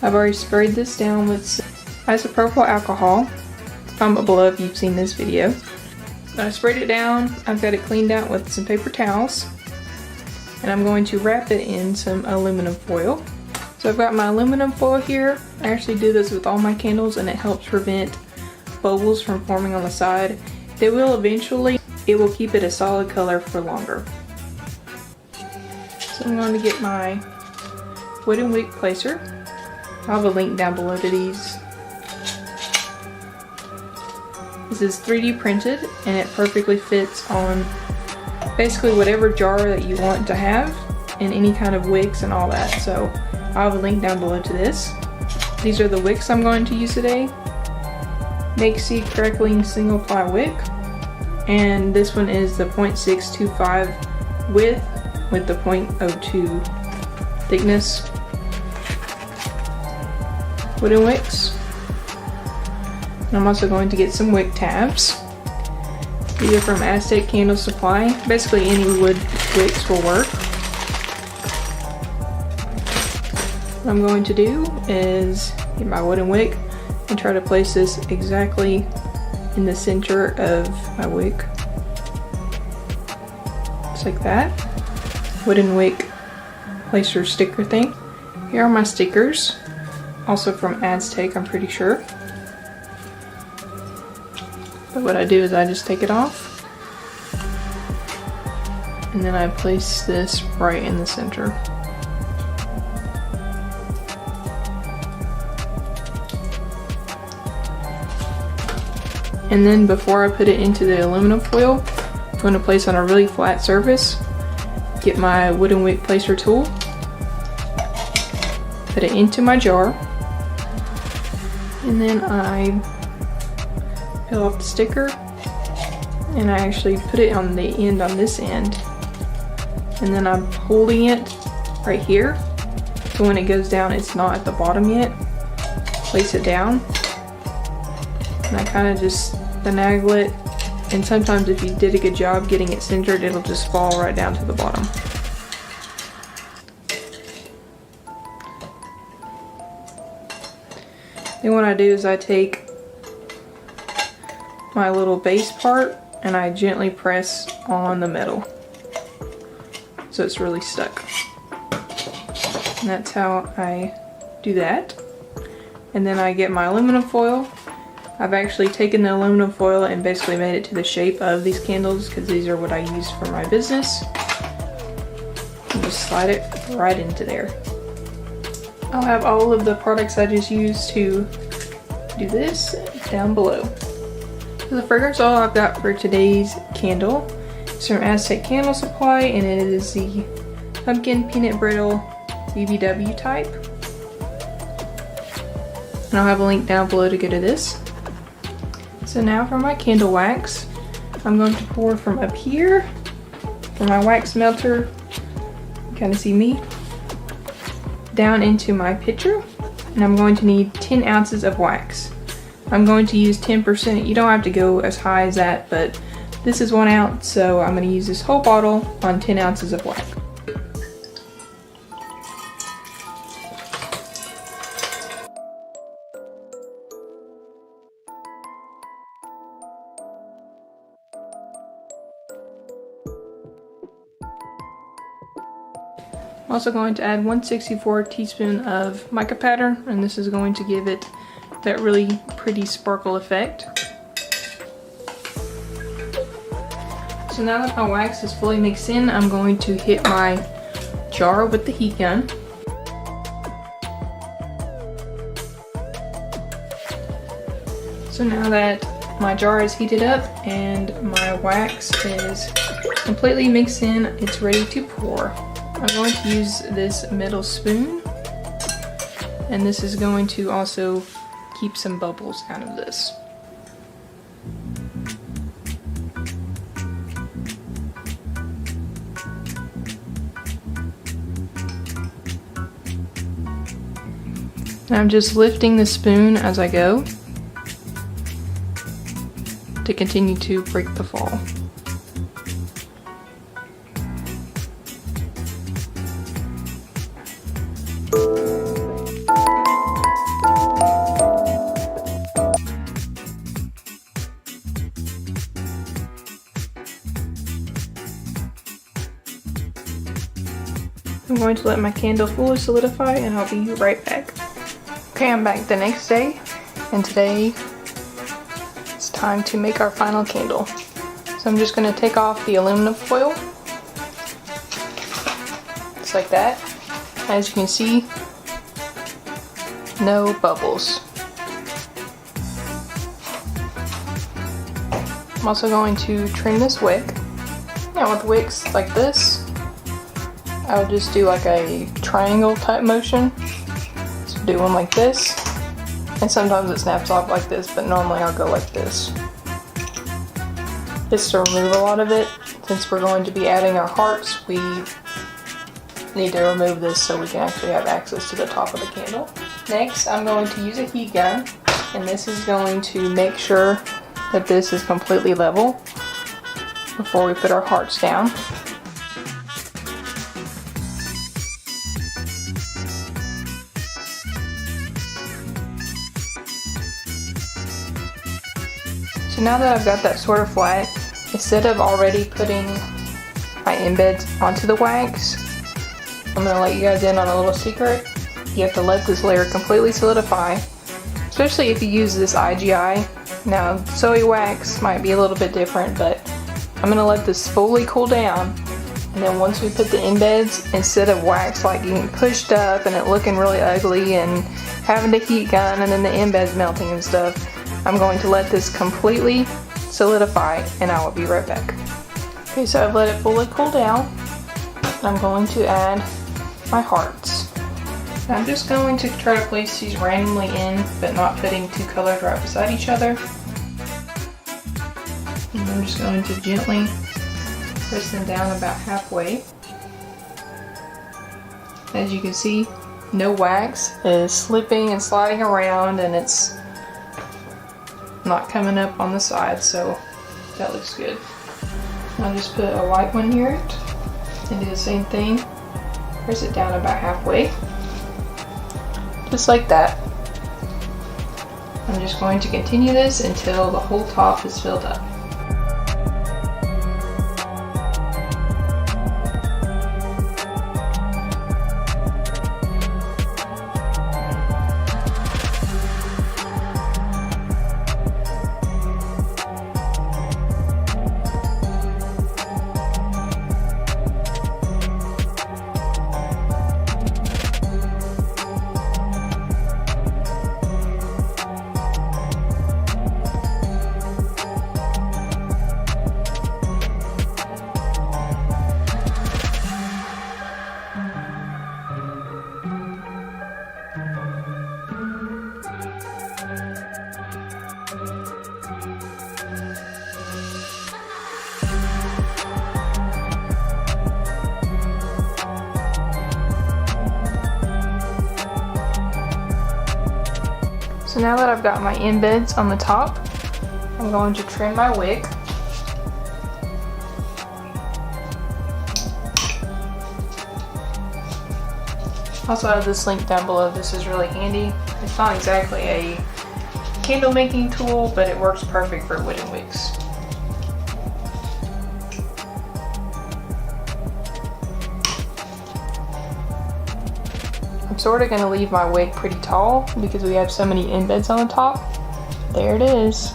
I've already sprayed this down with isopropyl alcohol. Comment below if you've seen this video. So I sprayed it down, I've got it cleaned out with some paper towels, and I'm going to wrap it in some aluminum foil. So I've got my aluminum foil here. I actually do this with all my candles and it helps prevent bubbles from forming on the side. It will keep it a solid color for longer. So I'm going to get my wooden wick placer. I'll have a link down below to these. This is 3D printed and it perfectly fits on basically whatever jar that you want to have and any kind of wicks and all that. So I'll have a link down below to this. These are the wicks I'm going to use today. Makesy Crackling Single Ply Wick. And this one is the 0.625 width with the 0.02 thickness wooden wicks. And I'm also going to get some wick tabs. These are from Aztec Candle Supply. Basically any wood wicks will work. What I'm going to do is get my wooden wick and try to place this exactly in the center of my wick. Just like that. Wooden wick placer sticker thing. Here are my stickers. Also from Aztec, I'm pretty sure. But what I do is I just take it off. And then I place this right in the center. And then before I put it into the aluminum foil, I'm going to place on a really flat surface. Get my wooden wick placer tool. Put it into my jar. And then I peel off the sticker. And I actually put it on the end on this end. And then I'm holding it right here. So when it goes down, it's not at the bottom yet. Place it down. And I kind of just finagle it, and sometimes if you did a good job getting it centered, it'll just fall right down to the bottom. Then what I do is I take my little base part and I gently press on the metal so it's really stuck. And that's how I do that. And then I get my aluminum foil. I've actually taken the aluminum foil and basically made it to the shape of these candles because these are what I use for my business. And just slide it right into there. I'll have all of the products I just used to do this down below. So the fragrance oil I've got for today's candle is from Aztec Candle Supply, and it is the Pumpkin Peanut Brittle BBW type. And I'll have a link down below to go to this. So now for my candle wax, I'm going to pour from up here from my wax melter, you kind of see me, down into my pitcher, and I'm going to need 10 ounces of wax. I'm going to use 10%. You don't have to go as high as that, but this is 1 ounce, so I'm going to use this whole bottle on 10 ounces of wax. I'm also going to add 1/64 teaspoon of mica powder, and this is going to give it that really pretty sparkle effect. So now that my wax is fully mixed in, I'm going to hit my jar with the heat gun. So now that my jar is heated up and my wax is completely mixed in, it's ready to pour. I'm going to use this metal spoon, and this is going to also keep some bubbles out of this. I'm just lifting the spoon as I go. to continue to break the fall. I'm going to let my candle fully solidify and I'll be right back. Okay, I'm back the next day, and today it's time to make our final candle. So I'm just going to take off the aluminum foil, just like that. As you can see, no bubbles. I'm also going to trim this wick. Now with wicks like this, I would just do like a triangle type motion. So do one like this, and sometimes it snaps off like this, but normally I'll go like this. Just to remove a lot of it. Since we're going to be adding our hearts, we need to remove this so we can actually have access to the top of the candle. Next, I'm going to use a heat gun, and this is going to make sure that this is completely level before we put our hearts down. So now that I've got that sort of flat, instead of already putting my embeds onto the wax, I'm going to let you guys in on a little secret. You have to let this layer completely solidify, especially if you use this IGI. Now, soy wax might be a little bit different, but I'm going to let this fully cool down, and then once we put the embeds, instead of wax like getting pushed up and it looking really ugly and having the heat gun and then the embeds melting and stuff, I'm going to let this completely solidify and I will be right back. Okay, so I've let it fully cool down. I'm going to add my hearts. I'm just going to try to place these randomly in, but not putting two colors right beside each other. And I'm just going to gently press them down about halfway. As you can see, no wax is slipping and sliding around, and it's not coming up on the side, so that looks good. I'll just put a white one here and do the same thing. Press it down about halfway. Just like that. I'm just going to continue this until the whole top is filled up. So now that I've got my embeds on the top, I'm going to trim my wick. Also have this link down below. This is really handy. It's not exactly a candle making tool, but it works perfect for wooden wicks. I'm sort of going to leave my wick pretty tall because we have so many embeds on the top. There it is.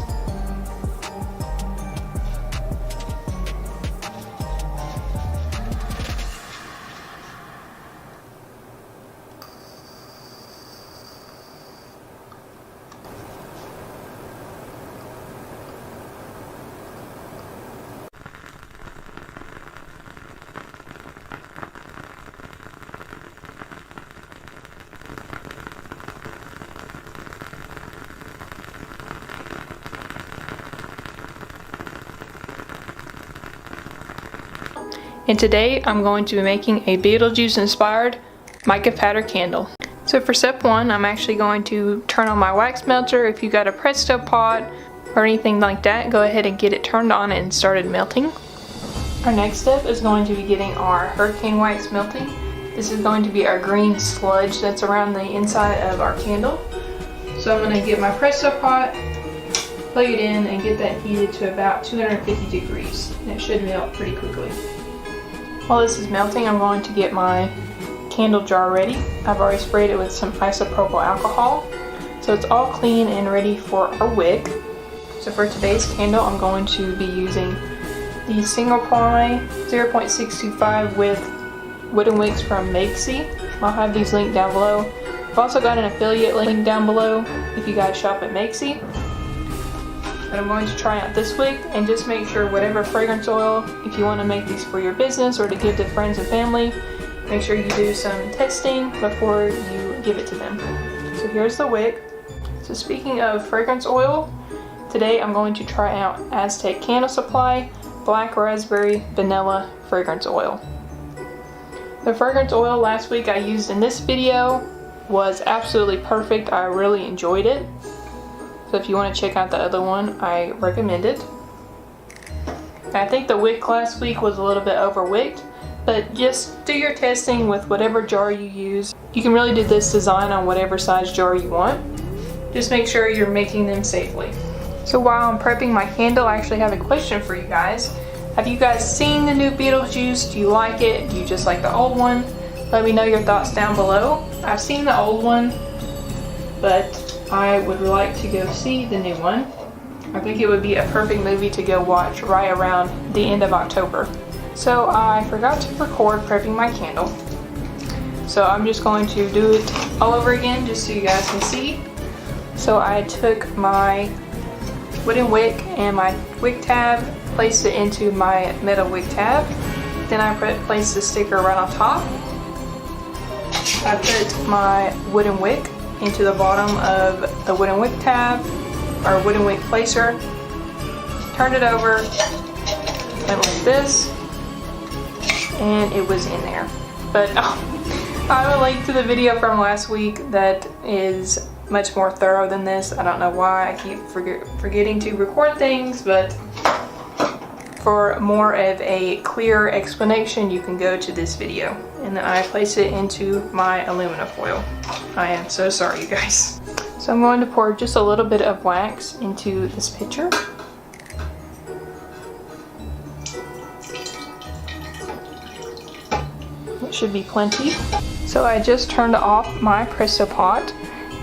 And today I'm going to be making a Beetlejuice inspired mica powder candle. So for step one, I'm actually going to turn on my wax melter. If you got a Presto pot, or anything like that, go ahead and get it turned on and started melting. Our next step is going to be getting our hurricane wax melting. This is going to be our green sludge that's around the inside of our candle. So I'm going to get my presso pot, plug it in, and get that heated to about 250 degrees. And it should melt pretty quickly. While this is melting, I'm going to get my candle jar ready. I've already sprayed it with some isopropyl alcohol. So it's all clean and ready for our wick. So for today's candle, I'm going to be using the single ply 0.625 with wooden wicks from Makesy. I'll have these linked down below. I've also got an affiliate link down below if you guys shop at Makesy. But I'm going to try out this wick and just make sure whatever fragrance oil, if you want to make these for your business or to give to friends and family, make sure you do some testing before you give it to them. So here's the wick. So speaking of fragrance oil, today I'm going to try out Aztec Candle Supply Black Raspberry Vanilla Fragrance Oil. The fragrance oil last week I used in this video was absolutely perfect. I really enjoyed it. So if you want to check out the other one, I recommend it. I think the wick last week was a little bit overwicked, but just do your testing with whatever jar you use. You can really do this design on whatever size jar you want. Just make sure you're making them safely. So while I'm prepping my candle, I actually have a question for you guys. Have you guys seen the new Beetlejuice? Do you like it? Do you just like the old one? Let me know your thoughts down below. I've seen the old one, but I would like to go see the new one. I think it would be a perfect movie to go watch right around the end of October. So I forgot to record prepping my candle. So I'm just going to do it all over again just so you guys can see. So I took my wooden wick and my wick tab, placed it into my metal wick tab. Then I placed the sticker right on top. I put my wooden wick into the bottom of the wooden wick tab, or wooden wick placer. Turned it over, went like this, and it was in there. But I have a link to the video from last week that is much more thorough than this. I don't know why I keep forgetting to record things, but for more of a clear explanation, you can go to this video. And then I place it into my aluminum foil. I am so sorry, you guys. So I'm going to pour just a little bit of wax into this pitcher. It should be plenty. So I just turned off my presso pot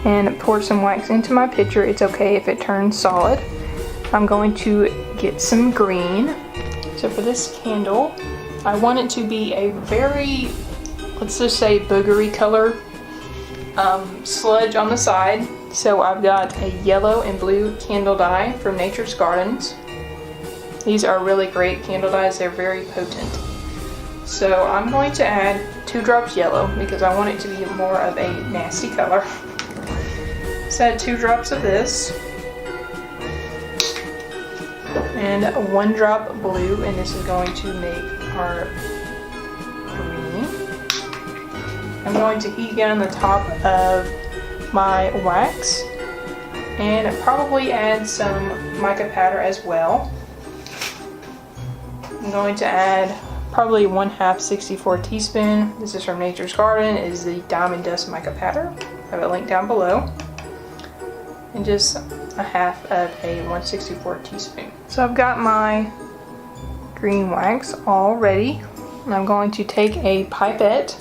and poured some wax into my pitcher. It's okay if it turns solid. I'm going to get some green. So for this candle, I want it to be a very, let's just say, boogery color sludge on the side. So I've got a yellow and blue candle dye from Nature's Gardens. These are really great candle dyes. They're very potent. So I'm going to add 2 drops yellow because I want it to be more of a nasty color. So add 2 drops of this and 1 drop blue, and this is going to make our green. I'm going to heat gun the top of my wax and probably add some mica powder as well. I'm going to add probably 1/2 64 teaspoon. This is from Nature's Garden. It is the Diamond Dust mica powder. I have a link down below. And just 1/2 of a 1/64 teaspoon. So I've got my green wax all ready. And I'm going to take a pipette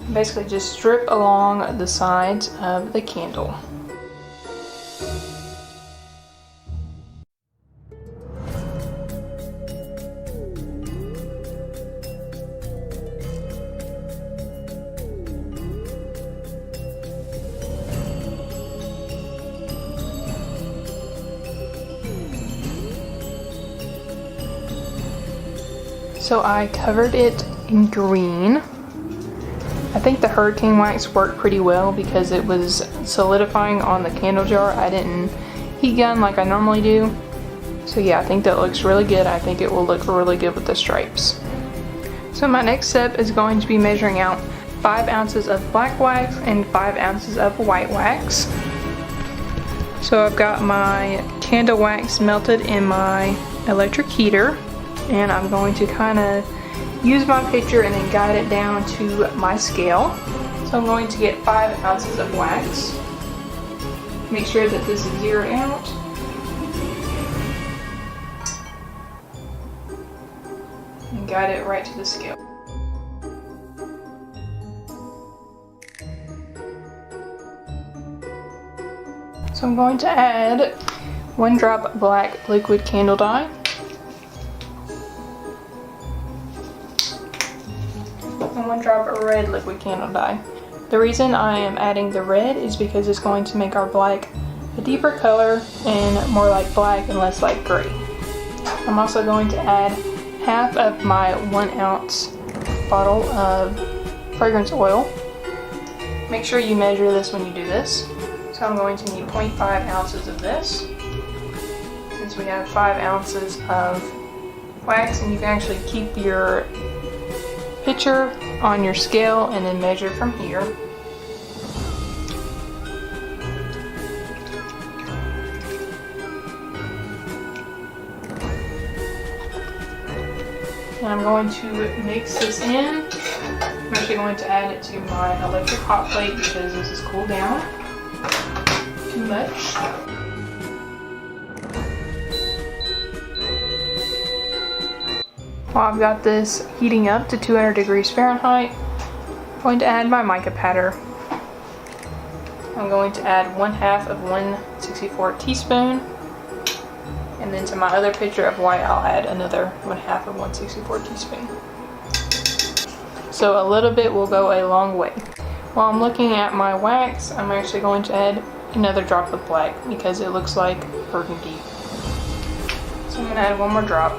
and basically just strip along the sides of the candle. So I covered it in green. I think the hurricane wax worked pretty well because it was solidifying on the candle jar. I didn't heat gun like I normally do. So yeah, I think that looks really good. I think it will look really good with the stripes. So my next step is going to be measuring out 5 ounces of black wax and 5 ounces of white wax. So I've got my candle wax melted in my electric heater, and I'm going to kind of use my pitcher and then guide it down to my scale. So I'm going to get 5 ounces of wax. Make sure that this is zeroed out. And guide it right to the scale. So I'm going to add 1 drop black liquid candle dye. And 1 drop of red liquid candle dye. The reason I am adding the red is because it's going to make our black a deeper color and more like black and less like gray. I'm also going to add half of my 1 ounce bottle of fragrance oil. Make sure you measure this when you do this. So I'm going to need 0.5 ounces of this, since we have 5 ounces of wax, and you can actually keep your pitcher on your scale and then measure from here. And I'm going to mix this in. I'm actually going to add it to my electric hot plate because this is cooled down too much. While I've got this heating up to 200 degrees Fahrenheit, I'm going to add my mica powder. I'm going to add 1/2 of 1/64 teaspoon, and then to my other pitcher of white I'll add another 1/2 of 1/64 teaspoon. So a little bit will go a long way. While I'm looking at my wax, I'm actually going to add another drop of black because it looks like burgundy. So I'm going to add 1 more drop.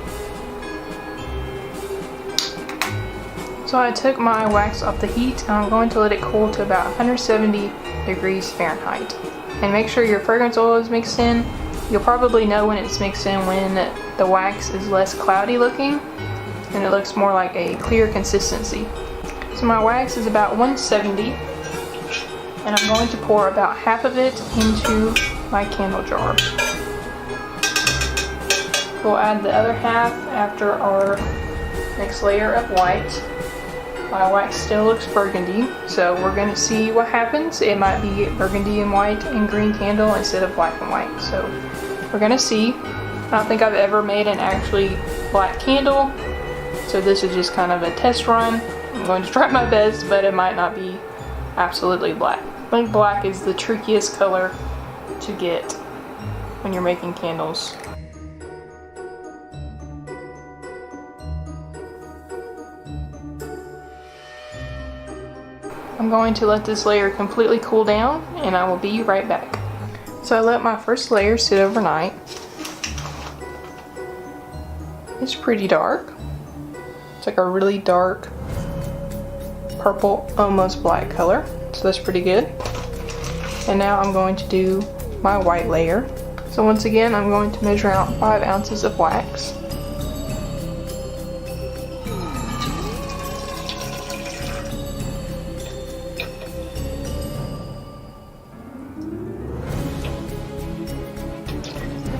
So I took my wax off the heat and I'm going to let it cool to about 170 degrees Fahrenheit. And make sure your fragrance oil is mixed in. You'll probably know when it's mixed in when the wax is less cloudy looking and it looks more like a clear consistency. So my wax is about 170, and I'm going to pour about half of it into my candle jar. We'll add the other half after our next layer of white. My wax still looks burgundy, so we're going to see what happens. It might be burgundy and white and green candle instead of black and white. So we're going to see. I don't think I've ever made an actually black candle, so this is just kind of a test run. I'm going to try my best, but it might not be absolutely black. I think black is the trickiest color to get when you're making candles. I'm going to let this layer completely cool down and I will be right back. So I let my first layer sit overnight. It's pretty dark. It's like a really dark purple, almost black color. So that's pretty good. And now I'm going to do my white layer. So once again, I'm going to measure out 5 ounces of wax.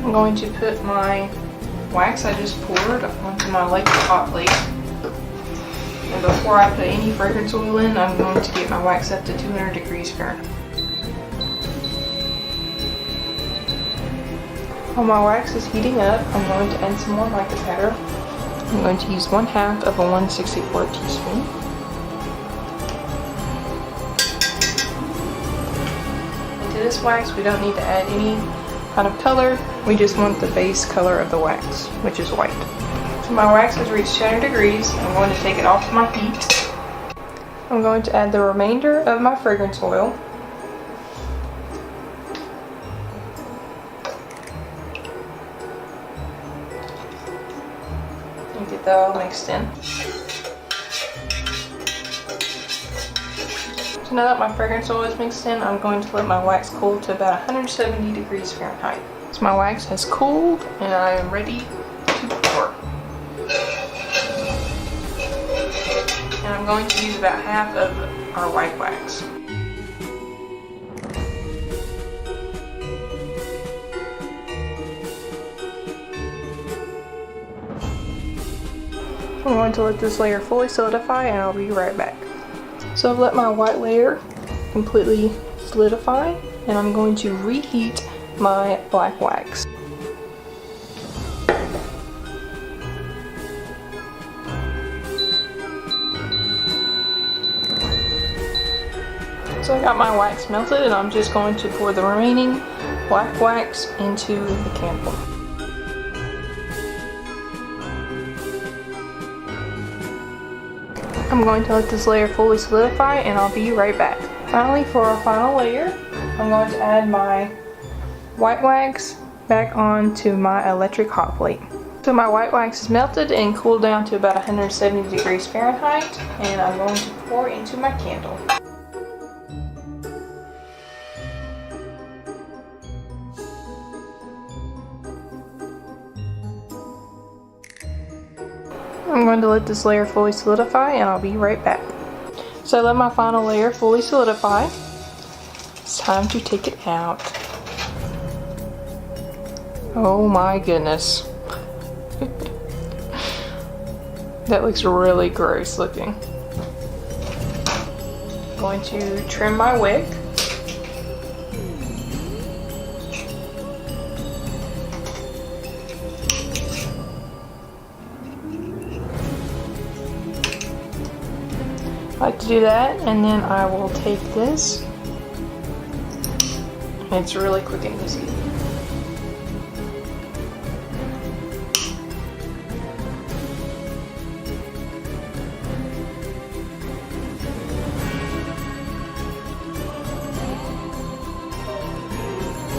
I'm going to put my wax I just poured onto my electric hot plate. And before I put any fragrance oil in, I'm going to get my wax up to 200 degrees Fahrenheit. While my wax is heating up, I'm going to add some more mica powder. I'm going to use 1/2 of a 1/64 teaspoon. And to this wax, we don't need to add any kind of color. We just want the base color of the wax, which is white. So my wax has reached 200 degrees. I'm going to take it off my heat. I'm going to add the remainder of my fragrance oil. And get that all mixed in. So now that my fragrance oil is mixed in, I'm going to let my wax cool to about 170 degrees Fahrenheit. So my wax has cooled and I am ready to pour. And I'm going to use about half of our white wax. I'm going to let this layer fully solidify and I'll be right back. So I've let my white layer completely solidify and I'm going to reheat my black wax. So I got my wax melted and I'm just going to pour the remaining black wax into the candle. I'm going to let this layer fully solidify and I'll be right back. Finally, for our final layer, I'm going to add my white wax back onto my electric hot plate. So my white wax is melted and cooled down to about 170 degrees Fahrenheit, and I'm going to pour into my candle. I'm going to let this layer fully solidify and I'll be right back. So I let my final layer fully solidify. It's time to take it out. Oh my goodness. That looks really gross looking. I'm going to trim my wick. I like to do that, and then I will take this. It's really quick and easy.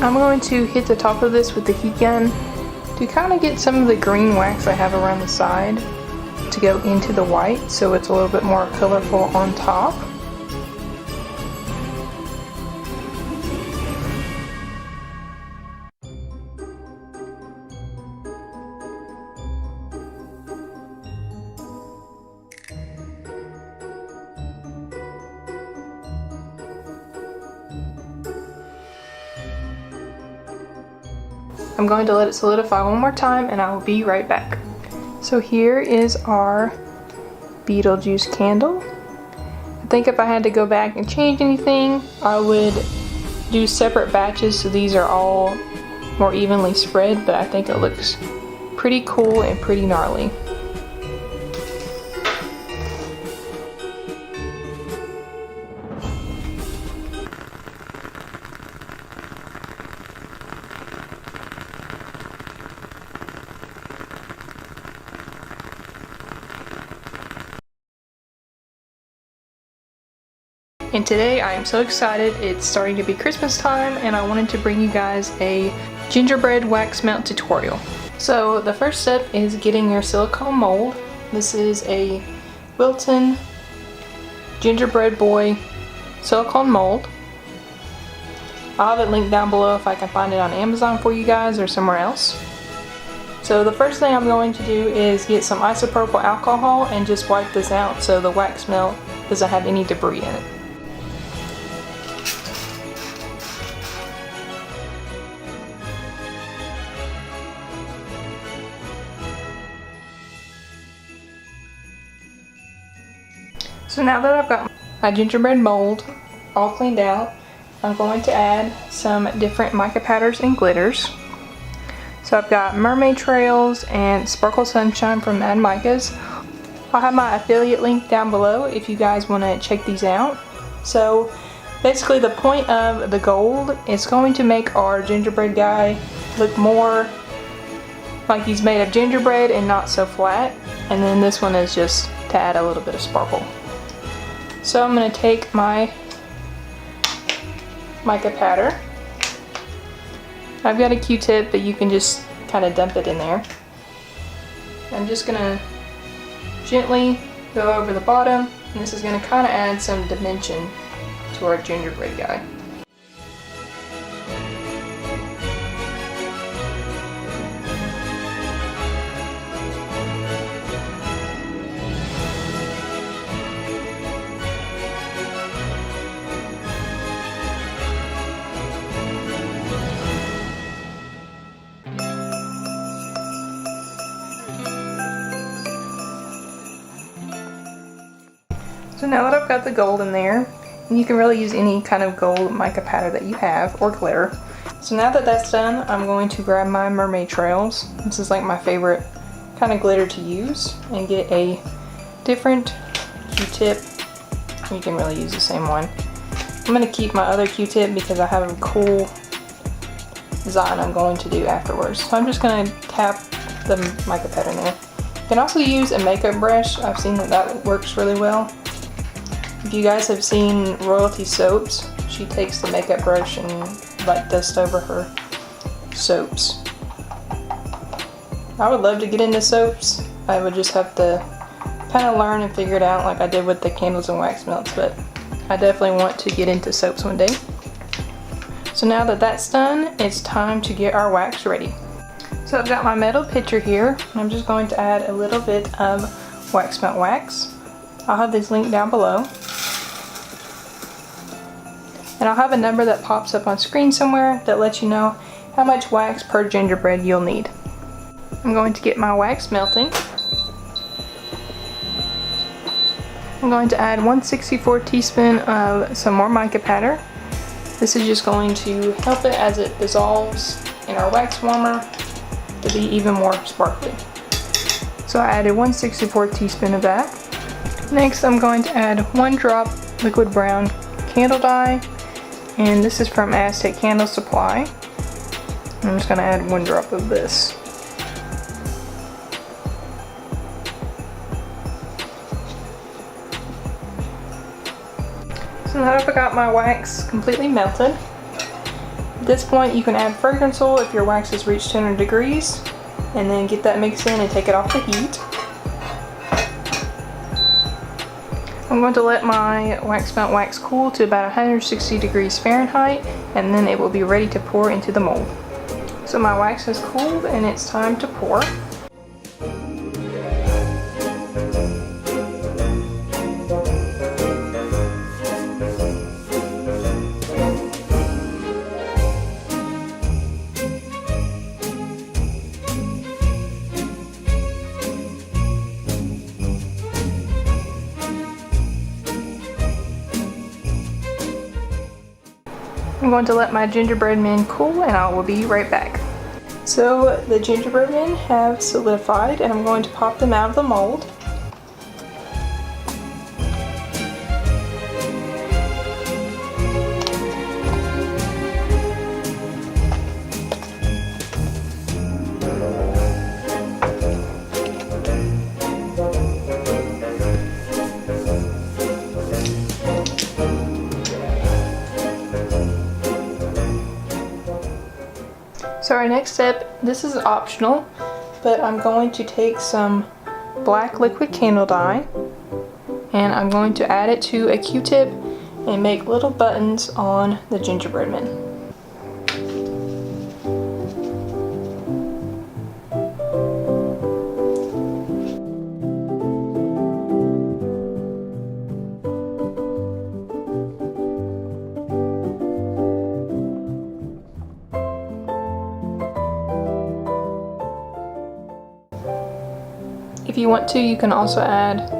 I'm going to hit the top of this with the heat gun to kind of get some of the green wax I have around the side to go into the white, so it's a little bit more colorful on top. I'm going to let it solidify one more time and I will be right back. So here is our Beetlejuice candle. I think if I had to go back and change anything, I would do separate batches so these are all more evenly spread, but I think it looks pretty cool and pretty gnarly. And today I am so excited. It's starting to be Christmas time and I wanted to bring you guys a gingerbread wax melt tutorial. So the first step is getting your silicone mold. This is a Wilton gingerbread boy silicone mold. I'll have it linked down below if I can find it on Amazon for you guys or somewhere else. So the first thing I'm going to do is get some isopropyl alcohol and just wipe this out so the wax melt doesn't have any debris in it. So now that I've got my gingerbread mold all cleaned out, I'm going to add some different mica powders and glitters. So I've got Mermaid Trails and Sparkle Sunshine from Mad Micas. I'll have my affiliate link down below if you guys want to check these out. So basically the point of the gold is going to make our gingerbread guy look more like he's made of gingerbread and not so flat. And then this one is just to add a little bit of sparkle. So I'm going to take my mica powder. I've got a Q-tip, but you can just kind of dump it in there. I'm just going to gently go over the bottom, and this is going to kind of add some dimension to our gingerbread guy. So now that I've got the gold in there, and you can really use any kind of gold mica powder that you have, or glitter. So now that that's done, I'm going to grab my mermaid trails. This is like my favorite kind of glitter to use, and get a different Q-tip. You can really use the same one. I'm going to keep my other Q-tip because I have a cool design I'm going to do afterwards. So I'm just going to tap the mica powder in there. You can also use a makeup brush. I've seen that works really well. If you guys have seen Royalty Soaps, she takes the makeup brush and like dust over her soaps. I would love to get into soaps. I would just have to kind of learn and figure it out like I did with the candles and wax melts, but I definitely want to get into soaps one day. So now that that's done, it's time to get our wax ready. So I've got my metal pitcher here, and I'm just going to add a little bit of wax melt wax. I'll have this link down below. And I'll have a number that pops up on screen somewhere that lets you know how much wax per gingerbread you'll need. I'm going to get my wax melting. I'm going to add 1/64 teaspoon of some more mica powder. This is just going to help it as it dissolves in our wax warmer to be even more sparkly. So I added 1/64 teaspoon of that. Next I'm going to add 1 drop liquid brown candle dye, and this is from Aztec Candle Supply. I'm just going to add 1 drop of this. So now that I've got my wax completely melted, at this point you can add fragrance oil if your wax has reached 200 degrees, and then get that mixed in and take it off the heat. I'm going to let my wax melt wax cool to about 160 degrees Fahrenheit, and then it will be ready to pour into the mold. So my wax has cooled and it's time to pour. I'm going to let my gingerbread men cool, and I will be right back. So the gingerbread men have solidified, and I'm going to pop them out of the mold. So our next step, this is optional, but I'm going to take some black liquid candle dye, and I'm going to add it to a Q-tip and make little buttons on the gingerbread men. If you want to, you can also add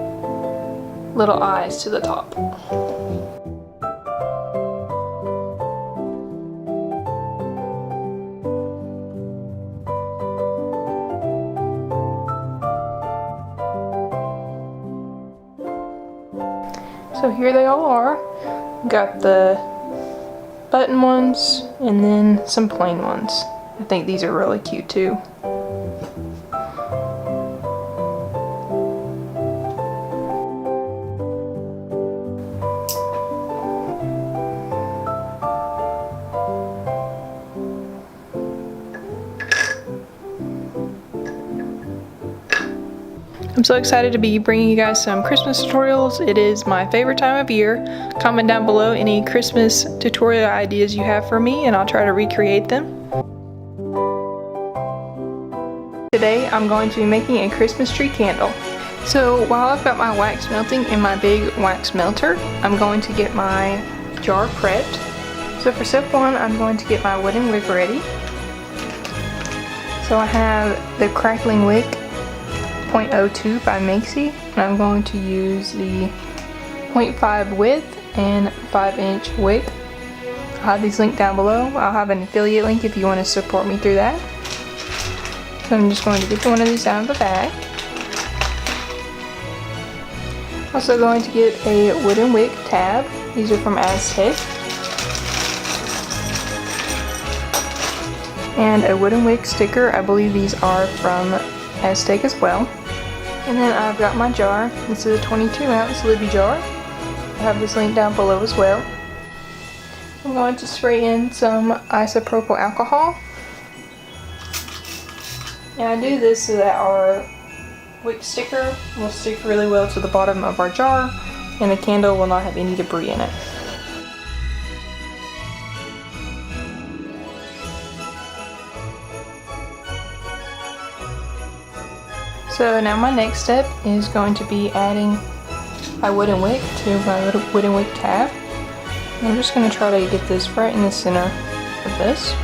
little eyes to the top. So here they all are. Got the button ones and then some plain ones. I think these are really cute too. I'm so excited to be bringing you guys some Christmas tutorials. It is my favorite time of year. Comment down below any Christmas tutorial ideas you have for me, and I'll try to recreate them. Today I'm going to be making a Christmas tree candle. So while I've got my wax melting in my big wax melter, I'm going to get my jar prepped. So for step 1, I'm going to get my wooden wick ready. So I have the crackling wick 0.02 by Maxi, and I'm going to use the 0.5 width and 5-inch wick. I'll have these linked down below. I'll have an affiliate link if you want to support me through that. So I'm just going to get one of these out of the bag. Also going to get a wooden wick tab. These are from Aztec. And a wooden wick sticker. I believe these are from Aztec as well. And then I've got my jar. This is a 22-ounce Libby jar. I have this link down below as well. I'm going to spray in some isopropyl alcohol. And I do this so that our wick sticker will stick really well to the bottom of our jar and the candle will not have any debris in it. So now my next step is going to be adding my wooden wick to my little wooden wick tab. And I'm just going to try to get this right in the center of this.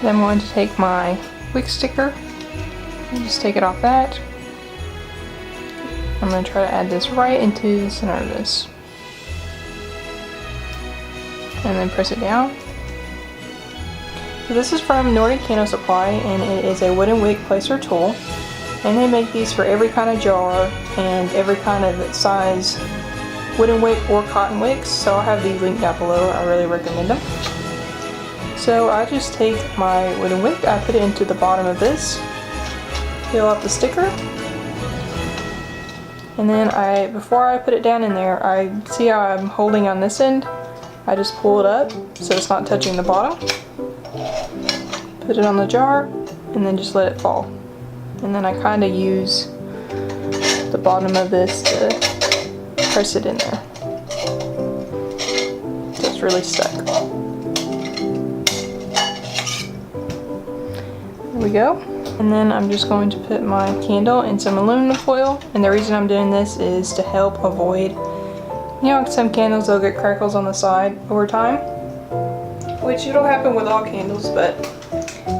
Then I'm going to take my wick sticker and just take it off that. I'm going to try to add this right into the center of this. And then press it down. So this is from Nordic Candle Supply and it is a wooden wick placer tool. And they make these for every kind of jar and every kind of size wooden wick or cotton wicks. So I'll have these linked down below. I really recommend them. So I just take my wooden wick, I put it into the bottom of this, peel off the sticker, and then before I put it down in there, I see how I'm holding on this end. I just pull it up so it's not touching the bottom. Put it on the jar and then just let it fall. And then I kind of use the bottom of this to press it in there. So it's really stuck. There we go. And then I'm just going to put my candle in some aluminum foil. And the reason I'm doing this is to help avoid, you know, some candles they'll get crackles on the side over time. Which it'll happen with all candles, but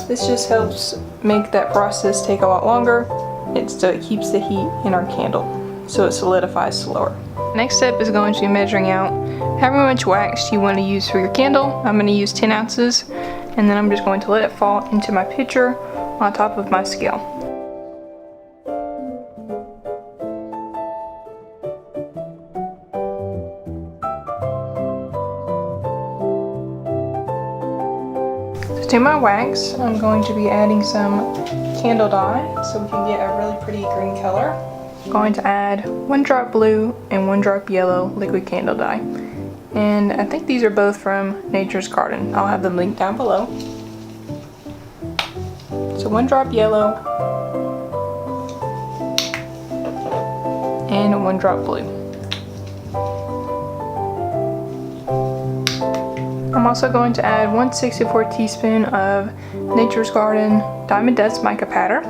this just helps make that process take a lot longer. It keeps the heat in our candle, so it solidifies slower. Next step is going to be measuring out however much wax you want to use for your candle. I'm going to use 10 ounces, and then I'm just going to let it fall into my pitcher on top of my scale. To my wax, I'm going to be adding some candle dye so we can get a really pretty green color. I'm going to add 1 drop blue and 1 drop yellow liquid candle dye. And I think these are both from Nature's Garden. I'll have them linked down below. So 1 drop yellow and 1 drop blue. I'm also going to add 1/64 teaspoon of Nature's Garden Diamond Dust Mica Powder.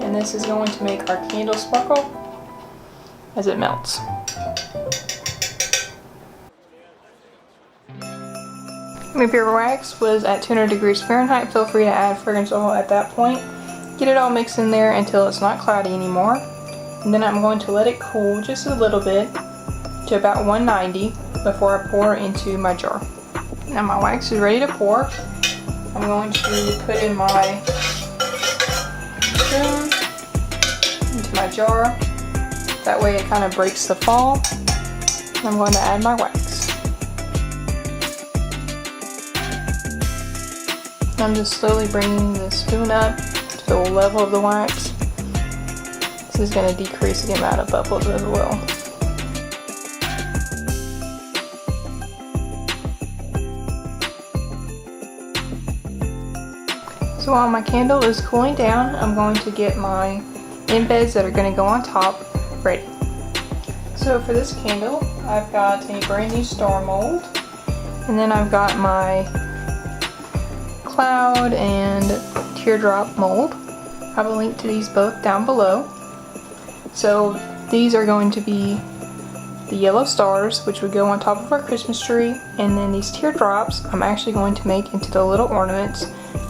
And this is going to make our candle sparkle as it melts. If your wax was at 200 degrees Fahrenheit, feel free to add fragrance oil at that point. Get it all mixed in there until it's not cloudy anymore. And then I'm going to let it cool just a little bit to about 190 before I pour into my jar. Now my wax is ready to pour. I'm going to put in my spoon into my jar. That way it kind of breaks the fall. I'm going to add my wax. I'm just slowly bringing the spoon up to the level of the wax. This is going to decrease the amount of bubbles as well. So while my candle is cooling down, I'm going to get my embeds that are going to go on top ready. So for this candle, I've got a brand new star mold, and then I've got my cloud and teardrop mold. I have a link to these both down below. So these are going to be the yellow stars, which would go on top of our Christmas tree, and then these teardrops I'm actually going to make into the little ornaments.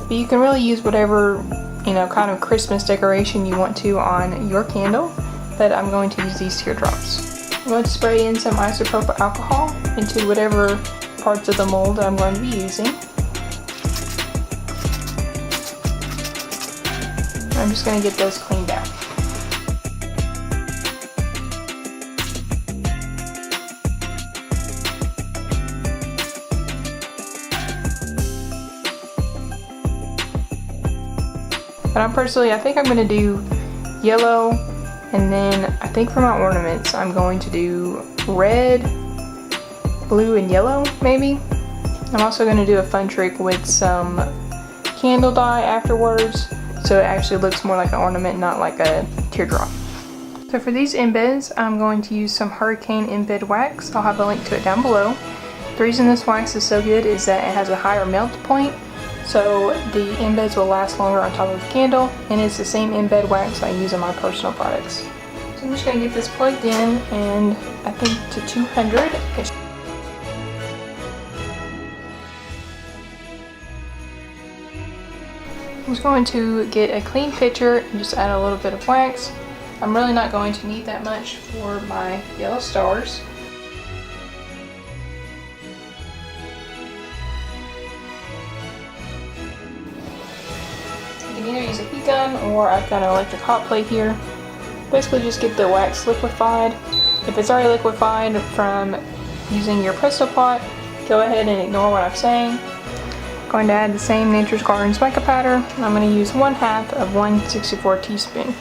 But you can really use whatever, you know, kind of Christmas decoration you want to on your candle. but I'm going to use these teardrops. I'm going to spray in some isopropyl alcohol into whatever parts of the mold that I'm going to be using. I'm just going to get those cleaned out. But I think I'm going to do yellow, and then I think for my ornaments I'm going to do red, blue, and yellow maybe. I'm also going to do a fun trick with some candle dye afterwards, so it actually looks more like an ornament, not like a teardrop. So for these embeds, I'm going to use some Hurricane embed wax. I'll have a link to it down below. The reason this wax is so good is that it has a higher melt point, so the embeds will last longer on top of the candle, and it's the same embed wax I use on my personal products. So I'm just going to get this plugged in, and I think to 200. I'm just going to get a clean pitcher and just add a little bit of wax. I'm really not going to need that much for my yellow stars. You can either use a heat gun, or I've got an electric hot plate here. Basically just get the wax liquefied. If it's already liquefied from using your Presto pot, go ahead and ignore what I'm saying. I'm going to add the same Nature's Gardens mica powder. I'm going to use 1/2 of 1/64 teaspoon.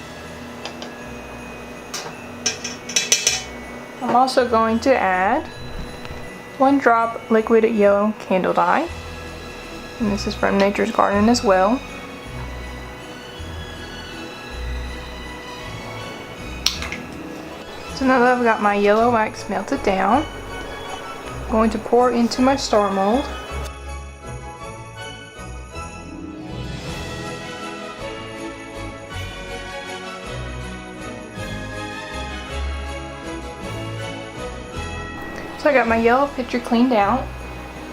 I'm also going to add 1 drop liquid yellow candle dye, and this is from Nature's Garden as well. So now that I've got my yellow wax melted down, I'm going to pour into my star mold. So I got my yellow pitcher cleaned out,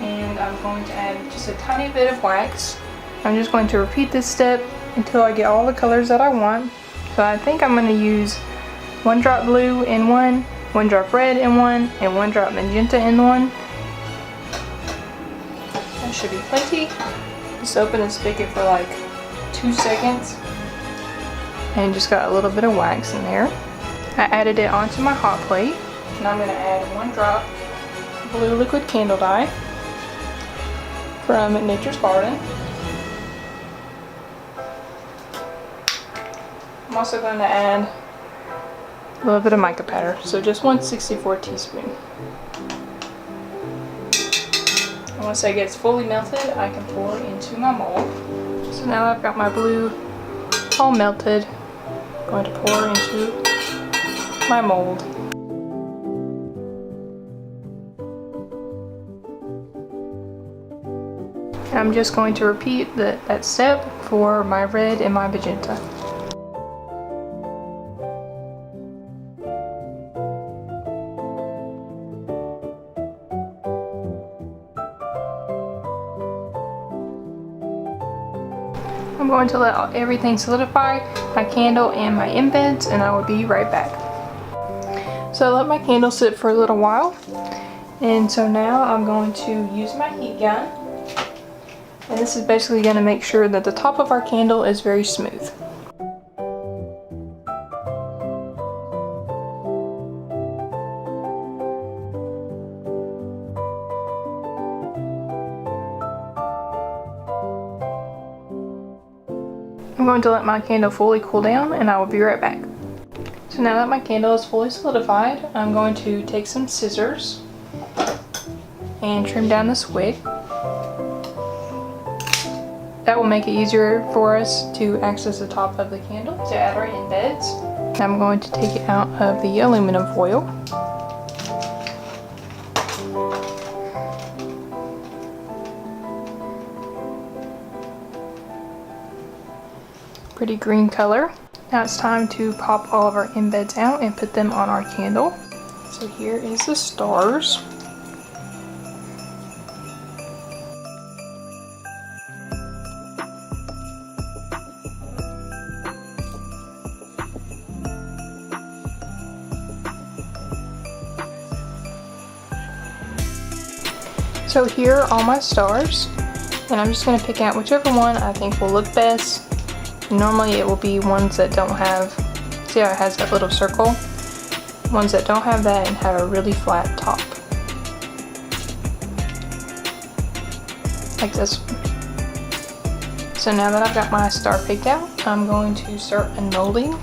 and I'm going to add just a tiny bit of wax. I'm just going to repeat this step until I get all the colors that I want. So I think I'm going to use 1 drop blue in one, 1 drop red in one, and 1 drop magenta in one. That should be plenty. Just open the spigot for like 2 seconds, and just got a little bit of wax in there. I added it onto my hot plate, and I'm going to add 1 drop blue liquid candle dye from Nature's Garden. I'm also going to add a little bit of mica powder, so just 1/64 teaspoon. And once it gets fully melted, I can pour into my mold. So now I've got my blue all melted, I'm going to pour into my mold. And I'm just going to repeat that step for my red and my magenta. I'm going to let everything solidify, my candle and my embeds, and I will be right back. So I let my candle sit for a little while, and so now I'm going to use my heat gun, and this is basically going to make sure that the top of our candle is very smooth. I'm going to let my candle fully cool down, and I will be right back. So now that my candle is fully solidified, I'm going to take some scissors and trim down this wick. That will make it easier for us to access the top of the candle to add our embeds. I'm going to take it out of the aluminum foil. Pretty green color. Now it's time to pop all of our embeds out and put them on our candle. So here is the stars. So here are all my stars, and I'm just going to pick out whichever one I think will look best. Normally it will be ones that don't have, see how it has that little circle? Ones that don't have that and have a really flat top. Like this one. So now that I've got my star picked out, I'm going to start unmolding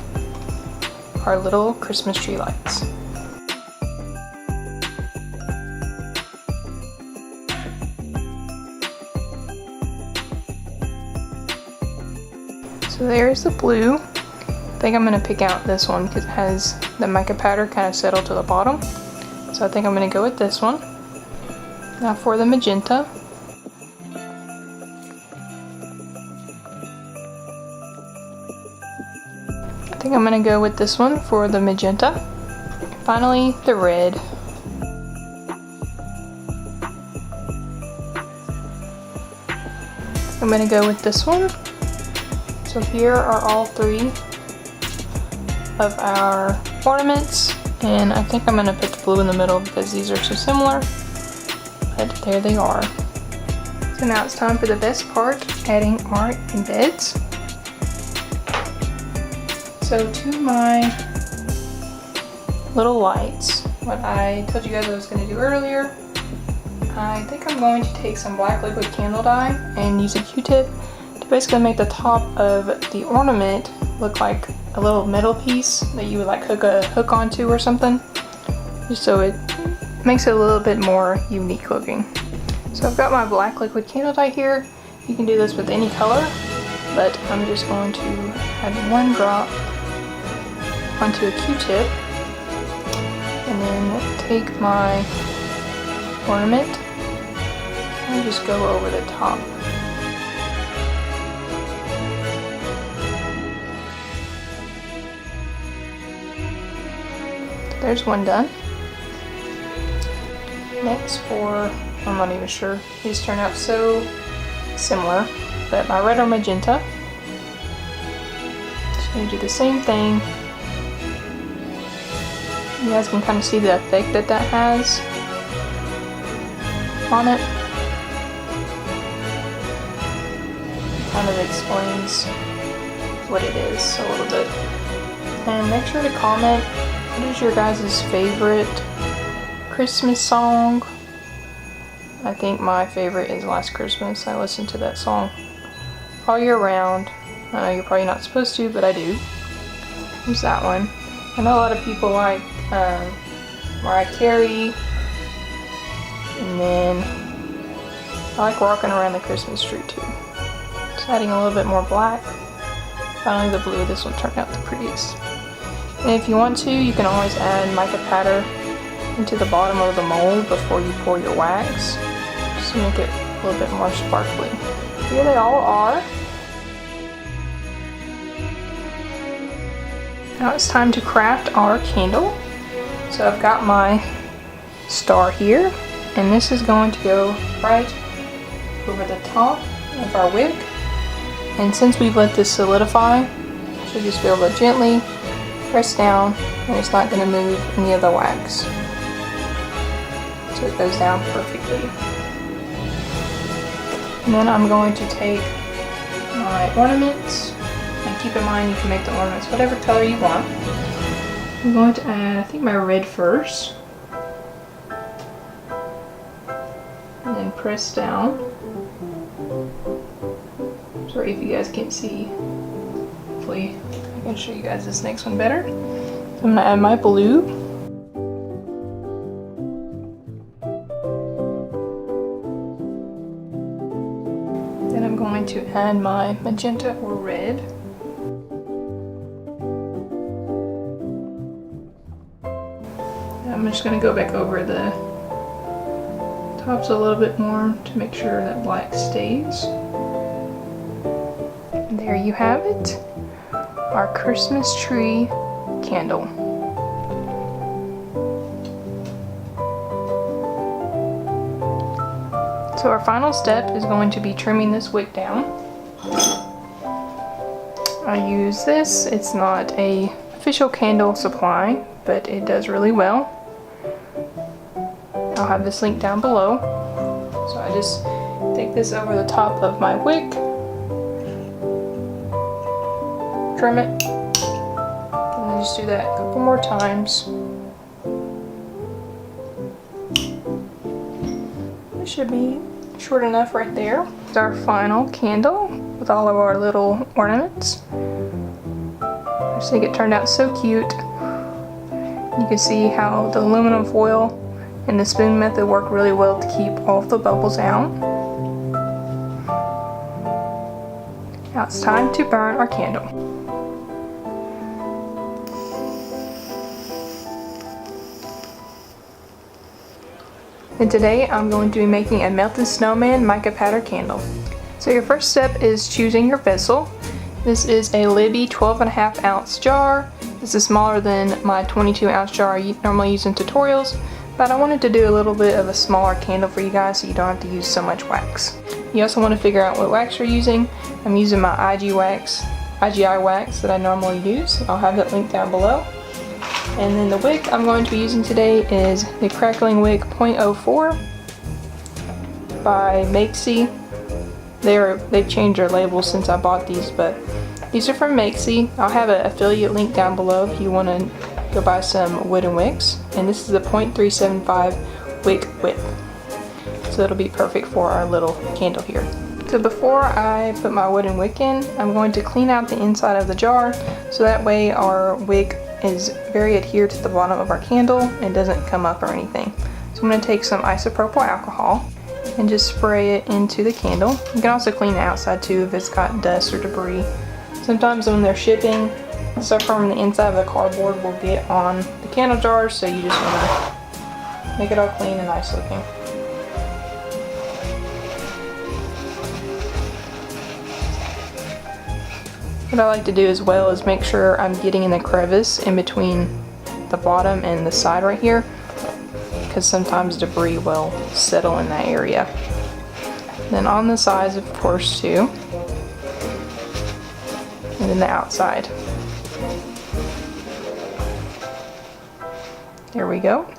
our little Christmas tree lights. So there's the blue. I think I'm going to pick out this one because it has the mica powder kind of settled to the bottom. So I think I'm going to go with this one. Now for the magenta. I think I'm going to go with this one for the magenta. Finally, the red. I'm going to go with this one. So here are all three of our ornaments, and I think I'm going to put the blue in the middle because these are so similar, but there they are. So now it's time for the best part, adding our embeds. So to my little lights, what I told you guys I was going to do earlier, I think I'm going to take some black liquid candle dye and use a Q-tip to basically make the top of the ornament look like a little metal piece that you would like hook a hook onto or something, just so it makes it a little bit more unique looking. So I've got my black liquid candle dye here. You can do this with any color, but I'm just going to add one drop onto a Q-tip and then take my ornament and just go over the top. There's one done. Next I'm not even sure. These turn out so similar, but my red or magenta. Just gonna do the same thing. You guys can kind of see the effect that that has on it. Kind of explains what it is a little bit. And make sure to comment, what is your guys' favorite Christmas song? I think my favorite is Last Christmas. I listen to that song all year round. I know you're probably not supposed to, but I do. There's that one. I know a lot of people like Mariah Carey, and then I like Rocking Around the Christmas Tree too. Just adding a little bit more black. Finally the blue, this one turned out the prettiest. And if you want to, you can always add mica powder into the bottom of the mold before you pour your wax, just to make it a little bit more sparkly. Here they all are. Now it's time to craft our candle. So I've got my star here, and this is going to go right over the top of our wick. And since we've let this solidify, you should just be able to gently press down, and it's not going to move any of the wax. So it goes down perfectly. And then I'm going to take my ornaments, and keep in mind you can make the ornaments whatever color you want. I'm going to add, I think, my red first, and then press down. Sorry if you guys can't see. Hopefully I can show you guys this next one better. So I'm going to add my blue. Then I'm going to add my magenta or red. I'm just going to go back over the tops a little bit more to make sure that black stays. And there you have it, our Christmas tree candle. So our final step is going to be trimming this wick down. I use this, it's not a official candle supply, but it does really well. I'll have this link down below. So I just take this over the top of my wick, trim it, and then just do that a couple more times. It should be short enough right there. It's our final candle with all of our little ornaments. I just think it turned out so cute. You can see how the aluminum foil and the spoon method work really well to keep all of the bubbles out. Now it's time to burn our candle. And today I'm going to be making a melted snowman mica powder candle. So your first step is choosing your vessel. This is a Libby 12.5 ounce jar. This is smaller than my 22 ounce jar I normally use in tutorials, but I wanted to do a little bit of a smaller candle for you guys so you don't have to use so much wax. You also want to figure out what wax you're using. I'm using my IGI wax that I normally use. I'll have it linked down below. And then the wick I'm going to be using today is the Crackling Wick 0.04 by Makesy. They've changed their labels since I bought these, but these are from Makesy. I'll have an affiliate link down below if you want to go buy some wooden wicks. And this is a 0.375 wick width. So it'll be perfect for our little candle here. So before I put my wooden wick in, I'm going to clean out the inside of the jar so that way our wick is very adhered to the bottom of our candle and doesn't come up or anything. So I'm going to take some isopropyl alcohol and just spray it into the candle. You can also clean the outside too if it's got dust or debris. Sometimes when they're shipping, stuff from the inside of the cardboard will get on the candle jars, so you just want to make it all clean and nice looking. What I like to do as well is make sure I'm getting in the crevice in between the bottom and the side right here, because sometimes debris will settle in that area. Then on the sides, of course, too, and then the outside. There we go.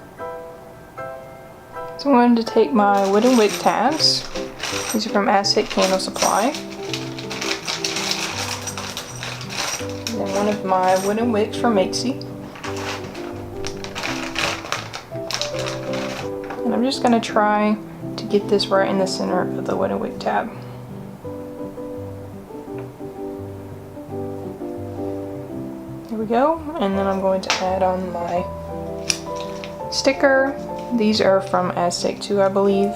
So I'm going to take my wooden wick tabs. These are from Aztec Candle Supply. And then one of my wooden wicks from Makesy. And I'm just going to try to get this right in the center of the wooden wick tab. There we go. And then I'm going to add on my sticker. These are from Aztec too, I believe.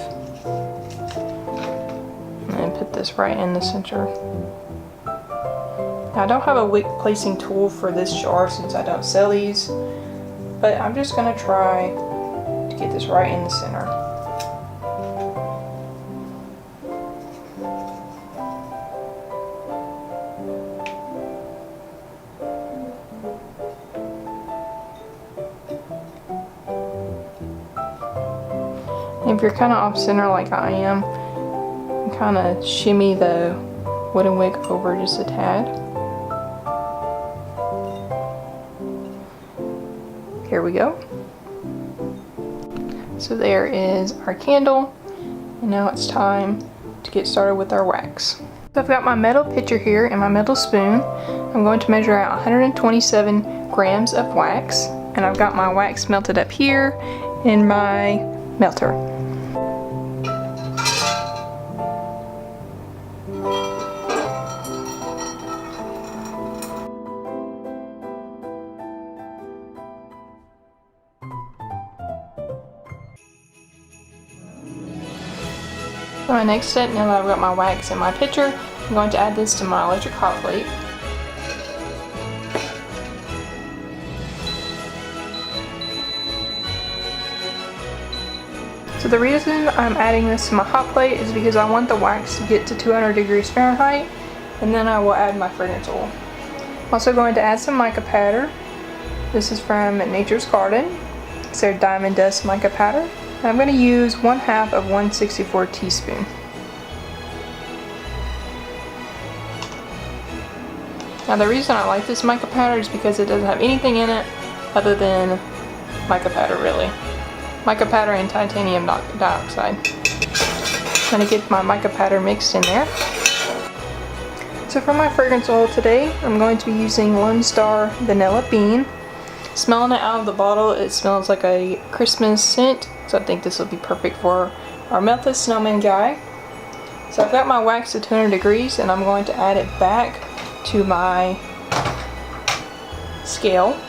And put this right in the center. Now, I don't have a wick placing tool for this jar since I don't sell these, but I'm just going to try to get this right in the center. If you're kind of off center like I am, kind of shimmy the wooden wick over just a tad. Here we go. So there is our candle, and now it's time to get started with our wax. So I've got my metal pitcher here and my metal spoon. I'm going to measure out 127 grams of wax, and I've got my wax melted up here in my melter. For my next step, now that I've got my wax in my pitcher, I'm going to add this to my electric hot plate. So the reason I'm adding this to my hot plate is because I want the wax to get to 200 degrees Fahrenheit, and then I will add my fragrance oil. I'm also going to add some mica powder. This is from Nature's Garden. It's their Diamond Dust mica powder. And I'm going to use 1/2 of 1/64 teaspoon. Now the reason I like this mica powder is because it doesn't have anything in it other than mica powder, really. Mica powder and titanium dioxide. I'm going to get my mica powder mixed in there. So for my fragrance oil today, I'm going to be using Lone Star Vanilla Bean. Smelling it out of the bottle, it smells like a Christmas scent, so I think this will be perfect for our melted snowman guy. So I've got my wax to 200 degrees and I'm going to add it back to my scale.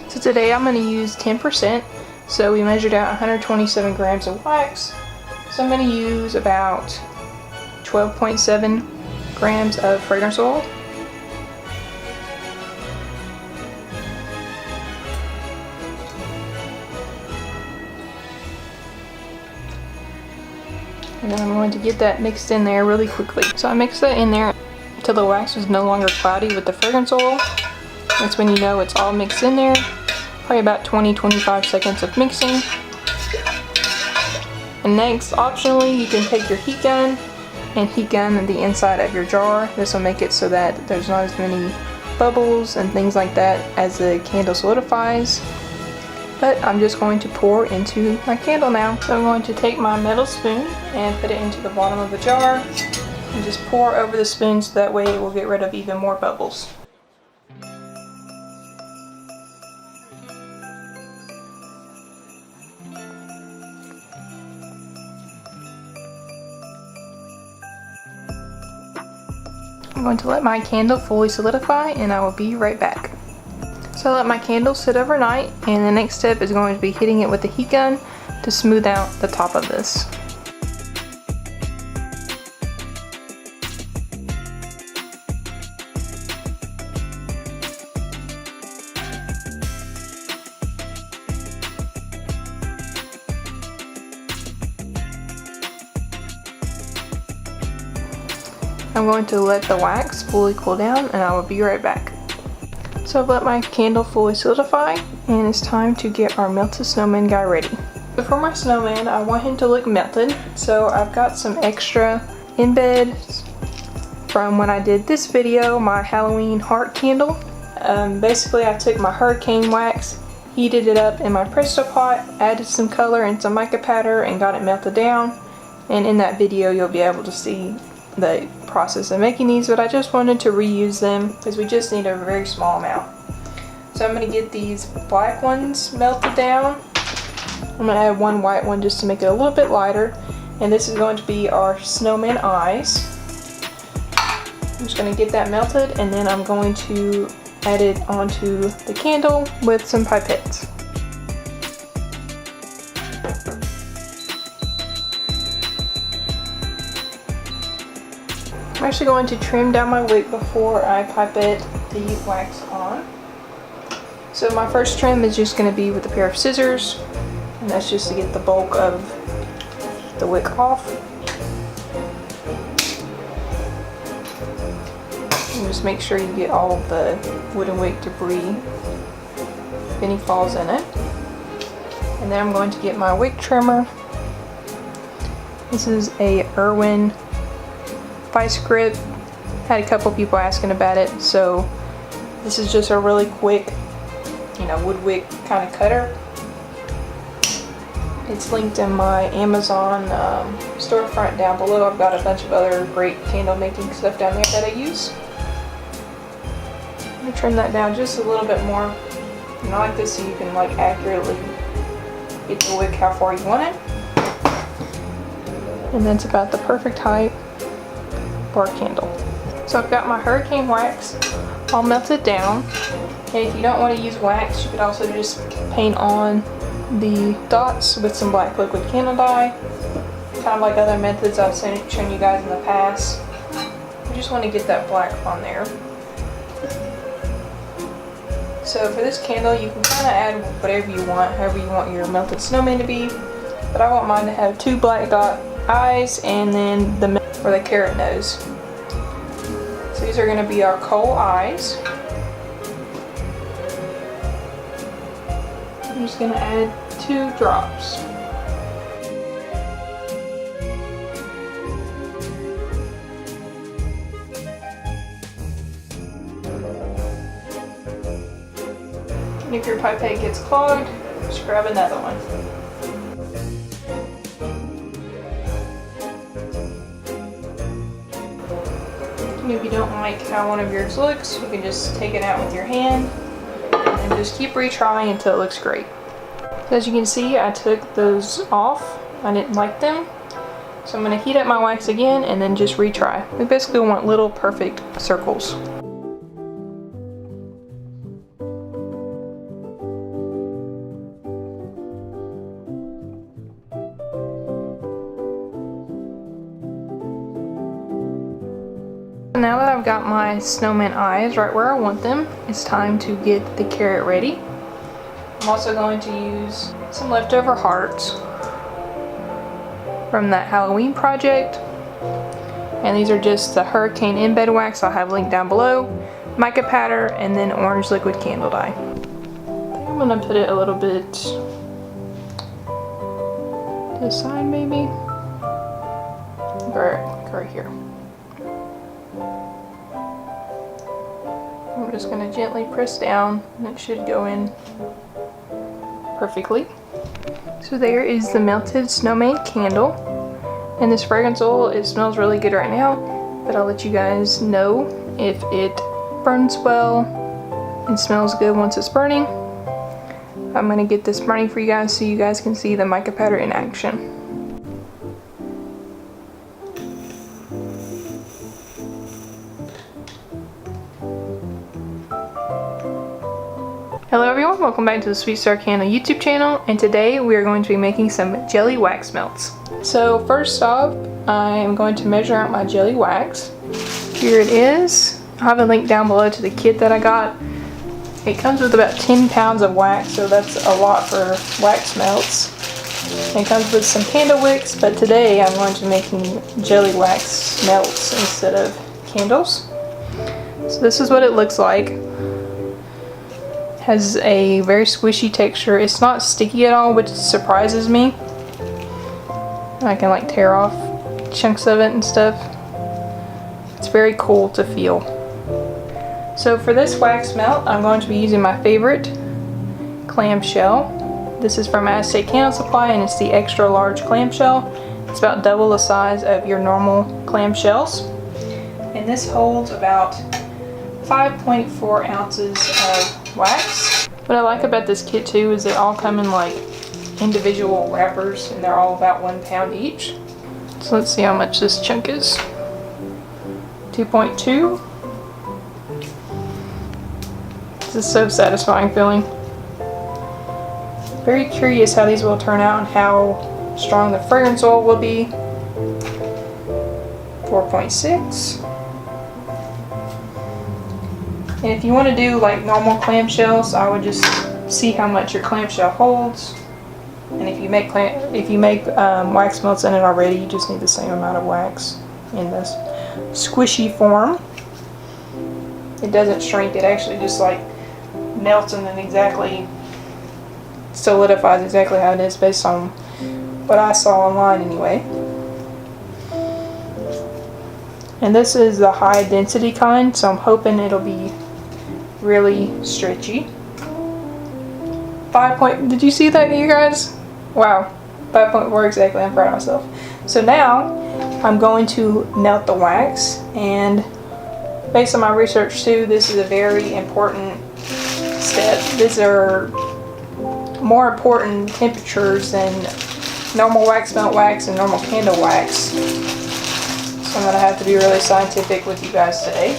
So today I'm going to use 10%, so we measured out 127 grams of wax. So I'm going to use about 12.7 grams of fragrance oil. And then I'm going to get that mixed in there really quickly. So I mixed that in there until the wax is no longer cloudy with the fragrance oil. That's when you know it's all mixed in there. Probably about 20-25 seconds of mixing. And next, optionally, you can take your heat gun and heat gun the inside of your jar. This will make it so that there's not as many bubbles and things like that as the candle solidifies. But I'm just going to pour into my candle now. So I'm going to take my metal spoon and put it into the bottom of the jar and just pour over the spoon so that way it will get rid of even more bubbles. I'm going to let my candle fully solidify and I will be right back. So I let my candle sit overnight, and the next step is going to be hitting it with the heat gun to smooth out the top of this. I'm going to let the wax fully cool down and I will be right back. So I've let my candle fully solidify and it's time to get our melted snowman guy ready. So for my snowman, I want him to look melted, so I've got some extra embeds from when I did this video, my Halloween heart candle. Basically I took my hurricane wax, heated it up in my Presto pot, added some color and some mica powder and got it melted down. And in that video you'll be able to see the process of making these, but I just wanted to reuse them because we just need a very small amount. So I'm going to get these black ones melted down. I'm going to add one white one just to make it a little bit lighter, and this is going to be our snowman eyes. I'm just going to get that melted and then I'm going to add it onto the candle with some pipettes. I'm actually going to trim down my wick before I pipette the wax on. So my first trim is just going to be with a pair of scissors, and that's just to get the bulk of the wick off. And just make sure you get all of the wooden wick debris if any falls in it. And then I'm going to get my wick trimmer. This is a Irwin vice grip. Had a couple people asking about it, so this is just a really quick, wood wick kind of cutter. It's linked in my Amazon storefront down below. I've got a bunch of other great candle making stuff down there that I use. I'm gonna trim that down just a little bit more, like this, so you can accurately get the wick how far you want it. And that's about the perfect height for a candle. So I've got my hurricane wax all melted down, and if you don't want to use wax, you could also just paint on the dots with some black liquid candle dye, kind of like other methods I've shown you guys in the past. You just want to get that black on there. So for this candle, you can kind of add whatever you want, however you want your melted snowman to be, but I want mine to have 2 black dot eyes and then the for the carrot nose. So these are going to be our coal eyes. I'm just going to add 2 drops. And if your pipette gets clogged, just grab another one. And if you don't like how one of yours looks, you can just take it out with your hand and just keep retrying until it looks great. So as you can see, I took those off. I didn't like them. So I'm going to heat up my wax again and then just retry. We basically want little perfect circles. Now that I've got my snowman eyes right where I want them, it's time to get the carrot ready. I'm also going to use some leftover hearts from that Halloween project. And these are just the hurricane embed wax I'll have linked down below, mica powder, and then orange liquid candle dye. I think I'm going to put it a little bit to the side maybe. Right here. I'm just going to gently press down and it should go in perfectly. So there is the melted snowman candle. And this fragrance oil, it smells really good right now, but I'll let you guys know if it burns well and smells good once it's burning. I'm going to get this burning for you guys so you guys can see the mica powder in action. Hello everyone, welcome back to the Sweet Star Candle YouTube channel, and today we are going to be making some jelly wax melts. So first off, I am going to measure out my jelly wax. Here it is. I'll have a link down below to the kit that I got. It comes with about 10 pounds of wax, so that's a lot for wax melts. It comes with some candle wicks, but today I'm going to be making jelly wax melts instead of candles. So this is what it looks like. Has a very squishy texture. It's not sticky at all, which surprises me. I can like tear off chunks of it and stuff. It's very cool to feel. So for this wax melt, I'm going to be using my favorite clamshell. This is from Aztec Candle Supply and it's the extra large clamshell. It's about double the size of your normal clamshells. And this holds about 5.4 ounces of wax. What I like about this kit too is they all come in like individual wrappers and they're all about 1 pound each. So let's see how much this chunk is. 2.2. This is so satisfying feeling. Very curious how these will turn out and how strong the fragrance oil will be. 4.6. And if you want to do like normal clamshells, I would just see how much your clamshell holds. And if you make wax melts in it already, you just need the same amount of wax in this squishy form. It doesn't shrink, it actually just like melts and then exactly solidifies exactly how it is based on what I saw online anyway. And this is the high density kind, so I'm hoping it'll be really stretchy. Did you see that, you guys? Wow, 5.4 exactly. I'm proud of myself. So now I'm going to melt the wax, and based on my research too, this is a very important step. These are more important temperatures than normal wax melt wax and normal candle wax. So I'm going to have to be really scientific with you guys today.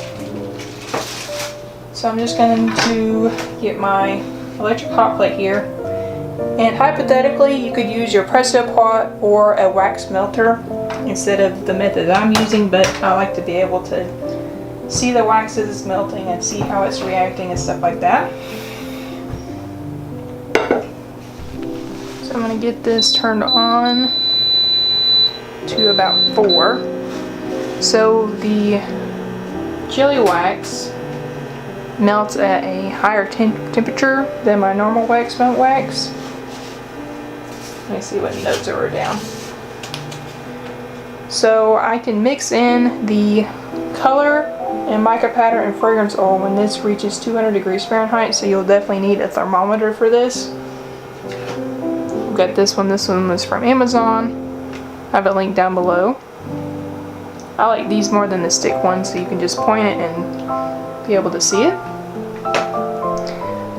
So I'm just going to get my electric hot plate here, and hypothetically you could use your presso pot or a wax melter instead of the method I'm using, but I like to be able to see the wax as it's melting and see how it's reacting and stuff like that. So I'm going to get this turned on to about 4. So the jelly wax melts at a higher temperature than my normal wax melt wax. Let me see what notes are down. So I can mix in the color and mica powder and fragrance oil when this reaches 200 degrees Fahrenheit, so you'll definitely need a thermometer for this. We've got this one was from Amazon. I have a link down below. I like these more than the stick ones, so you can just point it and be able to see it.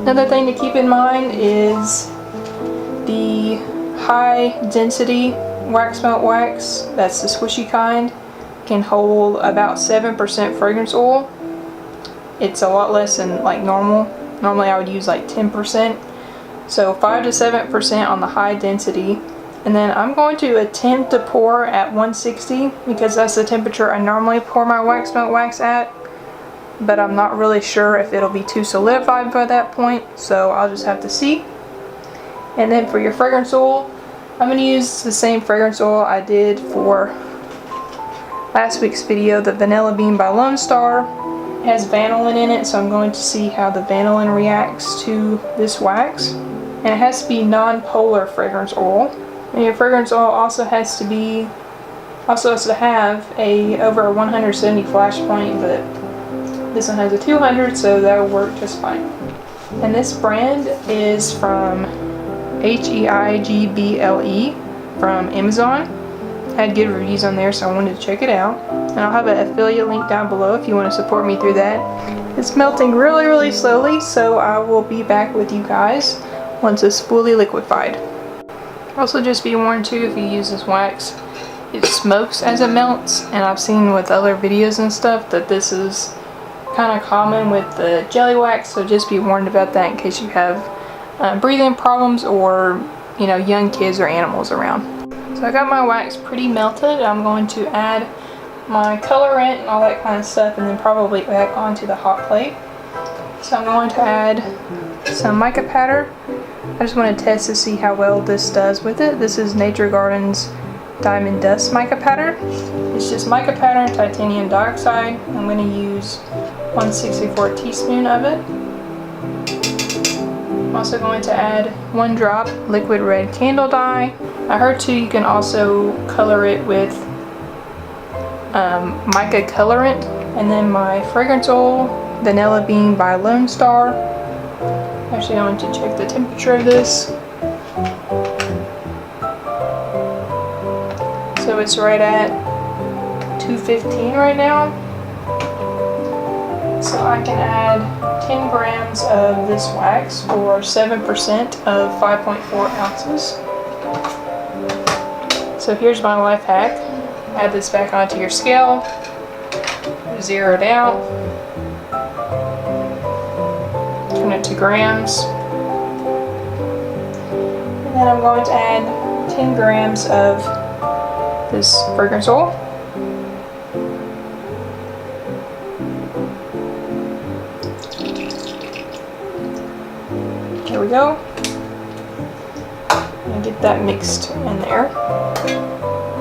Another thing to keep in mind is the high density wax melt wax, that's the squishy kind, can hold about 7% fragrance oil. It's a lot less than like normal. Normally I would use like 10%. So 5 to 7% on the high density. And then I'm going to attempt to pour at 160 because that's the temperature I normally pour my wax melt wax at. But I'm not really sure if it'll be too solidified by that point, so I'll just have to see. And then for your fragrance oil, I'm going to use the same fragrance oil I did for last week's video, the Vanilla Bean by Lone Star. It has vanillin in it, so I'm going to see how the vanillin reacts to this wax. And it has to be non-polar fragrance oil. And your fragrance oil also has to have over 170 flash point, but this one has a 200, so that'll work just fine. And this brand is from Heigle from Amazon. I had good reviews on there, so I wanted to check it out. And I'll have an affiliate link down below if you want to support me through that. It's melting really, really slowly, so I will be back with you guys once it's fully liquefied. Also, just be warned too, if you use this wax, it smokes as it melts, and I've seen with other videos and stuff that this is kind of common with the jelly wax, so just be warned about that in case you have breathing problems or young kids or animals around. So I got my wax pretty melted. I'm going to add my colorant and all that kind of stuff, and then probably back onto the hot plate. So I'm going to add some mica powder. I just want to test to see how well this does with it. This is Nature Garden's Diamond Dust mica powder. It's just mica powder and titanium dioxide. I'm going to use 1/64 teaspoon of it. I'm also going to add 1 drop liquid red candle dye. I heard too you can also color it with mica colorant. And then my fragrance oil, Vanilla Bean by Lone Star. Actually, I want to check the temperature of this. So it's right at 215 right now. So I can add 10 grams of this wax, or 7% of 5.4 ounces. So here's my life hack. Add this back onto your scale, zero it out, turn it to grams, and then I'm going to add 10 grams of this fragrance oil. There we go. And get that mixed in there.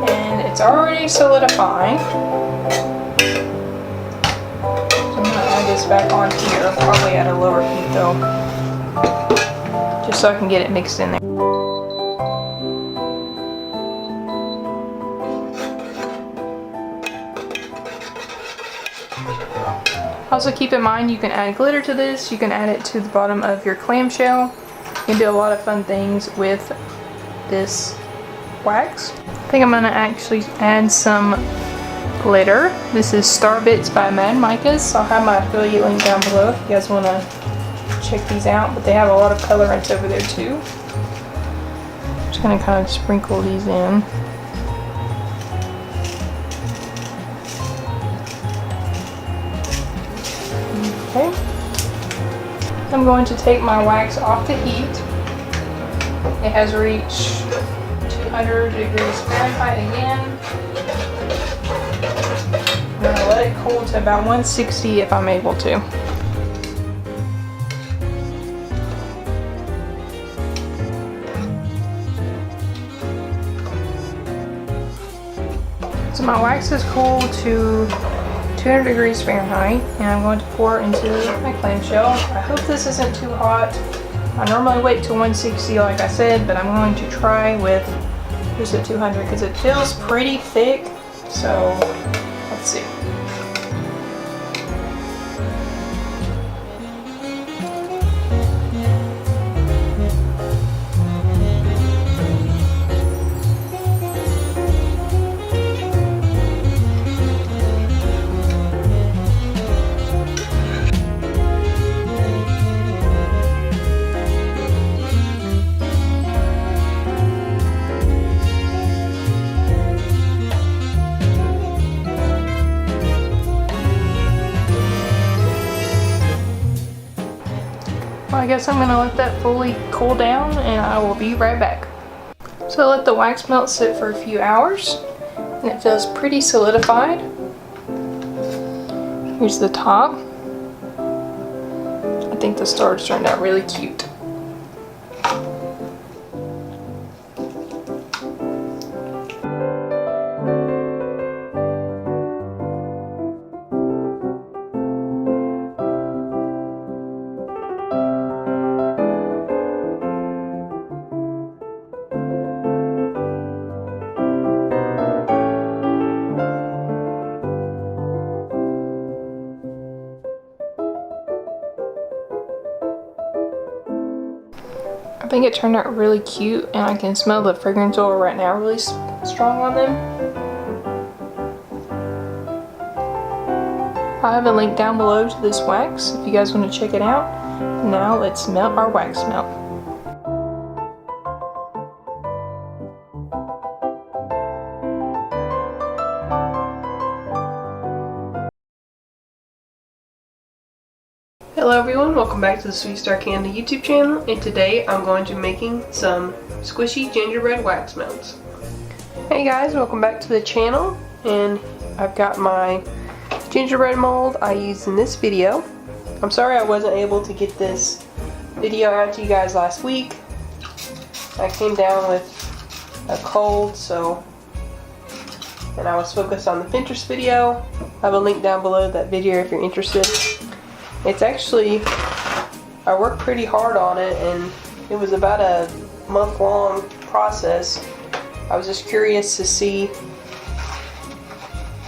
And it's already solidifying. So I'm going to add this back on here, probably at a lower heat though, just so I can get it mixed in there. Also keep in mind you can add glitter to this, you can add it to the bottom of your clamshell. You can do a lot of fun things with this wax. I think I'm going to actually add some glitter. This is Star Bits by Mad Micas. I'll have my affiliate link down below if you guys want to check these out, but they have a lot of colorants over there too. I'm just going to kind of sprinkle these in. Okay. I'm going to take my wax off the heat. It has reached 200 degrees Fahrenheit again. I'm going to let it cool to about 160 if I'm able to. So my wax is cooled to 200 degrees Fahrenheit, and I'm going to pour into my clamshell. I hope this isn't too hot. I normally wait till 160 like I said, but I'm going to try with just at 200 because it feels pretty thick. So let's see. Well, I guess I'm going to let that fully cool down and I will be right back. So I let the wax melt sit for a few hours and it feels pretty solidified. Here's the top. I think the stars turned out really cute. I think it turned out really cute and I can smell the fragrance oil right now really strong on them. I have a link down below to this wax if you guys want to check it out. Now let's melt our wax melt. Hello everyone, welcome back to the Sweet Star Candy YouTube channel, and today I'm going to be making some squishy gingerbread wax melts. Hey guys, welcome back to the channel, and I've got my gingerbread mold I used in this video. I'm sorry I wasn't able to get this video out to you guys last week. I came down with a cold, and I was focused on the Pinterest video. I have a link down below that video if you're interested. It's actually, I worked pretty hard on it and it was about a month-long process. I was just curious to see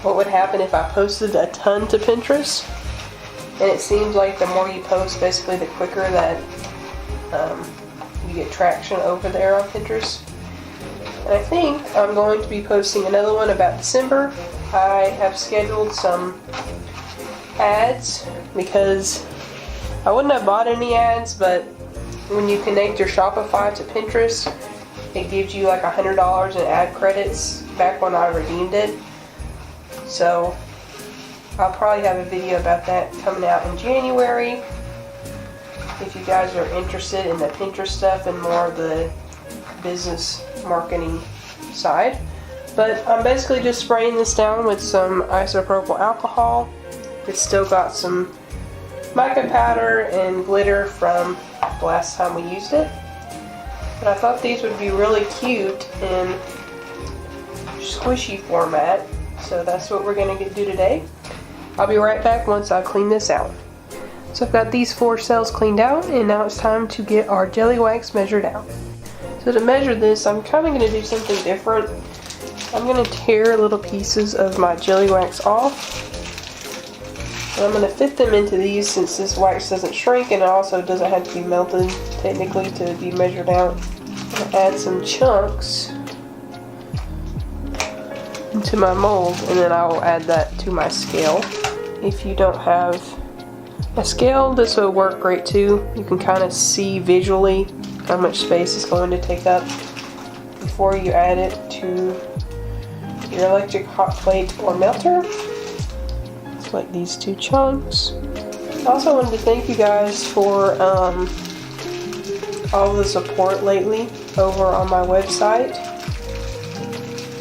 what would happen if I posted a ton to Pinterest. And it seems like the more you post, basically the quicker that you get traction over there on Pinterest. And I think I'm going to be posting another one about December. I have scheduled some ads because I wouldn't have bought any ads, but when you connect your Shopify to Pinterest, it gives you like $100 in ad credits back when I redeemed it. So I'll probably have a video about that coming out in January if you guys are interested in the Pinterest stuff and more of the business marketing side. But I'm basically just spraying this down with some isopropyl alcohol. It's still got some mica powder and glitter from the last time we used it. But I thought these would be really cute in squishy format. So that's what we're going to do today. I'll be right back once I clean this out. So I've got these 4 cells cleaned out, and now it's time to get our jelly wax measured out. So to measure this, I'm kind of going to do something different. I'm going to tear little pieces of my jelly wax off. And I'm going to fit them into these since this wax doesn't shrink and it also doesn't have to be melted technically to be measured out. I'm going to add some chunks into my mold and then I will add that to my scale. If you don't have a scale, this will work great too. You can kind of see visually how much space it's going to take up before you add it to your electric hot plate or melter. Like these 2 chunks. I also wanted to thank you guys for all the support lately over on my website.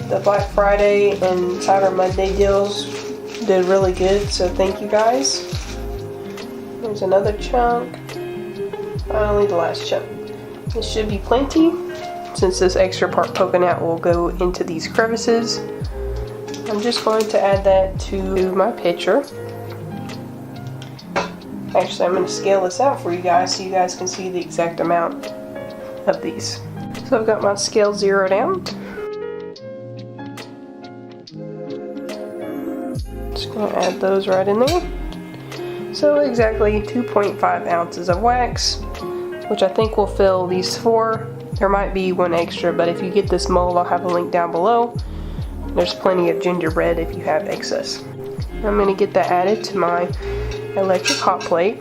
The Black Friday and Cyber Monday deals did really good, so thank you guys. There's another chunk. Finally, the last chunk. This should be plenty since this extra part poking out will go into these crevices. I'm just going to add that to my pitcher. Actually, I'm going to scale this out for you guys so you guys can see the exact amount of these. So I've got my scale zeroed out. Just going to add those right in there. So exactly 2.5 ounces of wax, which I think will fill these 4. There might be one extra, but if you get this mold, I'll have a link down below. There's plenty of gingerbread if you have excess. I'm going to get that added to my electric hot plate.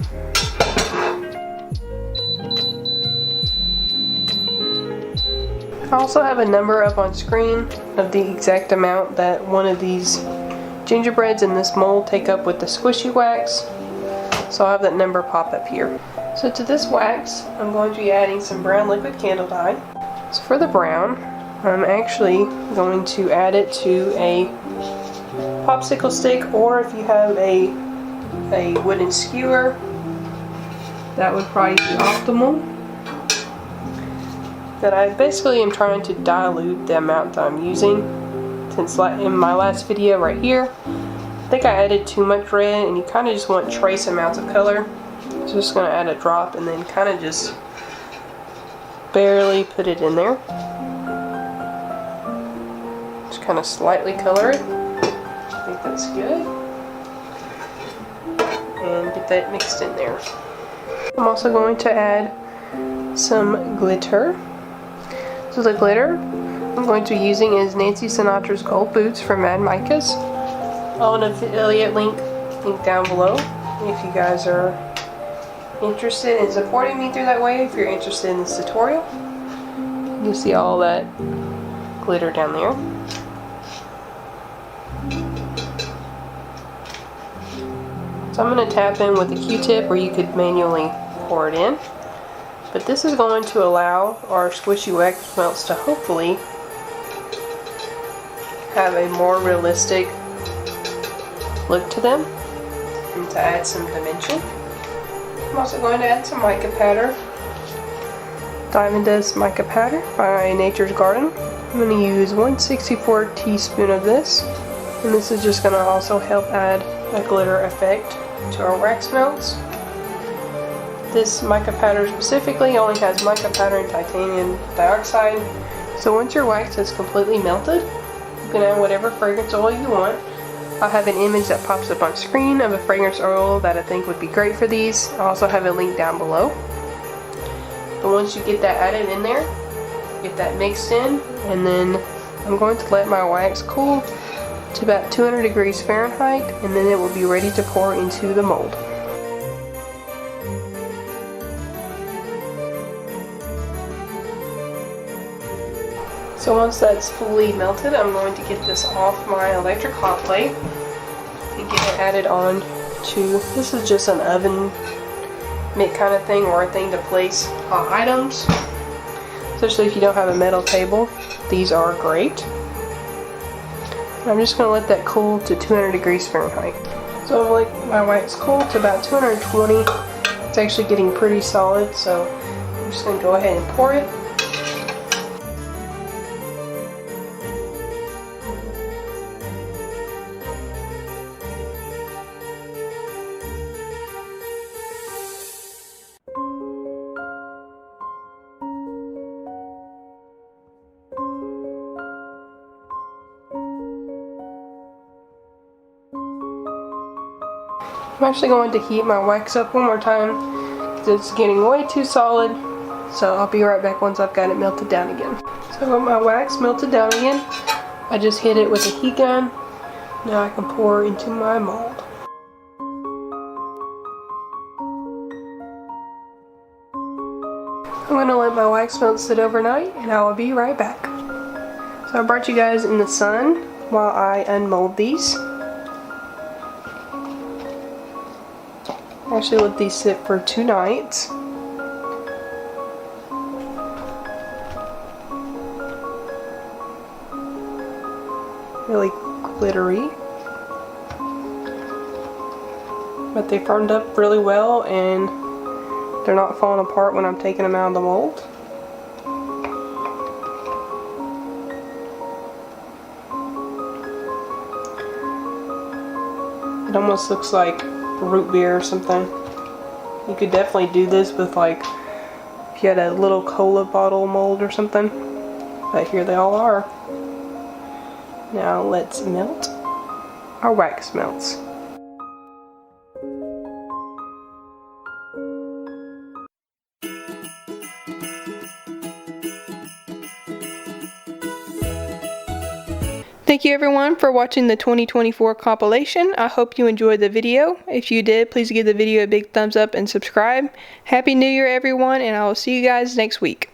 I also have a number up on screen of the exact amount that one of these gingerbreads in this mold take up with the squishy wax. So I'll have that number pop up here. So to this wax, I'm going to be adding some brown liquid candle dye. So for the brown, I'm actually going to add it to a popsicle stick, or if you have a wooden skewer, that would probably be optimal. That I basically am trying to dilute the amount that I'm using. Since in my last video right here, I think I added too much red, and you kind of just want trace amounts of color. So just going to add a drop and then kind of just barely put it in there. Just kind of slightly color it. I think that's good. And get that mixed in there. I'm also going to add some glitter. So the glitter I'm going to be using is Nancy Sinatra's Gold Boots from Mad Micas. I'll have an affiliate link down below if you guys are interested in supporting me through that way. If you're interested in this tutorial, you see all that glitter down there. So I'm going to tap in with a Q-tip, or you could manually pour it in. But this is going to allow our squishy wax melts to hopefully have a more realistic look to them and to add some dimension. I'm also going to add some mica powder. Diamond Dust Mica Powder by Nature's Garden. I'm going to use 1/64 teaspoon of this, and this is just going to also help add a glitter effect to our wax melts. This mica powder specifically only has mica powder and titanium dioxide, so once your wax is completely melted, you can add whatever fragrance oil you want. I'll have an image that pops up on screen of a fragrance oil that I think would be great for these. I also have a link down below. But once you get that added in there, get that mixed in, and then I'm going to let my wax cool to about 200 degrees Fahrenheit, and then it will be ready to pour into the mold. So once that's fully melted, I'm going to get this off my electric hot plate and get it added on to, this is just an oven mitt kind of thing, or a thing to place hot items. Especially if you don't have a metal table, these are great. I'm just going to let that cool to 200 degrees Fahrenheit. So I've let my wax cool to about 220. It's actually getting pretty solid, so I'm just going to go ahead and pour it. I'm actually going to heat my wax up one more time because it's getting way too solid. So I'll be right back once I've got it melted down again. So when my wax melted down again, I just hit it with a heat gun. Now I can pour into my mold. I'm going to let my wax melt sit overnight, and I will be right back. So I brought you guys in the sun while I unmold these. I actually let these sit for 2 nights. Really glittery. But they firmed up really well, and they're not falling apart when I'm taking them out of the mold. It almost looks like root beer or something. You could definitely do this with, like, if you had a little cola bottle mold or something. But here they all are. Now let's melt our wax melts. Thank you everyone for watching the 2024 compilation. I hope you enjoyed the video. If you did, please give the video a big thumbs up and subscribe. Happy New Year everyone, and I will see you guys next week.